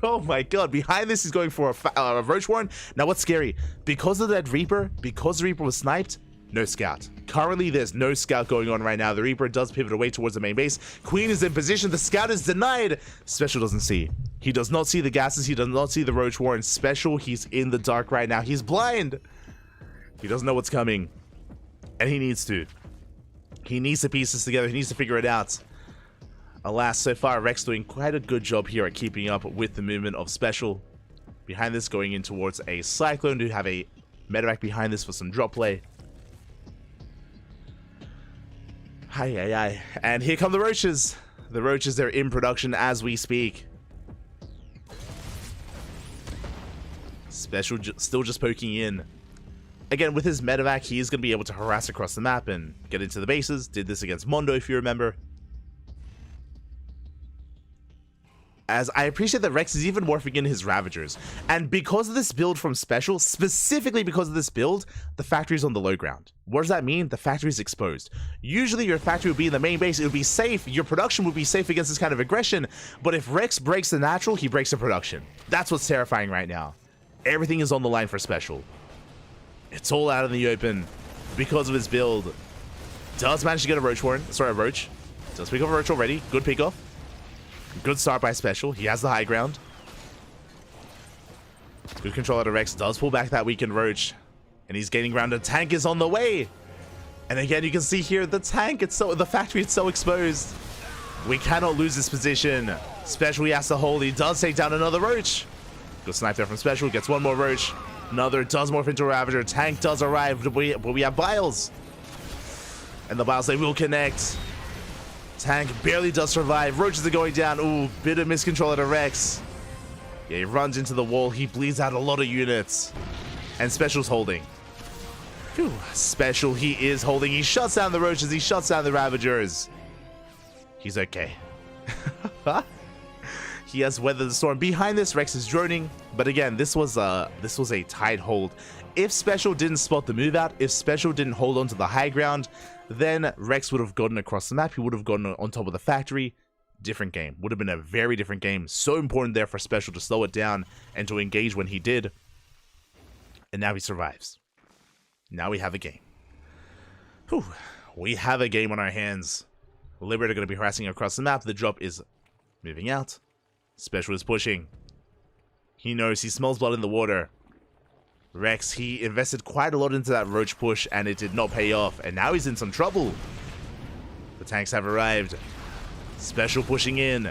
Oh my god. Behind this, he's going for a Roach Warren. Now, what's scary? Because of that Reaper, because the Reaper was sniped, no scout. Currently, there's no scout going on right now. The Reaper does pivot away towards the main base. Queen is in position. The scout is denied. Special doesn't see. He does not see the gases. He does not see the Roach Warren. Special, he's in the dark right now. He's blind. He doesn't know what's coming. And he needs to. He needs to piece this together. He needs to figure it out. Alas, so far, Rex doing quite a good job here at keeping up with the movement of Special. Behind this, going in towards a Cyclone to have a medevac behind this for some drop play. Hi. And here come the Roaches. The Roaches, they're in production as we speak. Special still just poking in. Again, with his medevac, he is going to be able to harass across the map and get into the bases. Did this against Mondo, if you remember. as I appreciate that Rex is even morphing in his Ravagers. And because of this build from Special, specifically because of this build, the factory is on the low ground. What does that mean? The factory is exposed. Usually your factory would be in the main base, it would be safe, your production would be safe against this kind of aggression, but if Rex breaks the natural, he breaks the production. That's what's terrifying right now. Everything is on the line for Special. It's all out in the open because of his build. Does manage to get a Roach Warren, sorry, a Roach. Does pick up a Roach already, good pick off. Good start by Special. He has the high ground. Good control out of Rex. Does pull back that weakened Roach. And he's gaining ground. The tank is on the way. And again, you can see here the tank. The factory is so exposed. We cannot lose this position. Special, he has to hold. He does take down another Roach. Good snipe there from Special. Gets one more Roach. Another does morph into a Ravager. Tank does arrive. But we have Biles. And the Biles, they will connect. Tank barely does survive. Roaches are going down. Ooh, bit of miscontrol at a Rex. Yeah, he runs into the wall. He bleeds out a lot of units. And Special's holding. Phew. Special, he is holding. He shuts down the Roaches. He shuts down the Ravagers. He's okay. He has weathered the storm. Behind this, Rex is droning. But again, this was a tight hold. If Special didn't spot the move out, if Special didn't hold on to the high ground, then Rex would have gotten across the map. He would have gotten on top of the factory. Different game. Would have been a very different game. So important there for Special to slow it down and to engage when he did. And now he survives. Now we have a game. Whew. We have a game on our hands. Liberator going to be harassing across the map. The drop is moving out. Special is pushing. He knows. He smells blood in the water. Rex, he invested quite a lot into that Roach push, and it did not pay off. And now he's in some trouble. The tanks have arrived. Special pushing in.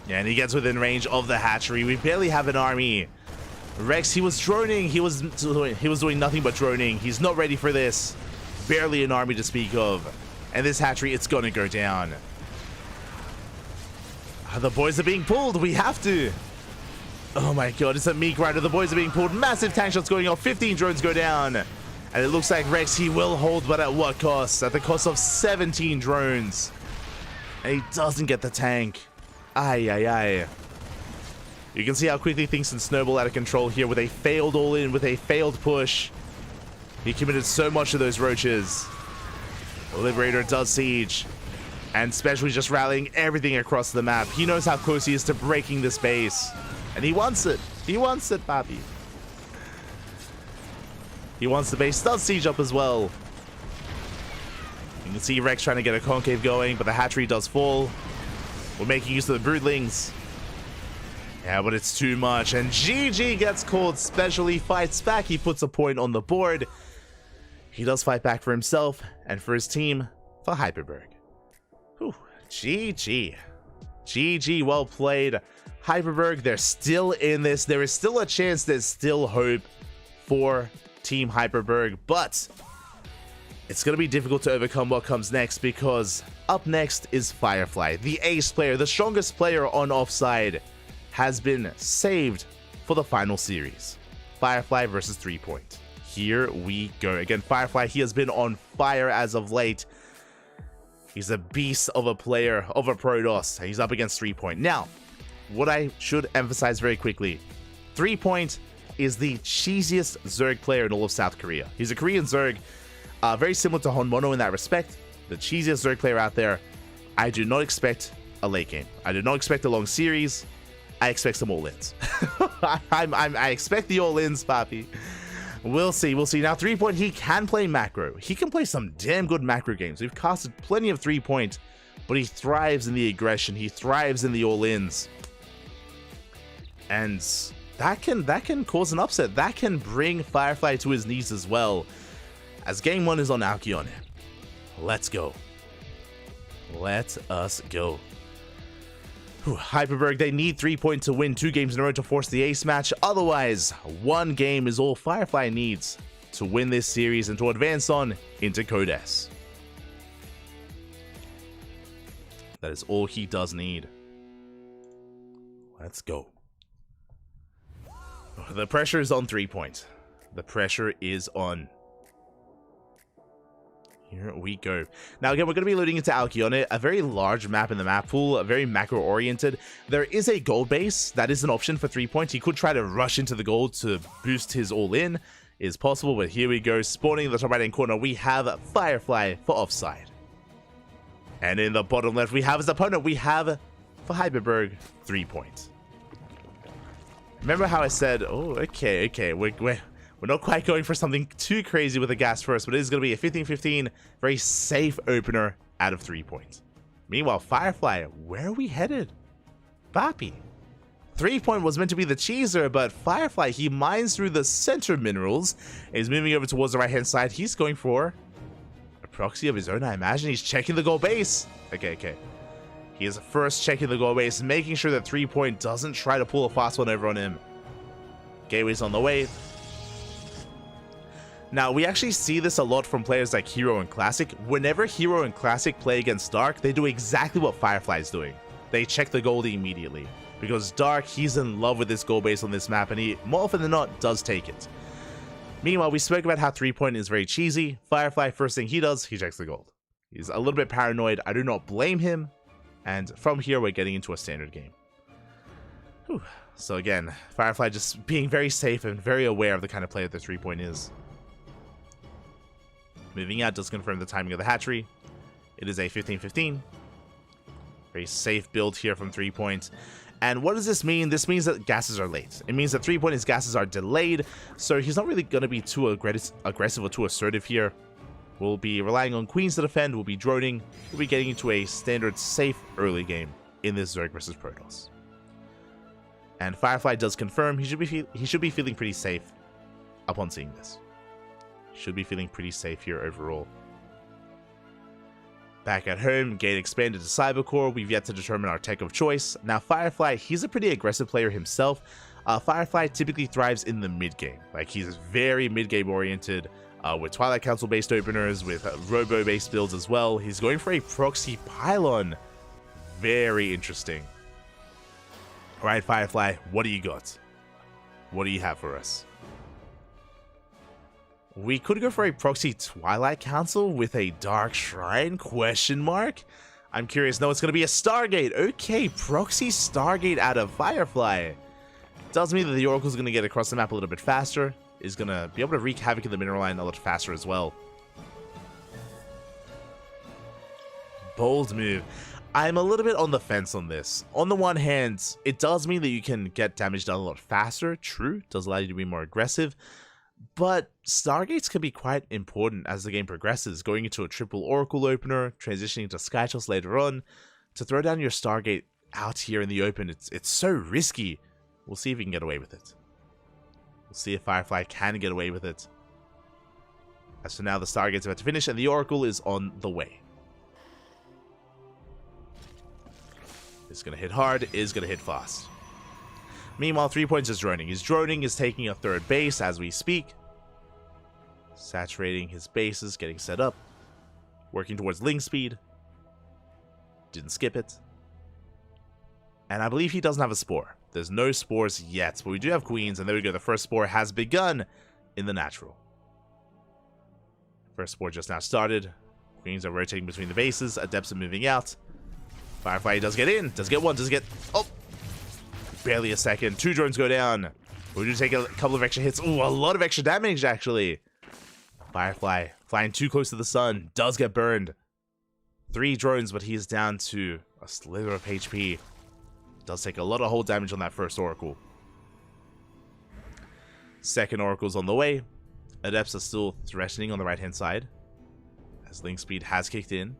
Yeah, and he gets within range of the hatchery. We barely have an army. Rex, he was droning. He was doing nothing but droning. He's not ready for this. Barely an army to speak of. And this hatchery, it's going to go down. The boys are being pulled. We have to. Oh my god, it's a Meek Rider. The boys are being pulled. Massive tank shots going off. 15 drones go down. And it looks like Rex, he will hold, but at what cost? At the cost of 17 drones. And he doesn't get the tank. Ay, ay, ay. You can see how quickly things can snowball out of control here with a failed all-in, with a failed push. He committed so much to those Roaches. The Liberator does siege. And Special is just rallying everything across the map. He knows how close he is to breaking this base. And he wants it. He wants it, Papi. He wants the base. Does siege up as well. You can see Rex trying to get a concave going, but the hatchery does fall. We're making use of the broodlings. Yeah, but it's too much. And GG gets called. Special, he fights back. He puts a point on the board. He does fight back for himself and for his team for Hyperberg. Whew. GG. GG, well played. Hyperberg, they're still in this. There is still a chance, there's still hope for Team Hyperberg, but it's going to be difficult to overcome what comes next, because up next is Firefly. The ace player, the strongest player on offside, has been saved for the final series. Firefly versus 3 Point. Here we go. Again, Firefly, he has been on fire as of late. He's a beast of a player, of a Protoss. He's up against 3 Point. Now, what I should emphasize very quickly, 3 Point is the cheesiest Zerg player in all of South Korea. He's a Korean Zerg, very similar to Honmono in that respect. The cheesiest Zerg player out there. I do not expect a late game. I do not expect a long series. I expect some all-ins. I expect the all-ins, Papi. We'll see. We'll see. Now, 3 Point, he can play macro. He can play some damn good macro games. We've casted plenty of 3 Point, but he thrives in the aggression. He thrives in the all-ins. And that can cause an upset. That can bring Firefly to his knees as well. As game 1 is on Alkion. Let's go. Let us go. Whew, Hyperberg, they need 3 Point to win 2 games in a row to force the ace match. Otherwise, 1 game is all Firefly needs to win this series and to advance on into Code S. That is all he does need. Let's go. The pressure is on 3 Point. The pressure is on. Here we go. Now again, we're going to be loading into Alcyone, a very large map in the map pool, very macro-oriented. There is a gold base. That is an option for 3-point. He could try to rush into the gold to boost his all-in. Is possible, but here we go. Spawning in the top right-hand corner, we have Firefly for offside. And in the bottom left, we have his opponent. We have, for Hyperberg, 3-point. Remember how I said, oh, okay, we're not quite going for something too crazy with the gas first, but it is going to be a 15-15, very safe opener out of 3-point. Meanwhile, Firefly, where are we headed? Bappy. 3-point was meant to be the cheeser, but Firefly, he mines through the center minerals, is moving over towards the right-hand side. He's going for a proxy of his own, I imagine. He's checking the gold base. Okay. He is first checking the gold base, making sure that 3-point doesn't try to pull a fast one over on him. Gateway's on the way. Now, we actually see this a lot from players like Hero and Classic. Whenever Hero and Classic play against Dark, they do exactly what Firefly is doing. They check the goldie immediately. Because Dark, he's in love with this gold base on this map, and he, more often than not, does take it. Meanwhile, we spoke about how 3-point is very cheesy. Firefly, first thing he does, he checks the gold. He's a little bit paranoid. I do not blame him. And from here, we're getting into a standard game. Whew. So again, Firefly just being very safe and very aware of the kind of player that 3-point is. Moving out does confirm the timing of the hatchery. It is a 15-15. Very safe build here from 3-point. And what does this mean? This means that gases are late. It means that 3-point, his gases are delayed, so he's not really going to be too aggressive or too assertive here. We'll be relying on queens to defend, we'll be droning, we'll be getting into a standard safe early game in this Zerg versus Protoss. And Firefly does confirm he should be feeling pretty safe upon seeing this. Should be feeling pretty safe here overall. Back at home, Gate expanded to Cybercore. We've yet to determine our tech of choice. Now, Firefly, he's a pretty aggressive player himself. Firefly typically thrives in the mid-game. Like, he's very mid-game oriented, with Twilight Council-based openers, with Robo-based builds as well. He's going for a proxy pylon. Very interesting. Alright, Firefly, what do you got? What do you have for us? We could go for a proxy Twilight Council with a Dark Shrine, question mark? I'm curious. No, it's going to be a Stargate. Okay, proxy Stargate out of Firefly. Does mean that the Oracle's going to get across the map a little bit faster. Is going to be able to wreak havoc in the mineral line a lot faster as well. Bold move. I'm a little bit on the fence on this. On the one hand, it does mean that you can get damage done a lot faster. True, does allow you to be more aggressive. But Stargates can be quite important as the game progresses, going into a triple Oracle opener, transitioning to Skytoss later on. To throw down your Stargate out here in the open, it's so risky. We'll see if we can get away with it. We'll see if Firefly can get away with it. As for now, the Stargate's about to finish, and the Oracle is on the way. It's going to hit hard, is going to hit fast. Meanwhile, 3-point is droning. His droning is taking a third base as we speak. Saturating his bases, getting set up. Working towards link speed. Didn't skip it. And I believe he doesn't have a spore. There's no spores yet, but we do have queens, and there we go. The first spore has begun in the natural. First spore just now started. Queens are rotating between the bases. Adepts are moving out. Firefly does get in. Does get one. Does get... Oh! Barely a second. 2 drones go down. We do take a couple of extra hits. Ooh, a lot of extra damage, actually. Firefly flying too close to the sun. Does get burned. 3 drones, but he's down to a slither of HP. Does take a lot of hull damage on that first Oracle. Second Oracle's on the way. Adepts are still threatening on the right-hand side, as link speed has kicked in.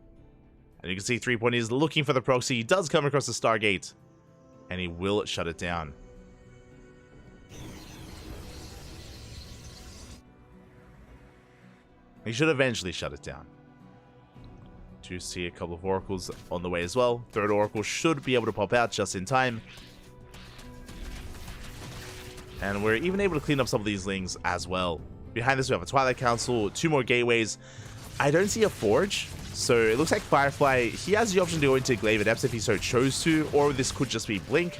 And you can see 3-point is looking for the proxy. He does come across the Stargate, and he will shut it down. He should eventually shut it down. Do see a couple of Oracles on the way as well. Third Oracle should be able to pop out just in time. And we're even able to clean up some of these lings as well. Behind this we have a Twilight Council, 2 more gateways. I don't see a Forge, so it looks like Firefly, he has the option to go into Glaive Adepts if he so chose to, or this could just be Blink.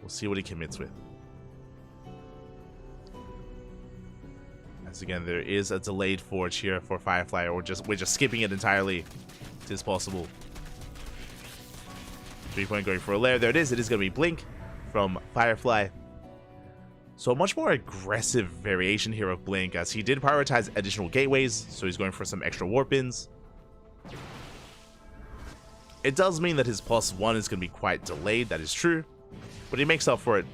We'll see what he commits with. As again, there is a delayed forge here for Firefly, or we're just skipping it entirely. It is possible. 3-point going for a lair. There it is. It is going to be Blink from Firefly. So a much more aggressive variation here of Blink, as he did prioritize additional gateways, so he's going for some extra warp-ins. It does mean that his +1 is going to be quite delayed, that is true, but he makes up for it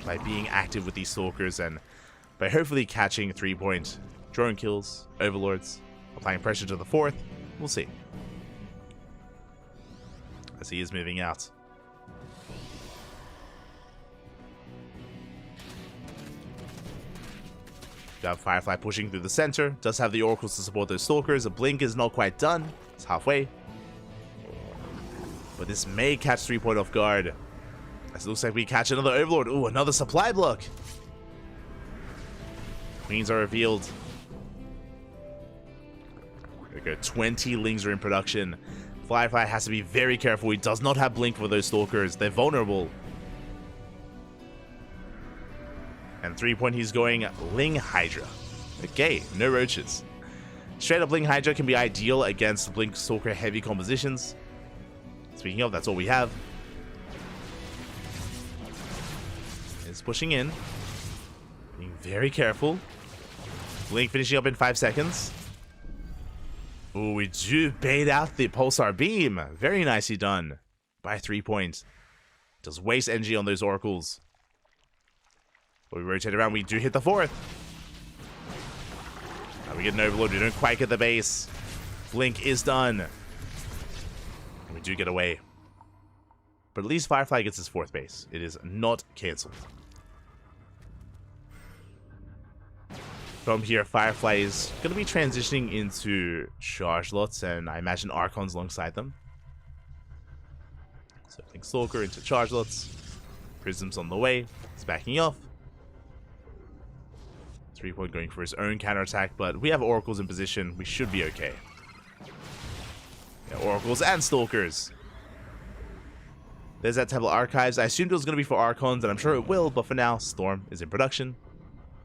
by being active with these Stalkers and by hopefully catching 3-point drone kills, Overlords, applying pressure to the 4th. We'll see. As he is moving out. You have Firefly pushing through the center, does have the Oracles to support those Stalkers. A Blink is not quite done, it's halfway. But this may catch 3-point off guard. As it looks like we catch another Overlord. Ooh, another supply block. Queens are revealed. There we go, 20 Lings are in production. Firefly has to be very careful, he does not have Blink for those Stalkers, they're vulnerable. And 3-point, he's going Ling Hydra. Okay, no roaches. Straight up Ling Hydra can be ideal against Blink Stalker heavy compositions. Speaking of, that's all we have. It's pushing in. Being very careful. Blink finishing up in 5 seconds. Ooh, we do bait out the Pulsar Beam. Very nicely done by 3-point. Does waste energy on those Oracles. But we rotate around, we do hit the 4th. Now we get an Overlord, we don't quite get the base. Blink is done. And we do get away. But at least Firefly gets his 4th base. It is not cancelled. From here, Firefly is going to be transitioning into charge lots, and I imagine Archons alongside them. So Blink Stalker into charge lots. Prism's on the way. It's backing off. 3-point going for his own counterattack, but we have Oracles in position. We should be okay. Yeah, Oracles and Stalkers. There's that Temple Archives. I assumed it was going to be for Archons, and I'm sure it will, but for now, Storm is in production.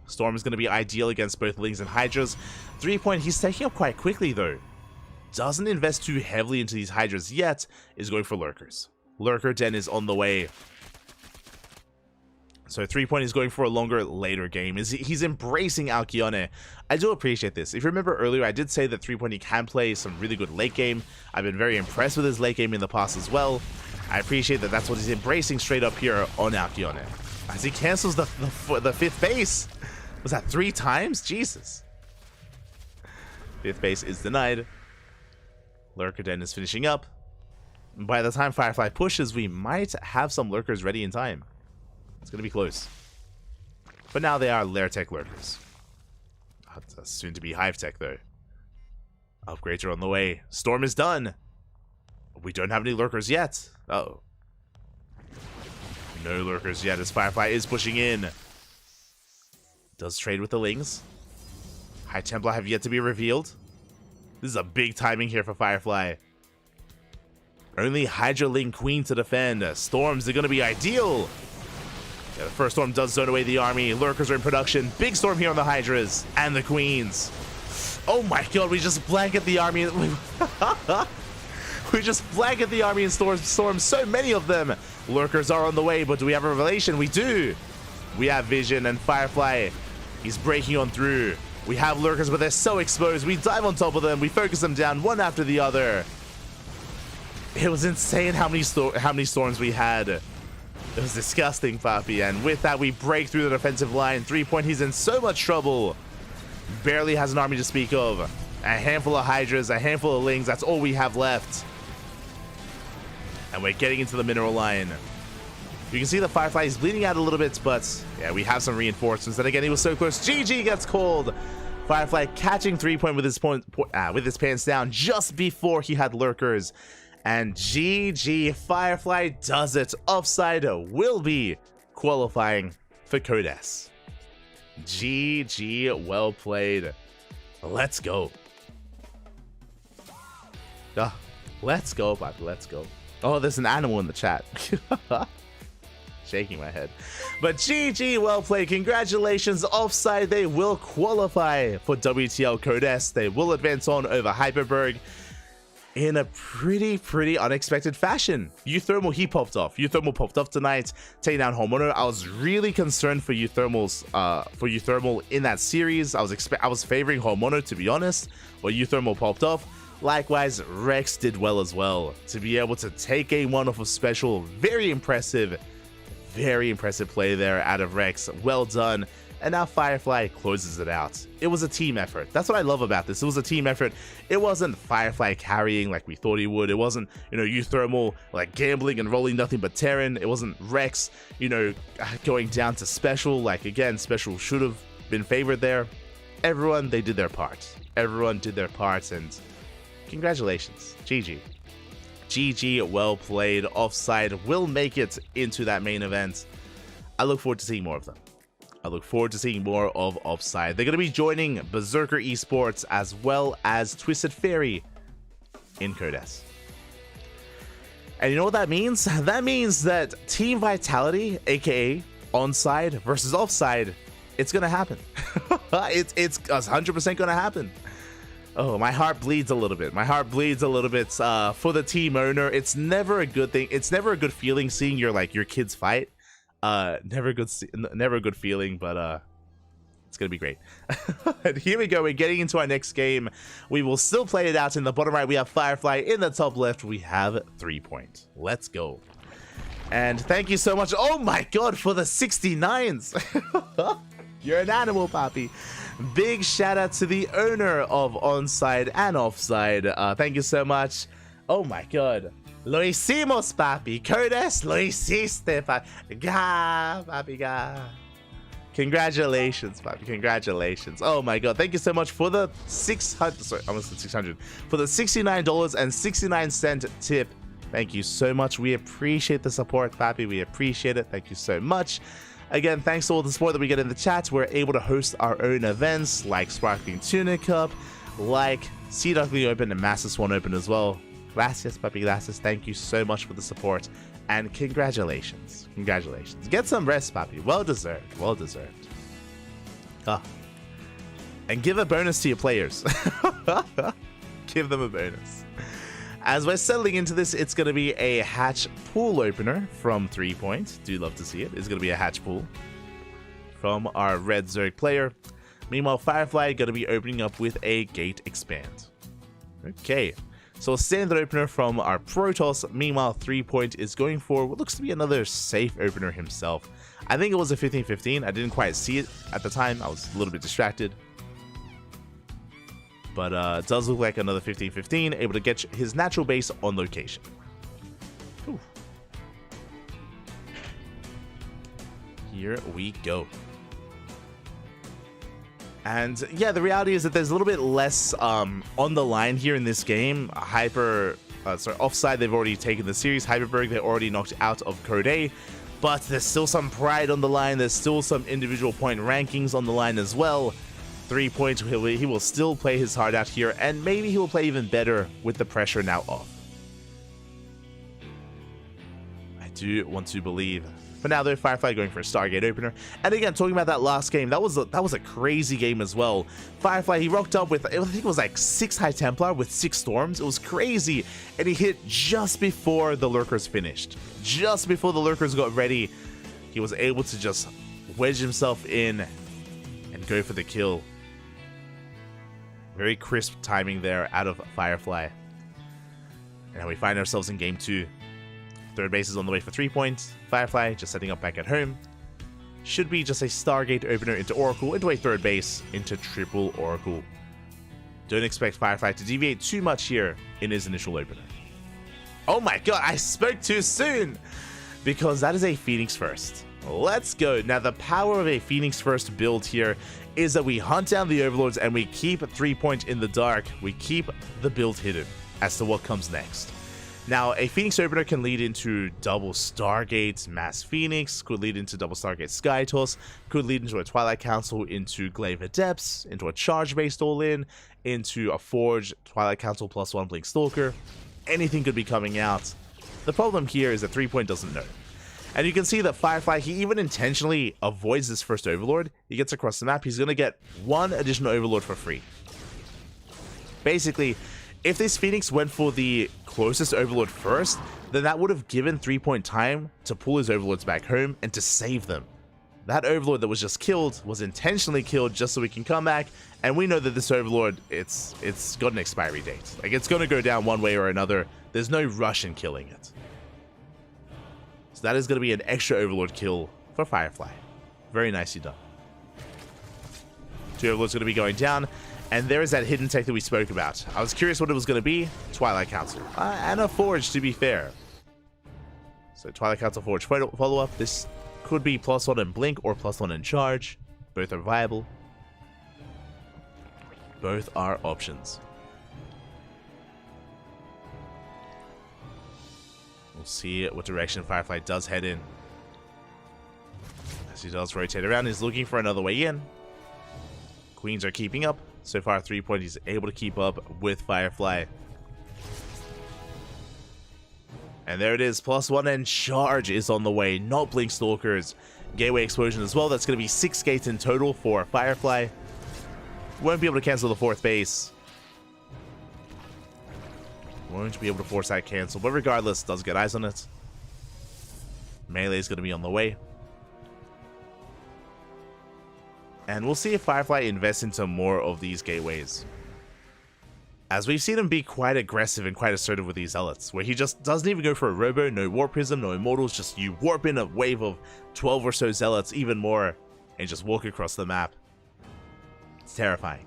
Storm is going to be ideal against both Lings and Hydras. 3-point, he's taking up quite quickly, though. Doesn't invest too heavily into these Hydras yet, is going for Lurkers. Lurker Den is on the way. So 3-point is going for a longer, later game. He's embracing Alcyone. I do appreciate this. If you remember earlier, I did say that 3-point he can play some really good late game. I've been very impressed with his late game in the past as well. I appreciate that that's what he's embracing straight up here on Alcyone. As he cancels the 5th base. Was that 3 times? Jesus. 5th base is denied. Lurker Den is finishing up. By the time Firefly pushes, we might have some Lurkers ready in time. It's going to be close. But now they are Lair Tech Lurkers. Soon to be Hive Tech, though. Upgrades are on the way. Storm is done. We don't have any Lurkers yet. Uh-oh. No Lurkers yet as Firefly is pushing in. Does trade with the Lings. High Templar have yet to be revealed. This is a big timing here for Firefly. Only Hydra Ling Queen to defend. Storms are going to be ideal. Yeah, the first Storm does zone away the army. Lurkers are in production. Big Storm here on the Hydras and the Queens. Oh my god, we just blanket the army. We just blanket the army and storm so many of them. Lurkers are on the way, but do we have a revelation? We do. We have Vision and Firefly. He's breaking on through. We have Lurkers, but they're so exposed. We dive on top of them. We focus them down one after the other. It was insane how many storms we had. It was disgusting, Papi. And with that, we break through the defensive line. 3-point, he's in so much trouble. Barely has an army to speak of. A handful of Hydras, a handful of Lings. That's all we have left. And we're getting into the mineral line. You can see the Firefly is bleeding out a little bit, but yeah, we have some reinforcements. And again, he was so close. GG gets called. Firefly catching 3-point with his pants down just before he had Lurkers. And GG, Firefly does it. Offside will be qualifying for Code S. GG, well played. Let's go. Let's go, Papi, let's go. Oh, there's an animal in the chat. Shaking my head. But GG, well played. Congratulations, Offside. They will qualify for WTL Code S. They will advance on over Hyperberg in a pretty unexpected fashion. Euthermal, he popped off. Euthermal popped off tonight, taking down Hormono. I was really concerned for Euthermal in that series. I was favoring Hormono, to be honest, but Euthermal popped off. Likewise, Rex did well as well to be able to take game 1 off of Special. Very impressive play there out of Rex. Well done. And now Firefly closes it out. It was a team effort. That's what I love about this. It was a team effort. It wasn't Firefly carrying like we thought he would. It wasn't, Euthermal like gambling and rolling nothing but Terran. It wasn't Rex, going down to Special. Like, again, Special should have been favored there. Everyone, they did their part. Everyone did their parts, and congratulations. GG. GG, well played. Offside will make it into that main event. I look forward to seeing more of them. I look forward to seeing more of Offside. They're going to be joining Berserker Esports as well as Twisted Fairy in Code S. And you know what that means? That means that Team Vitality, aka Onside versus Offside, it's going to happen. It's 100% going to happen. Oh, my heart bleeds a little bit. My heart bleeds a little bit for the team owner. It's never a good thing. It's never a good feeling seeing your kids fight. Never a good feeling, but it's gonna be great. And here we go. We're getting into our next game. We will still play it out. In the bottom right, we have Firefly. In the top left, we have 3 Point. Let's go. And thank you so much. Oh my god, for the 69s. You're an animal, Papi. Big shout out to the owner of Onside and Offside. Thank you so much. Oh my god. Lo hicimos, papi. Code S, lo hiciste, papi. Ga, papi, ga. Congratulations, papi. Congratulations. Oh my god. Thank you so much for the 600. Sorry, I almost said 600. For the $69.69 tip. Thank you so much. We appreciate the support, papi. We appreciate it. Thank you so much. Again, thanks to all the support that we get in the chat. We're able to host our own events like Sparkling Tuna Cup, like Sea Duckling Open and Master Swan Open as well. Gracias, papi, gracias. Thank you so much for the support. And congratulations. Congratulations. Get some rest, papi. Well deserved. Well deserved. And give a bonus to your players. Give them a bonus. As we're settling into this, it's going to be a hatch pool opener from 3 Point. Do love to see it. It's going to be a hatch pool from our Red Zerg player. Meanwhile, Firefly going to be opening up with a gate expand. Okay. So a standard opener from our Protoss. Meanwhile, 3 Point is going for what looks to be another safe opener himself. I think it was a 15-15. I didn't quite see it at the time. I was a little bit distracted. But it does look like another 15-15, able to get his natural base on location. Ooh. Here we go. And yeah, the reality is that there's a little bit less on the line here in this game. Offside, they've already taken the series. Hyperberg, they're already knocked out of Code A. But there's still some pride on the line. There's still some individual point rankings on the line as well. 3 Point, he will still play his heart out here, and maybe he will play even better with the pressure now off. I do want to believe. For now, though, Firefly going for a Stargate opener. And again, talking about that last game, that was a crazy game as well. Firefly, he rocked up with, I think it was like 6 High Templar with 6 Storms. It was crazy. And he hit just before the Lurkers finished. Just before the Lurkers got ready, he was able to just wedge himself in and go for the kill. Very crisp timing there out of Firefly. And now we find ourselves in game 2. Third base is on the way for 3 points. Firefly just setting up back at home. Should be just a Stargate opener into Oracle, into a third base, into triple Oracle. Don't expect Firefly to deviate too much here in his initial opener. Oh my god, I spoke too soon! Because that is a Phoenix First. Let's go. Now, the power of a Phoenix First build here is that we hunt down the Overlords and we keep 3 Point in the dark. We keep the build hidden as to what comes next. Now, a Phoenix opener can lead into double Stargate Mass Phoenix, could lead into double Stargate Sky Toss, could lead into a Twilight Council, into Glaive Adepts, into a Charge-based all-in, into a Forge Twilight Council +1 Blink Stalker. Anything could be coming out. The problem here is that 3 Point doesn't know. And you can see that Firefly, he even intentionally avoids this first Overlord. He gets across the map. He's going to get one additional Overlord for free. Basically, if this Phoenix went for the closest Overlord first, then that would have given 3-point time to pull his Overlords back home and to save them. That Overlord that was just killed was intentionally killed just so we can come back, and we know that this Overlord, it's got an expiry date. Like, it's going to go down one way or another. There's no rush in killing it. So that is going to be an extra Overlord kill for Firefly. Very nicely done. 2 Overlords going to be going down, and there is that hidden tech that we spoke about. I was curious what it was going to be. Twilight Council. And a Forge, to be fair. So Twilight Council Forge follow-up. This could be +1 in Blink or +1 in Charge. Both are viable. Both are options. We'll see what direction Firefly does head in. As he does rotate around, he's looking for another way in. Queens are keeping up. So far, 3-point, he's able to keep up with Firefly. And there it is, +1, and Charge is on the way. Not Blink Stalkers. Gateway Explosion as well. That's going to be 6 gates in total for Firefly. Won't be able to cancel the 4th base. Won't be able to force that cancel, but regardless, does get eyes on it. Melee is going to be on the way. And we'll see if Firefly invests into more of these gateways. As we've seen him be quite aggressive and quite assertive with these Zealots, where he just doesn't even go for a Robo, no Warp Prism, no Immortals, just you warp in a wave of 12 or so Zealots, even more, and just walk across the map. It's terrifying.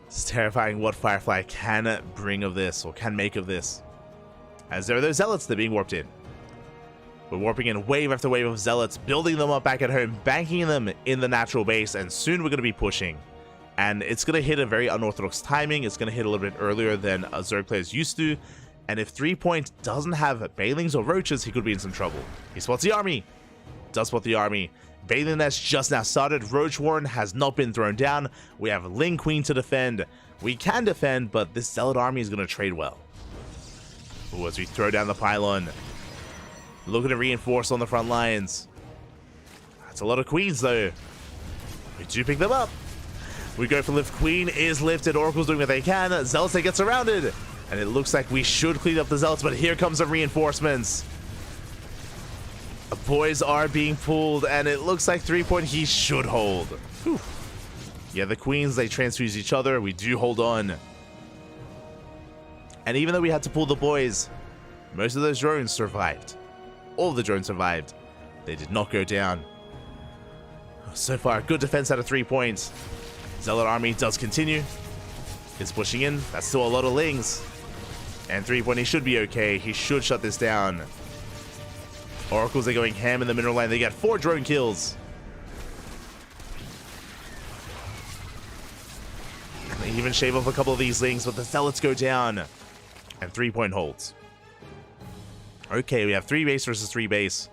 It's terrifying what Firefly can bring of this, or can make of this. As there are those Zealots that are being warped in. We're warping in wave after wave of Zealots, building them up back at home, banking them in the natural base, and soon we're going to be pushing. And it's going to hit a very unorthodox timing. It's going to hit a little bit earlier than Zerg players used to. And if 3-point doesn't have Banelings or Roaches, he could be in some trouble. He spots the army. Does spot the army. Baneling Nest just now started. Roach Warren has not been thrown down. We have Ling Queen to defend. We can defend, but this Zealot army is going to trade well. Ooh, as we throw down the pylon. Looking to reinforce on the front lines. That's a lot of Queens, though. We do pick them up. We go for lift. Queen is lifted. Oracle's doing what they can. Zealots gets surrounded. And it looks like we should clean up the Zealots, but here comes the reinforcements. The boys are being pulled, and it looks like 3-point he should hold. Whew. Yeah, the Queens, they transfuse each other. We do hold on. And even though we had to pull the boys, most of those drones survived. All of the drones survived. They did not go down. So far, good defense out of 3 points. Zealot army does continue. It's pushing in. That's still a lot of Lings. And 3-point, he should be okay. He should shut this down. Oracles are going ham in the mineral line. They get 4 drone kills. They even shave off a couple of these Lings, but the Zealots go down. And 3-point holds. Okay, we have 3 base versus 3 base.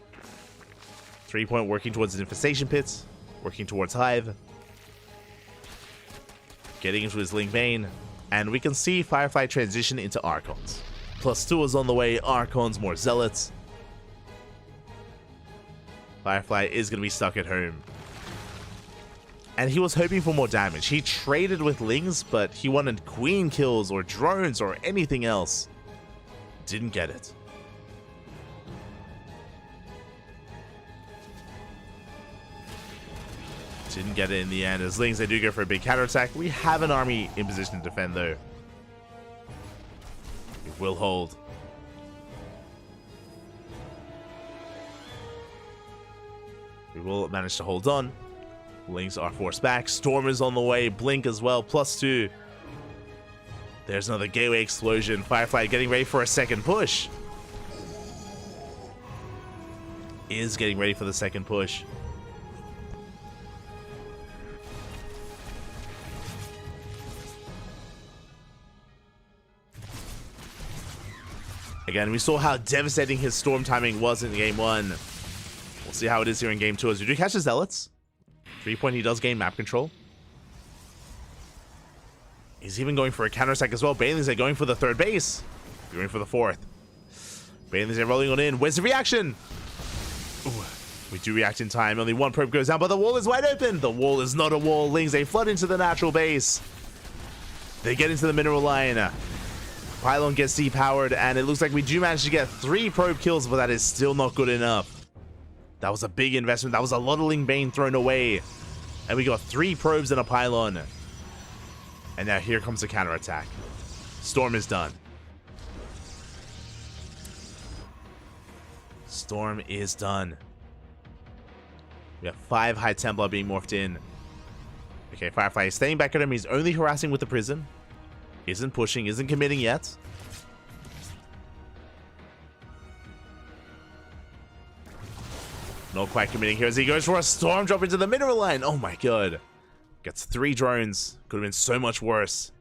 3-point working towards the Infestation Pits. Working towards Hive. Getting into his Ling Bane. And we can see Firefly transition into Archons. +2 is on the way. Archons, more Zealots. Firefly is going to be stuck at home. And he was hoping for more damage. He traded with Lings, but he wanted Queen kills or drones or anything else. Didn't get it. Didn't get it in the end. As Lings, they do go for a big counterattack. We have an army in position to defend, though. It will hold. We will manage to hold on. Lings are forced back. Storm is on the way. Blink as well. +2. There's another gateway explosion. Firefly getting ready for a second push. Is getting ready for the second push. Again, we saw how devastating his storm timing was in game 1. We'll see how it is here in game 2 as we do catch the Zealots. 3-point, he does gain map control. He's even going for a counterattack as well. Banelings are going for the 3rd base. Going for the 4th. Banelings are rolling on in. Where's the reaction? Ooh, we do react in time. Only one probe goes down, but the wall is wide open. The wall is not a wall. Lings, they flood into the natural base. They get into the mineral line. Pylon gets depowered, and it looks like we do manage to get 3 probe kills, but that is still not good enough. That was a big investment. That was a lot of Ling Bane thrown away. And we got 3 probes and a pylon. And now here comes the counterattack. Storm is done. Storm is done. We have 5 High Templar being morphed in. Okay, Firefly is staying back at him. He's only harassing with the prison. Isn't pushing, isn't committing yet. Not quite committing here as he goes for a storm drop into the mineral line. Oh my god. Gets 3 drones. Could have been so much worse.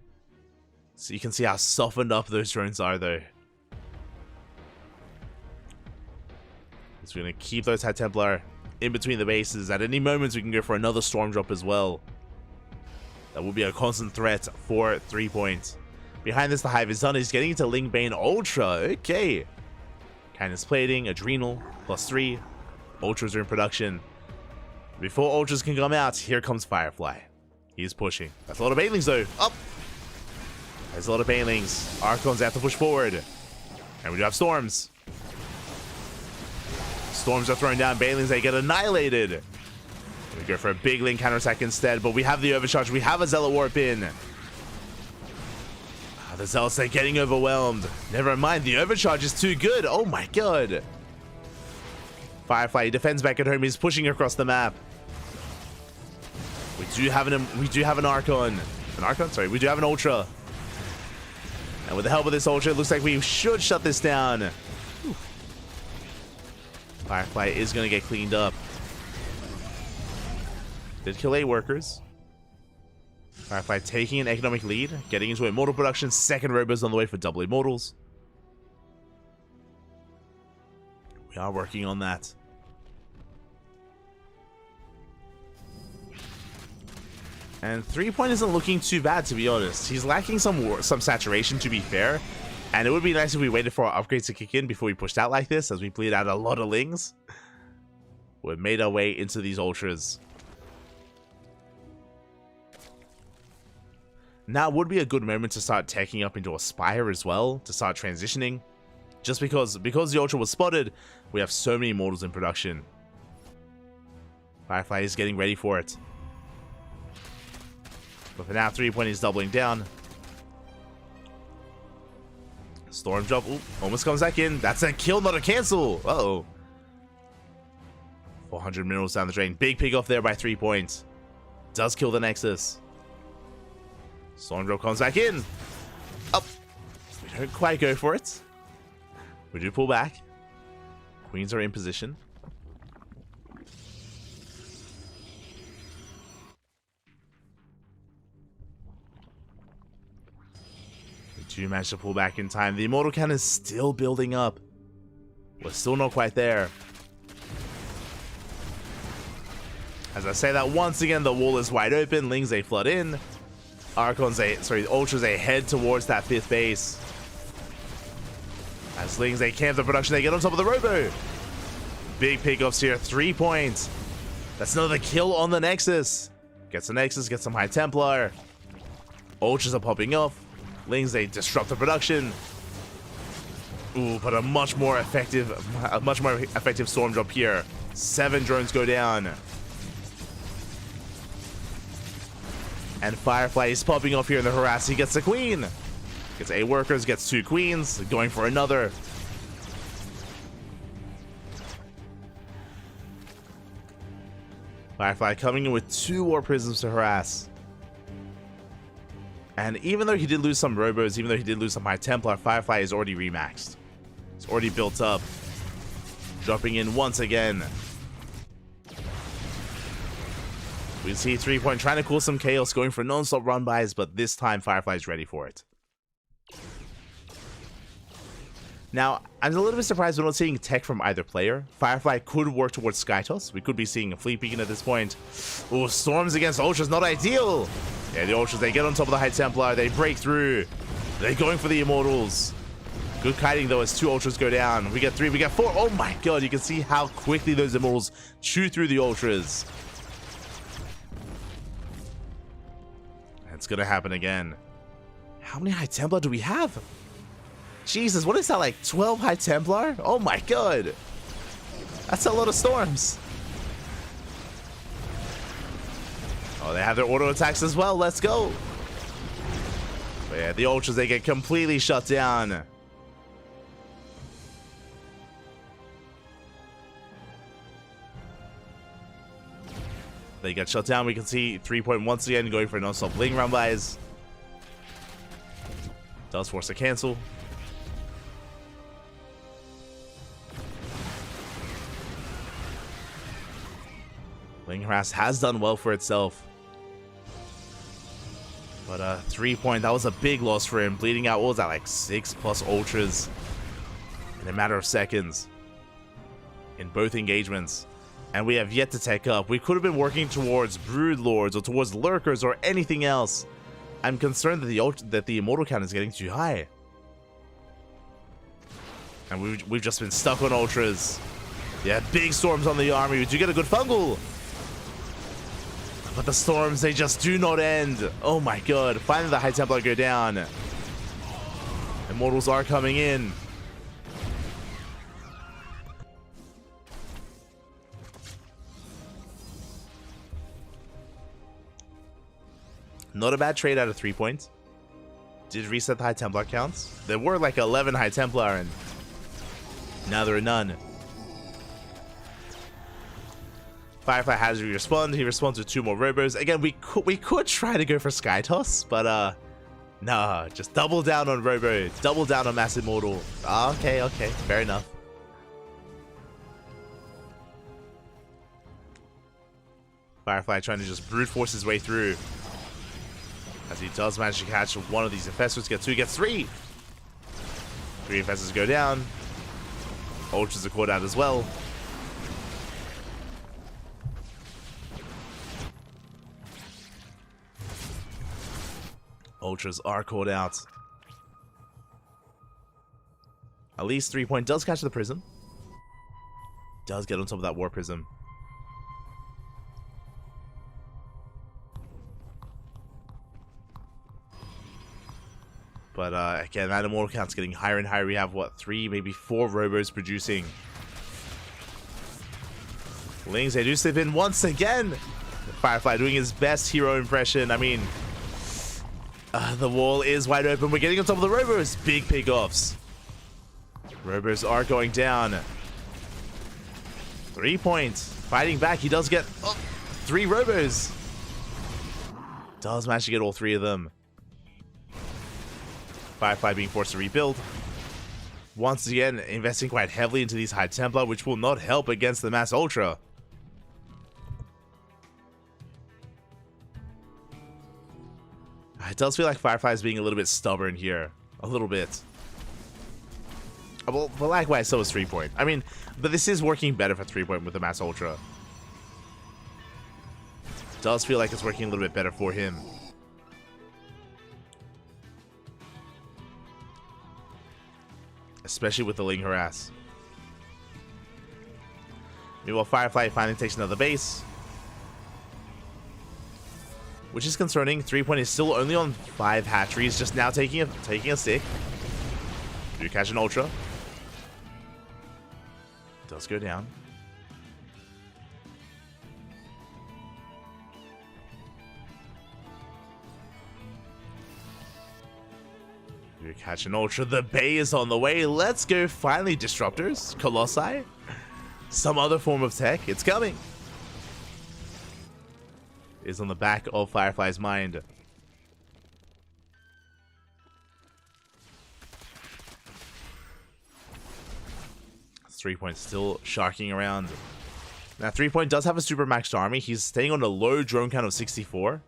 So you can see how softened up those drones are though. So we're going to keep those High Templar in between the bases. At any moment we can go for another storm drop as well. That will be a constant threat for 3 points. Behind this, the Hive is done. He's getting into Ling Bane Ultra. Okay. Kindness Plating, Adrenal, +3. Ultras are in production. Before Ultras can come out, here comes Firefly. He's pushing. That's a lot of Banelings though. Up. There's a lot of Banelings. Archons have to push forward. And we do have Storms. Storms are thrown down. Banelings, they get annihilated. We go for a big Ling counterattack instead, but we have the overcharge. We have a Zealot Warp in. The Zealots, they're getting overwhelmed. Never mind, the overcharge is too good. Oh my god. Firefly, he defends back at home. He's pushing across the map. We do have an Archon. An Archon? Sorry, we do have an Ultra. And with the help of this Ultra, it looks like we should shut this down. Whew. Firefly is going to get cleaned up. Did kill 8 workers. Firefly taking an economic lead, getting into Immortal production. 2nd Robo's on the way for double Immortals. We are working on that. And 3 point isn't looking too bad, to be honest. He's lacking some saturation, to be fair. And it would be nice if we waited for our upgrades to kick in before we pushed out like this, as we bleed out a lot of Lings. We've made our way into these Ultras. Now would be a good moment to start taking up into Aspire as well, to start transitioning. Just because the Ultra was spotted, we have so many Immortals in production. Firefly is getting ready for it. But for now, 3 point is doubling down. Storm drop, ooh, almost comes back in. That's a kill, not a cancel. Uh-oh. 400 minerals down the drain. Big pick off there by 3 points. Does kill the Nexus. Storm drop comes back in. Up. We don't quite go for it. We do pull back. Queens are in position. We do manage to pull back in time. The Immortal count is still building up. We're still not quite there. As I say that, once again, the wall is wide open. Lings, they flood in. Archons, Ultras, they head towards that 5th base. As Lings, they camp the production, they get on top of the Robo. Big pickoffs here, 3 points. That's another kill on the Nexus. Gets the Nexus, gets some High Templar. Ultras are popping off. Lings, they disrupt the production. Ooh, but a much more effective storm drop here. 7 drones go down. And Firefly is popping off here in the harass. He gets a queen. Gets 8 workers, gets 2 queens. Going for another. Firefly coming in with 2 War Prisms to harass. And even though he did lose some Robos, even though he did lose some High Templar, Firefly is already remaxed. It's already built up. Dropping in once again. We see 3 point trying to cause some chaos, going for non-stop run-bys, but this time Firefly is ready for it. Now, I'm a little bit surprised we're not seeing tech from either player. Firefly could work towards Skytoss. We could be seeing a Fleet Beacon at this point. Oh, Storms against Ultras, not ideal. Yeah, the Ultras, they get on top of the High Templar. They break through. They're going for the Immortals. Good kiting though as 2 ultras go down. We get 3, we get 4. Oh my god, you can see how quickly those immortals chew through the ultras. It's gonna happen again. How many High Templar do we have? Jesus, what is that, like 12 High Templar? Oh my god. That's a lot of storms. Oh, they have their auto attacks as well. Let's go. But yeah, the ultras, they get completely shut down. They get shut down. We can see 3 Point once again going for non-stop bling round buys. Does force a cancel. Bling harass has done well for itself. But 3 Point, that was a big loss for him. Bleeding out, what was that, like 6+ ultras in a matter of seconds in both engagements. And we have yet to tech up. We could have been working towards Brood Lords or towards Lurkers or anything else. I'm concerned that the immortal count is getting too high. And we've just been stuck on ultras. Yeah, big storms on the army. We do get a good fungal. But the storms, they just do not end. Oh my god. Finally the High Templar go down. Immortals are coming in. Not a bad trade out of 3 Point. Did reset the High Templar counts. There were like 11 High Templar and now there are none. Firefly has respawned. He responds with 2 more robos. Again, we could try to go for Sky Toss, but nah, just double down on robo, double down on Mass Immortal. Okay, fair enough. Firefly trying to just brute force his way through. As he does manage to catch one of these infestors. Get 2, gets 3. 3 infestors go down. Ultras are caught out as well. Ultras are caught out. At least 3 Point does catch the prism. Does get on top of that war prism. But again, that immortal count's getting higher and higher. We have, what, 3, maybe 4 robos producing. Lings, they do slip in once again. Firefly doing his best hero impression. I mean, the wall is wide open. We're getting on top of the robos. Big pickoffs. Robos are going down. 3 Point fighting back. He does get 3 robos. Does manage to get all 3 of them. Firefly being forced to rebuild. Once again, investing quite heavily into these High Templar, which will not help against the Mass Ultra. It does feel like Firefly is being a little bit stubborn here. A little bit. Well, but likewise, so is 3 Point. I mean, but this is working better for 3 Point with the Mass Ultra. It does feel like it's working a little bit better for him. Especially with the Ling Harass. Meanwhile, Firefly finally takes another base. Which is concerning. 3 Point is still only on 5 hatcheries, just now taking a stick. Do catch an ultra. Does go down. Do catch an ultra. The bay is on the way. Let's go. Finally, disruptors, colossi, some other form of tech. It's coming. Is on the back of Firefly's mind. 3 Point still sharking around. Now 3 Point does have a super maxed army. He's staying on a low drone count of 64.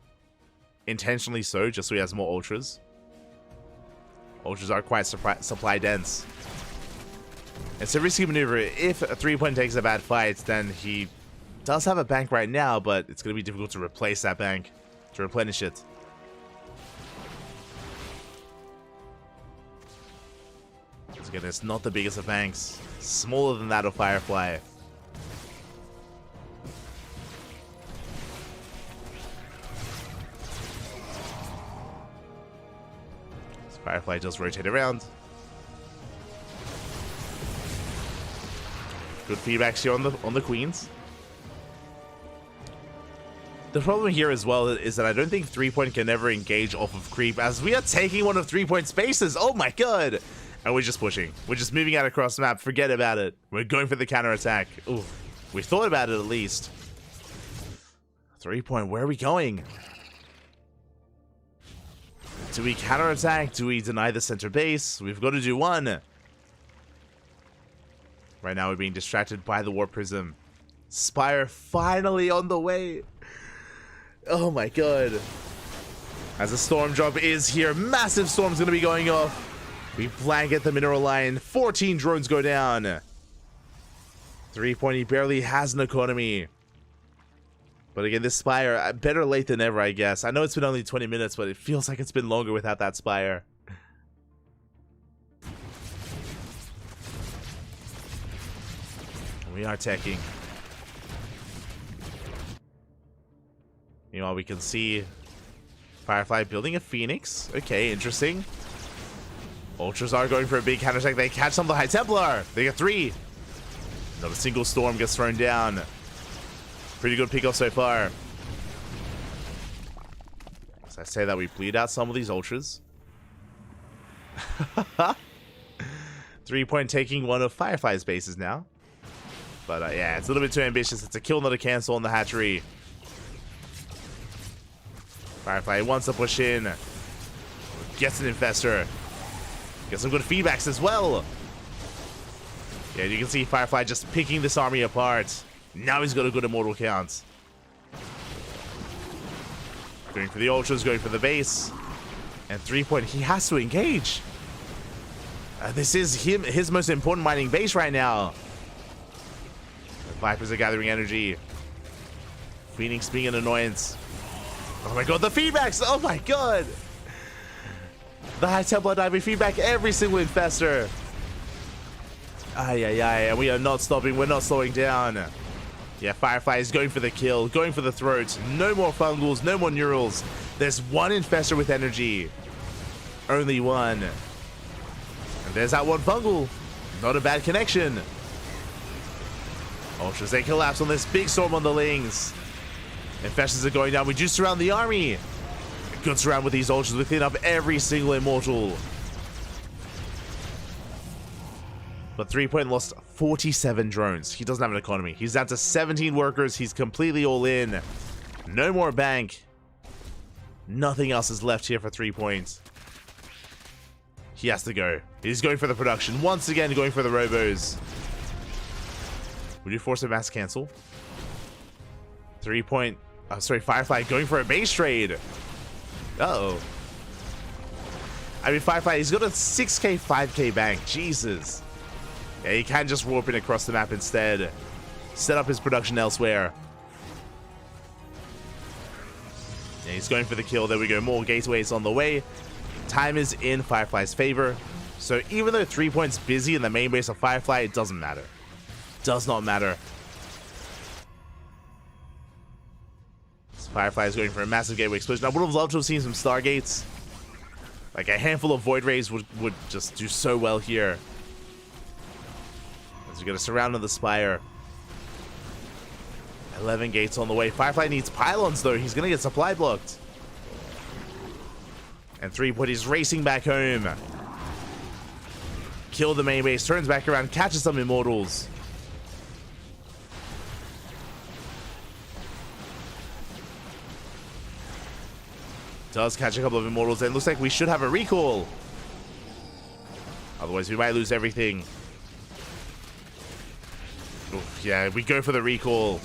Intentionally so, just so he has more ultras. Ultras are quite supply dense. It's a risky maneuver. If 3 Point takes a bad fight, then he does have a bank right now, but it's going to be difficult to replace that bank, to replenish it. Again, it's not the biggest of banks. Smaller than that of Firefly. Firefly does rotate around. Good feedbacks here on the queens. The problem here as well is that I don't think 3-point can ever engage off of creep, as we are taking one of 3-point spaces. Oh my god! And we're just pushing. We're just moving out across the map. Forget about it. We're going for the counter attack. Ooh, we thought about it at least. 3-point, where are we going? Do we counter attack? Do we deny the center base? We've got to do one. Right now we're being distracted by the Warp Prism. Spire finally on the way. Oh my god. As the storm drop is here, massive storm's going to be going off. We blanket the mineral line. 14 drones go down. 3-point, he barely has an economy. But again, this Spire, better late than ever, I guess. I know it's been only 20 minutes, but it feels like it's been longer without that Spire. We are teching. Meanwhile, we can see Firefly building a Phoenix. Okay, interesting. Ultras are going for a big counterattack. They catch some of the High Templar. They get 3. Not a single storm gets thrown down. Pretty good pick-off so far. As I say that, we bleed out some of these Ultras. 3-point taking one of Firefly's bases now. But yeah, it's a little bit too ambitious. It's a kill, not a cancel on the hatchery. Firefly wants to push in. Gets an Infestor. Gets some good feedbacks as well. Yeah, you can see Firefly just picking this army apart. Now he's got a good immortal count. Going for the Ultras, going for the base. And 3-point, he has to engage. This is his most important mining base right now. The Vipers are gathering energy. Phoenix being an annoyance. Oh my god, the feedbacks! Oh my god! The High Templar diving feedback every single Infestor. Ay, ay, ay, and we are not stopping, we're not slowing down. Yeah, Firefly is going for the kill, going for the throat. No more fungals, no more neurals. There's one Infestor with energy. Only one. And there's that one fungal. Not a bad connection. Ultras, they collapse on this big storm on the Lings. Infestors are going down. We do surround the army. A good surround with these Ultras. We clean up every single immortal. But 3-point lost 47 drones. He doesn't have an economy. He's down to 17 workers. He's completely all in. No more bank. Nothing else is left here for 3-point. He has to go. He's going for the production. Once again, going for the robos. Would you force a mass cancel? 3-point. Sorry, Firefly going for a base trade. Uh-oh. I mean, Firefly, he's got a 6k, 5k bank. Jesus. Yeah, he can just warp in across the map instead. Set up his production elsewhere. Yeah, he's going for the kill. There we go. More gateways on the way. Time is in Firefly's favor. So even though 3-point's busy in the main base of Firefly, it doesn't matter. Does not matter. Firefly is going for a massive gateway explosion. I would have loved to have seen some Stargates. Like a handful of Void Rays would just do so well here. As we get a surround on the Spire. 11 gates on the way. Firefly needs pylons though. He's going to get supply blocked. And 3-point is racing back home. Kill the main base. Turns back around. Catches some Immortals. Does catch a couple of Immortals, and looks like we should have a recall. Otherwise, we might lose everything. Oof, yeah, we go for the recall.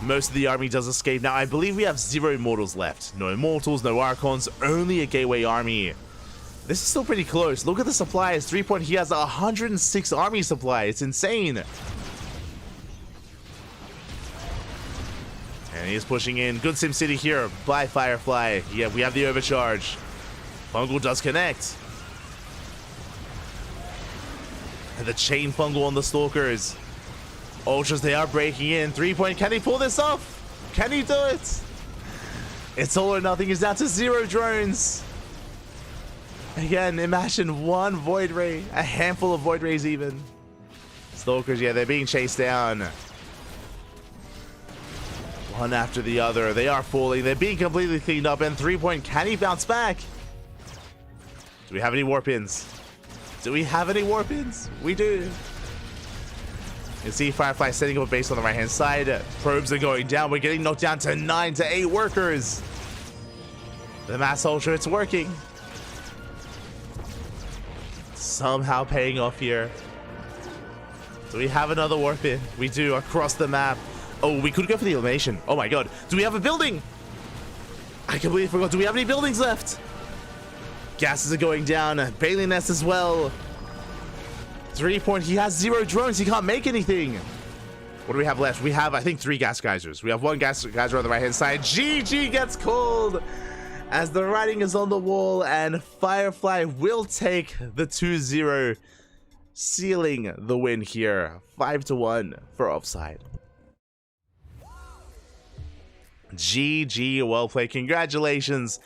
Most of the army does escape. Now, I believe we have 0 Immortals left. No Immortals, no Archons, only a Gateway army. This is still pretty close. Look at the supplies. 3-point, he has 106 army supply. It's insane. And he's pushing in. Good SimCity here by Firefly. Yeah, we have the overcharge. Fungal does connect. The chain fungal on the Stalkers. Ultras, they are breaking in. 3-point, can he pull this off? Can he do it? It's all or nothing. He's down to 0 drones. Again, imagine one Void Ray, a handful of Void Rays even. Stalkers, yeah, they're being chased down. One after the other. They are falling. They're being completely cleaned up. And 3-point, can he bounce back? Do we have any warp-ins? Do we have any warp-ins? We do. You can see Firefly setting up a base on the right-hand side. Probes are going down. We're getting knocked down to 9 to 8 workers. The Mass Ultra, it's working. Somehow paying off here. Do we have another warp-in? We do, across the map. Oh, we could go for the elimination. Oh my god. Do we have a building? I completely forgot. Do we have any buildings left? Gases are going down. Bailey Nest as well. 3-point. He has 0 drones. He can't make anything. What do we have left? We have, I think, 3 gas geysers. We have 1 gas geyser on the right-hand side. GG gets called as the writing is on the wall, and Firefly will take the 2-0, sealing the win here. 5-1 for offside. GG, well played. Congratulations.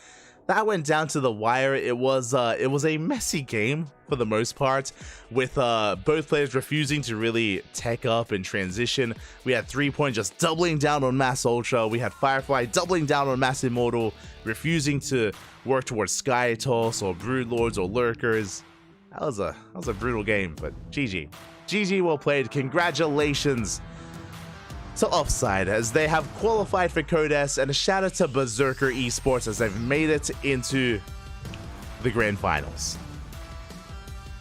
That went down to the wire. It was a messy game for the most part, with both players refusing to really tech up and transition. We had 3-point just doubling down on Mass Ultra. We had Firefly doubling down on Mass Immortal, refusing to work towards Sky Toss or Broodlords or Lurkers. That was a brutal game, but GG. GG, well played. Congratulations to Offside as they have qualified for Codes, and a shout out to Berserker Esports as they've made it into the grand finals.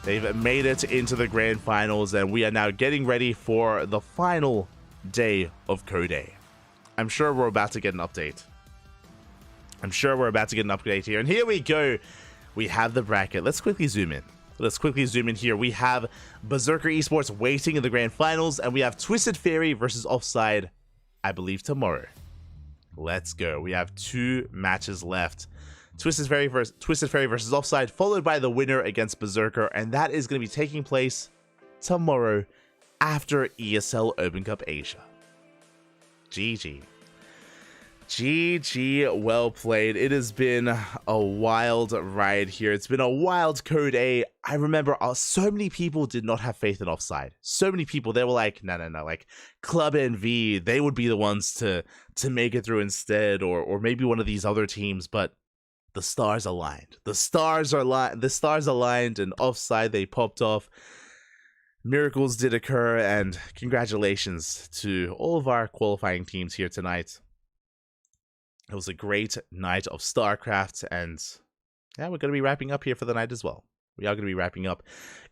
They've made it into the grand finals, and we are now getting ready for the final day of Code. I'm sure we're about to get an update. Here, and here we go. We have the bracket. Let's quickly zoom in. Here. We have Berserker Esports waiting in the grand finals, and we have Twisted Fairy versus Offside, I believe, tomorrow. Let's go. We have 2 matches left. Twisted Fairy versus Offside, followed by the winner against Berserker, and that is going to be taking place tomorrow after ESL Open Cup Asia. GG. GG, well played. It has been a wild ride here. It's been a wild Code A. I remember so many people did not have faith in Offside. So many people, they were like, no, like Club NV, they would be the ones to make it through instead, or maybe one of these other teams, but the stars aligned. The stars aligned, and Offside, they popped off. Miracles did occur, and congratulations to all of our qualifying teams here tonight. It was a great night of StarCraft, and yeah, we're going to be wrapping up here for the night as well. We are going to be wrapping up.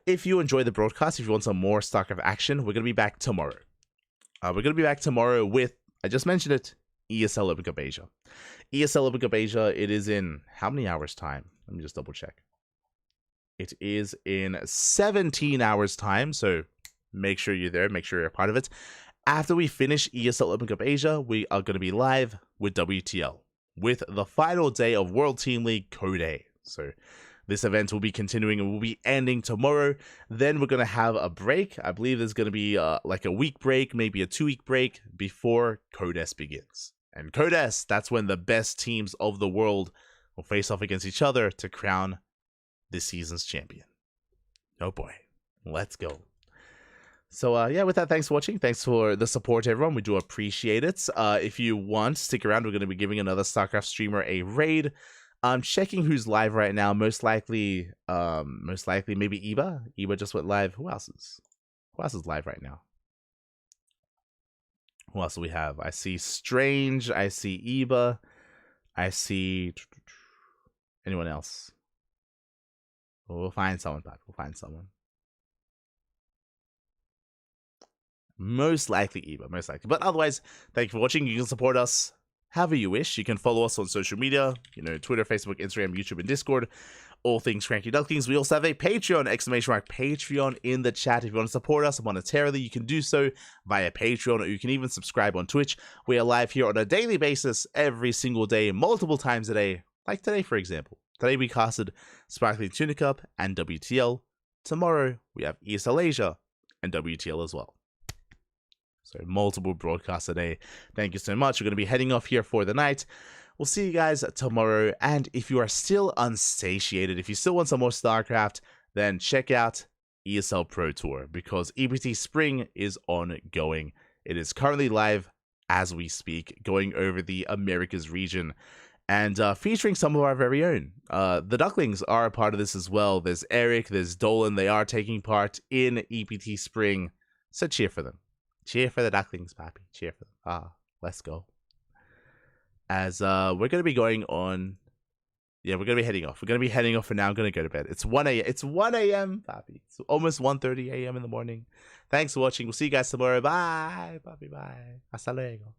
If you enjoy the broadcast, if you want some more StarCraft action, we're going to be back tomorrow. With, I just mentioned it, ESL Open Cup Asia. ESL Open Cup Asia, it is in how many hours time? Let me just double check. It is in 17 hours time, so make sure you're there, make sure you're a part of it. After we finish ESL Open Cup Asia, we are going to be live with WTL, with the final day of World Team League Code A. So this event will be continuing and will be ending tomorrow. Then we're going to have a break. I believe there's going to be like a week break, maybe a 2-week break before Code S begins. And Code S, that's when the best teams of the world will face off against each other to crown this season's champion. Oh boy, let's go. So yeah, with that, thanks for watching. Thanks for the support, everyone. We do appreciate it. If you want, stick around. We're going to be giving another StarCraft streamer a raid. I'm checking who's live right now. Most likely maybe Eba. Eba just went live. Who else is live right now? Who else do we have? I see Strange. I see Eba. I see anyone else. We'll find someone, but we'll find someone. Most likely Eva, most likely. But otherwise, thank you for watching. You can support us however you wish. You can follow us on social media, Twitter, Facebook, Instagram, YouTube, and Discord. All things CranKy Ducklings. We also have a Patreon, !Patreon in the chat. If you want to support us monetarily, you can do so via Patreon, or you can even subscribe on Twitch. We are live here on a daily basis, every single day, multiple times a day. Like today, for example. Today we casted Sparkling Tuna Cup and WTL tomorrow we have ESL Asia and WTL as well. So multiple broadcasts a day. Thank you so much. We're going to be heading off here for the night. We'll see you guys tomorrow. And if you are still unsatiated, if you still want some more StarCraft, then check out ESL Pro Tour, because EPT Spring is ongoing. It is currently live as we speak, going over the Americas region and featuring some of our very own. The Ducklings are a part of this as well. There's Eric, there's Dolan. They are taking part in EPT Spring. So cheer for them. Cheer for the Ducklings, Pappy. Cheer for them. Let's go. As we're going to be going on. Yeah, we're going to be heading off. We're going to be heading off for now. I'm going to go to bed. It's 1 a.m. It's 1 a.m., Pappy. It's almost 1:30 a.m. in the morning. Thanks for watching. We'll see you guys tomorrow. Bye, Pappy. Bye. Hasta luego.